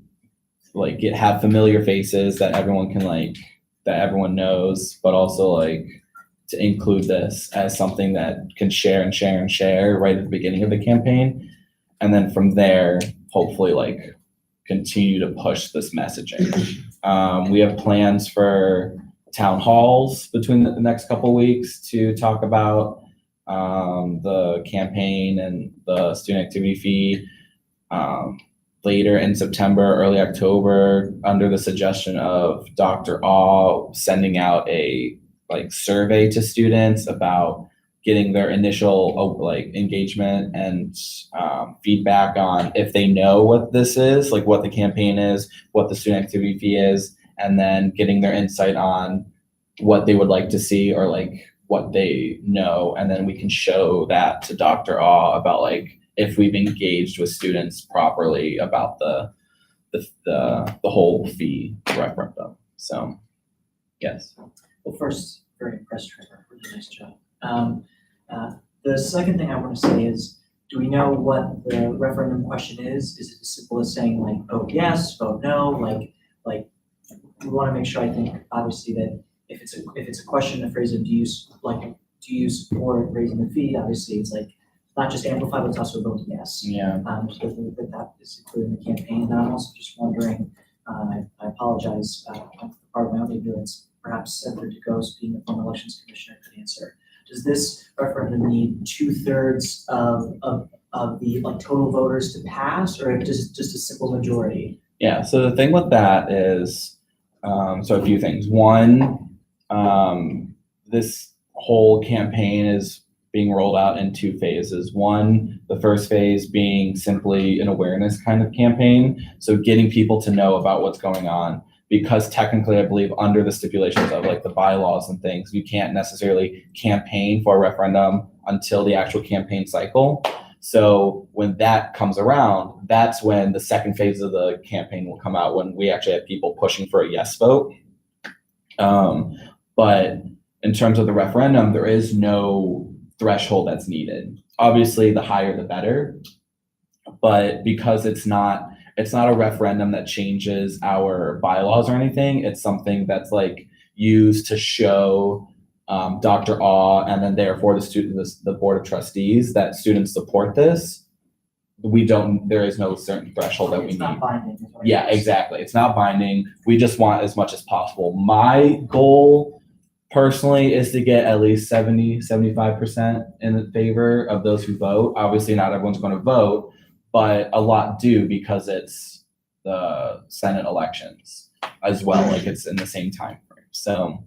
like have familiar faces that everyone can like, that everyone knows, but also like to include this as something that can share and share and share right at the beginning of the campaign. And then from there, hopefully like continue to push this messaging. We have plans for town halls between the next couple weeks to talk about the campaign and the student activity fee. Later in September, early October, under the suggestion of Dr. Aw, sending out a like survey to students about getting their initial like engagement and feedback on if they know what this is, like what the campaign is, what the student activity fee is, and then getting their insight on what they would like to see or like what they know, and then we can show that to Dr. Aw about like if we've engaged with students properly about the whole fee referendum. So, yes. Well, first, very impressed, Trevor. Really nice job. The second thing I want to say is, do we know what the referendum question is? Is it as simple as saying like, vote yes, vote no? Like we want to make sure, I think, obviously, that if it's a question, a phrase of do you support raising the fee? Obviously, it's like not just amplify, but it's also vote yes. Yeah. So I think that is included in the campaign. And I'm also just wondering, I apologize, part of my own ignorance, perhaps Senator DeGoes, being the former elections commissioner, could answer. Does this referendum need 2/3 of the like total voters to pass, or just a simple majority? Yeah, so the thing with that is, so a few things. One, this whole campaign is being rolled out in 2 phases. One, the first phase being simply an awareness kind of campaign. So getting people to know about what's going on, because technically I believe under the stipulations of like the bylaws and things, you can't necessarily campaign for a referendum until the actual campaign cycle. So when that comes around, that's when the second phase of the campaign will come out, when we actually have people pushing for a yes vote. But in terms of the referendum, there is no threshold that's needed. Obviously, the higher the better, but because it's not a referendum that changes our bylaws or anything, it's something that's like used to show Dr. Aw and then therefore the board of trustees that students support this. There is no certain threshold that we need. It's not binding. is what it Yeah, is. exactly. It's not binding. We just want as much as possible. My goal personally is to get at least 75% in favor of those who vote. Obviously, not everyone's going to vote, but a lot do because it's the Senate elections as well. Like it's in the same time frame. So,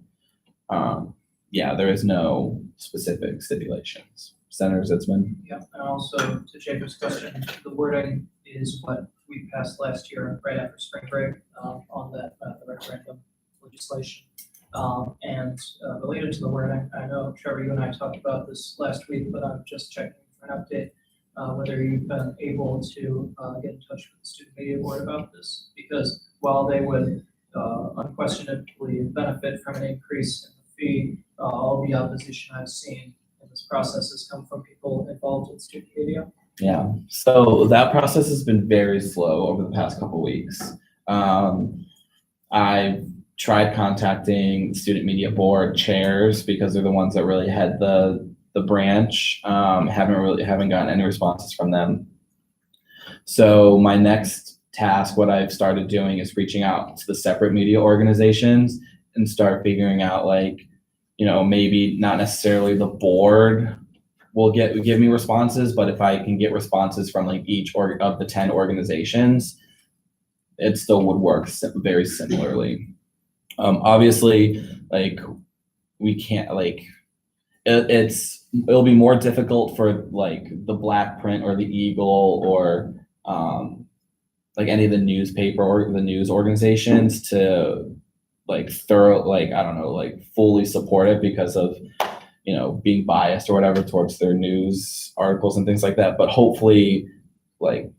yeah, there is no specific stipulations. Senator Zitzman. Yeah, and also to Jacob's question, the wording is what we passed last year, right after spring break, on that, the referendum legislation. And related to the wording, I know Trevor, you and I talked about this last week, but I'm just checking for an update, whether you've been able to get in touch with the student media board about this, because while they would unquestionably benefit from an increase in the fee, all the opposition I've seen in this process has come from people involved in student media. Yeah, so that process has been very slow over the past couple weeks. I've tried contacting student media board chairs because they're the ones that really head the branch. Haven't gotten any responses from them. So my next task, what I've started doing, is reaching out to the separate media organizations and start figuring out, like, you know, maybe not necessarily the board will give me responses, but if I can get responses from like each of the 10 organizations, it still would work very similarly. Obviously, like we can't like it'll be more difficult for like the Black Print or the Eagle or like any of the newspaper or the news organizations to like fully support it because of, you know, being biased or whatever towards their news articles and things like that. But hopefully, like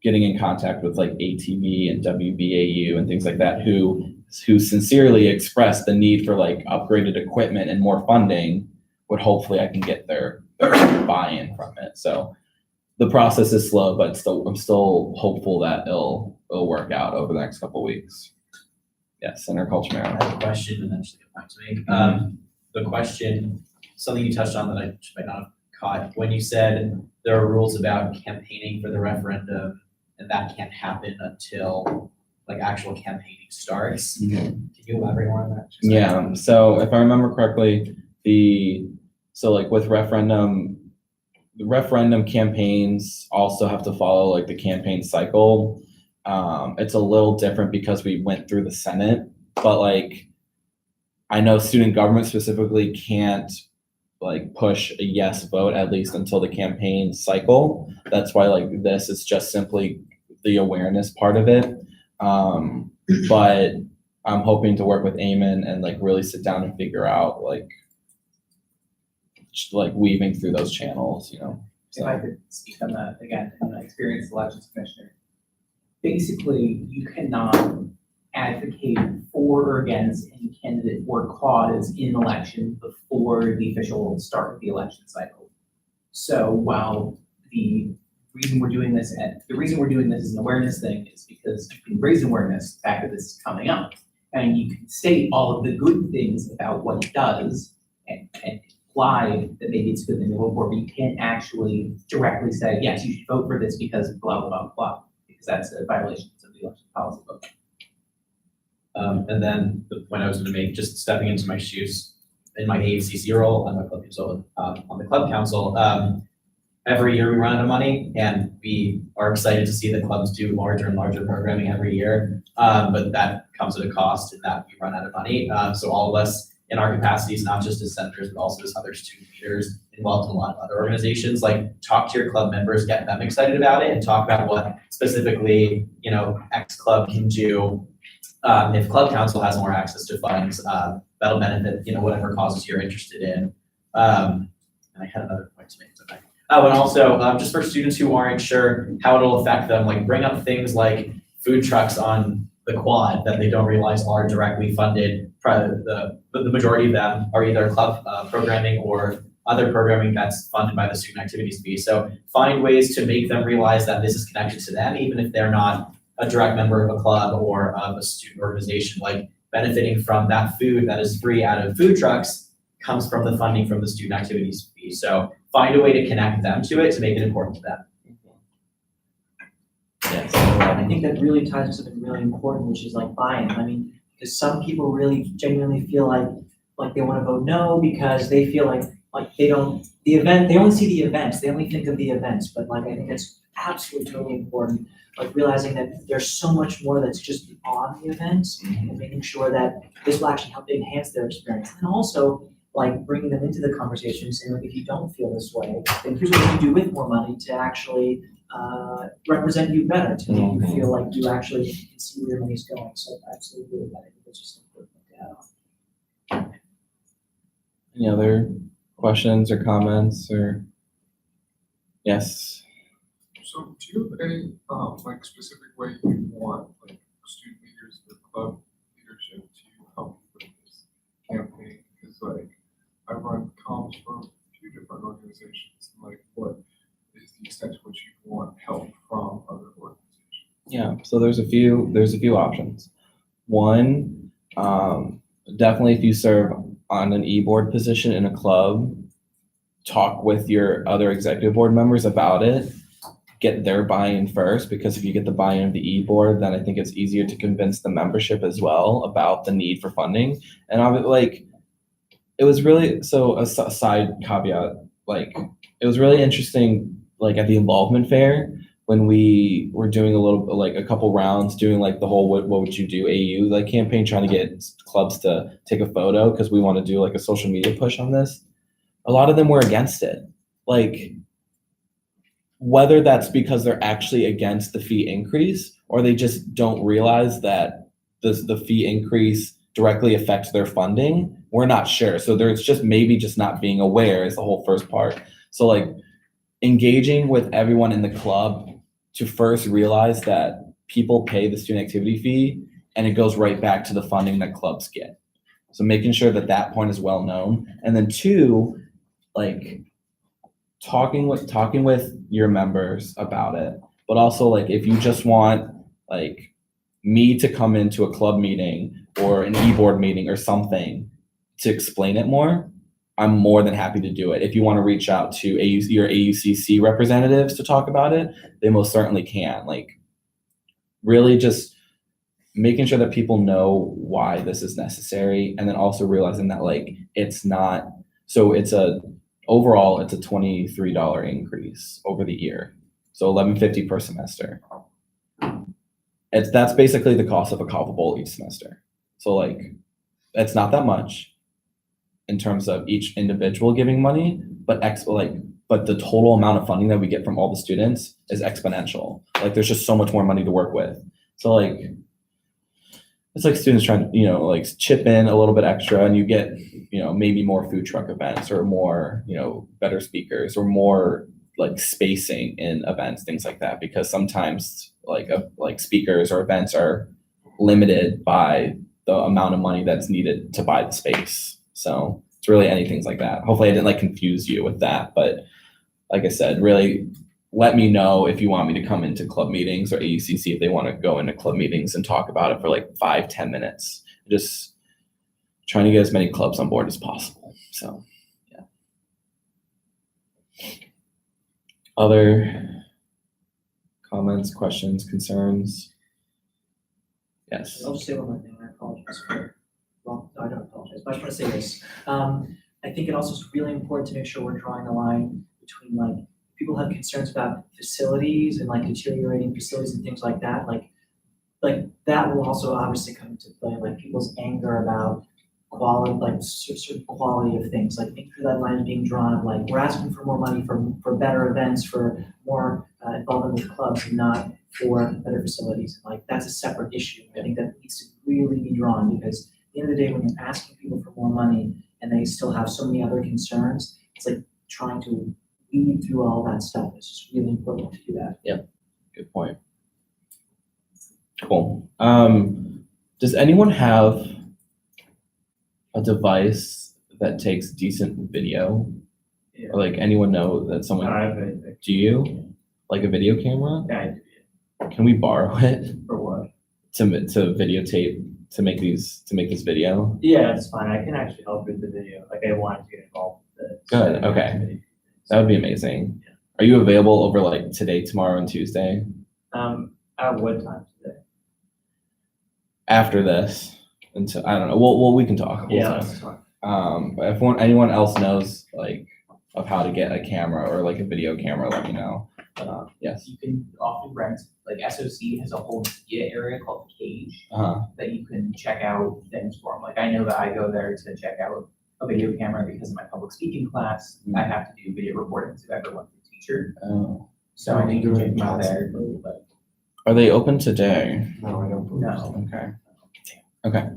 getting in contact with like ATV and WBAU and things like that, who who sincerely expressed the need for like upgraded equipment and more funding, would hopefully I can get their buy-in from it. So the process is slow, but I'm still hopeful that it'll work out over the next couple of weeks. Yes, Senator Colchmero. I have a question and then just get back to me. The question, something you touched on that I just might not have caught, when you said there are rules about campaigning for the referendum and that can't happen until like actual campaigning starts. Can you elaborate more on that? Yeah, so if I remember correctly, with referendum, the referendum campaigns also have to follow like the campaign cycle. It's a little different because we went through the Senate, but like I know student government specifically can't like push a yes vote at least until the campaign cycle. That's why like this is just simply the awareness part of it. But I'm hoping to work with Eamon and like really sit down and figure out like weaving through those channels, you know. If I could speak on that again, I'm an experienced elections commissioner. Basically, you cannot advocate for or against any candidate or cause in election before the official start of the election cycle. So while the reason we're doing this as an awareness thing is because you can raise awareness, the fact that this is coming up, and you can state all of the good things about what it does and imply that maybe it's a good thing to vote for, but you can't actually directly say, yes, you should vote for this because blah, blah, blah, blah, because that's a violation of the election policy book. And then the point I was going to make, just stepping into my shoes in my AFCC role, I'm a club consultant on the club council. Every year we run out of money, and we are excited to see the clubs do larger and larger programming every year. But that comes at a cost in that we run out of money. So all of us in our capacities, not just as senators, but also as other student leaders involved in a lot of other organizations, like talk to your club members, get them excited about it, and talk about what specifically, you know, X club can do. If club council has more access to funds, that'll benefit, you know, whatever causes you're interested in. And I had another point to make. And also, just for students who aren't sure how it'll affect them, like bring up things like food trucks on the quad that they don't realize are directly funded. The majority of them are either club programming or other programming that's funded by the student activities fee. So find ways to make them realize that this is connected to them, even if they're not a direct member of a club or of a student organization. Like benefiting from that food that is free out of food trucks comes from the funding from the student activities fee. So find a way to connect them to it to make it important to them. Yes, I think that really ties to something really important, which is like buy-in. I mean, because some people really genuinely feel like they want to vote no because they feel like they don't, they only see the events, they only think of the events, but like I think it's absolutely totally important, like realizing that there's so much more that's just beyond the events and making sure that this will actually help enhance their experience. And also like bringing them into the conversation, saying like, if you don't feel this way, then here's what you can do with more money to actually represent you better, to make you feel like you actually can see where your money's going. So absolutely, I think it's just important to add on. Any other questions or comments or? Yes. So do you have any, like specific way you want like student leaders or club leadership to help you with this campaign? Because like I run comms for a few different organizations, and like what is the extent to which you want help from other organizations? Yeah, so there's a few options. One, definitely if you serve on an e-board position in a club, talk with your other executive board members about it, get their buy-in first, because if you get the buy-in of the e-board, then I think it's easier to convince the membership as well about the need for funding. And I was like, it was really, so a side caveat, like it was really interesting, like at the involvement fair, when we were doing a couple rounds, doing like the whole what would you do AU like campaign, trying to get clubs to take a photo because we want to do like a social media push on this. A lot of them were against it. Like whether that's because they're actually against the fee increase or they just don't realize that the fee increase directly affects their funding, we're not sure. So there's just maybe just not being aware is the whole first part. So like engaging with everyone in the club to first realize that people pay the student activity fee and it goes right back to the funding that clubs get. So making sure that that point is well known. And then two, like talking with your members about it, but also like if you just want like me to come into a club meeting or an e-board meeting or something to explain it more, I'm more than happy to do it. If you want to reach out to your AUCC representatives to talk about it, they most certainly can. Like really just making sure that people know why this is necessary, and then also realizing that like it's not, so overall it's a $23 increase over the year. So $11.50 per semester. That's basically the cost of a Kava Bowl each semester. So like it's not that much in terms of each individual giving money, but the total amount of funding that we get from all the students is exponential. Like there's just so much more money to work with. So like it's like students trying to, like chip in a little bit extra, and you get, maybe more food truck events or more, better speakers or more like spacing in events, things like that, because sometimes like speakers or events are limited by the amount of money that's needed to buy the space. So it's really anything like that. Hopefully I didn't like confuse you with that, but like I said, really let me know if you want me to come into club meetings, or AUCC if they want to go into club meetings and talk about it for like 5-10 minutes. Just trying to get as many clubs on board as possible. So yeah. Other comments, questions, concerns? Yes. I'll just say one more thing, and I apologize for, well, no, I don't apologize, but I just want to say this. I think it also is really important to make sure we're drawing a line between like, people have concerns about facilities and like deteriorating facilities and things like that. Like that will also obviously come into play, like people's anger about quality, like certain quality of things. Like make sure that line is being drawn of like, we're asking for more money for better events, for more involvement with clubs, and not for better facilities. Like that's a separate issue. I think that needs to really be drawn, because at the end of the day, when you're asking people for more money and they still have so many other concerns, it's like trying to weed through all that stuff. It's just really important to do that. Yep, good point. Cool. Does anyone have a device that takes decent video? Yeah. Or like anyone know that someone, do you? Like a video camera? Yeah, I do. Can we borrow it For what? to videotape, to make this video? Yeah, that's fine. I can actually help with the video. Like I wanted to get involved with it. Good, okay. That would be amazing. Are you available over like today, tomorrow, and Tuesday? At what time today? After this, until, I don't know, well, we can talk. We'll Yeah, talk. that's fine. But if anyone else knows like of how to get a camera or like a video camera, let me know. Yes. You can often rent, like SOC has a whole media area called Cage that you can check out things from. Like I know that I go there to check out a video camera because in my public speaking class, I have to do video recordings if I ever want to teacher. Oh. So I think you can check them out there. But Are they open today? No, I don't believe so. no. Okay. Okay,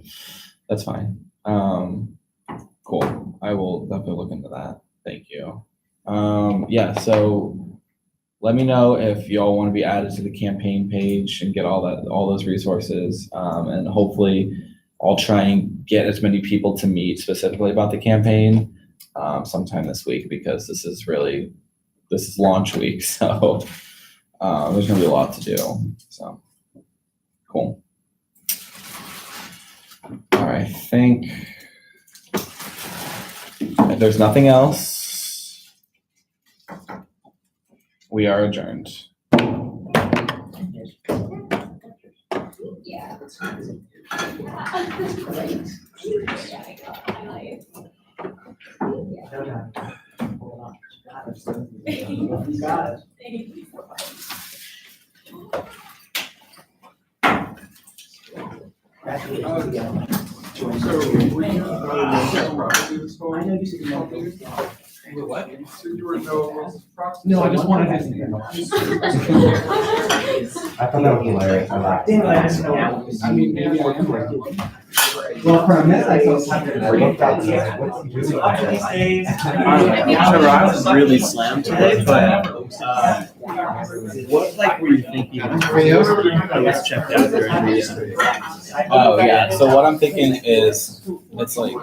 that's fine. Cool. I will definitely look into that. Thank you. Yeah, so let me know if y'all want to be added to the campaign page and get all those resources. And hopefully I'll try and get as many people to meet specifically about the campaign sometime this week, because this is launch week. So there's gonna be a lot to do. So cool. All right, I think if there's nothing else, we are adjourned. Yeah. Got it. So, were you property this whole? I know you said you know. What? You said you were no proxy. No, I just wanted to. I thought that was hilarious. I laughed. Damn it, I just know. I mean, maybe I am right. Well, for a minute, I was having to look outside. What's he doing? I was really slammed today, but What like were you thinking? Let's check out there. Oh, yeah, so what I'm thinking is, it's like,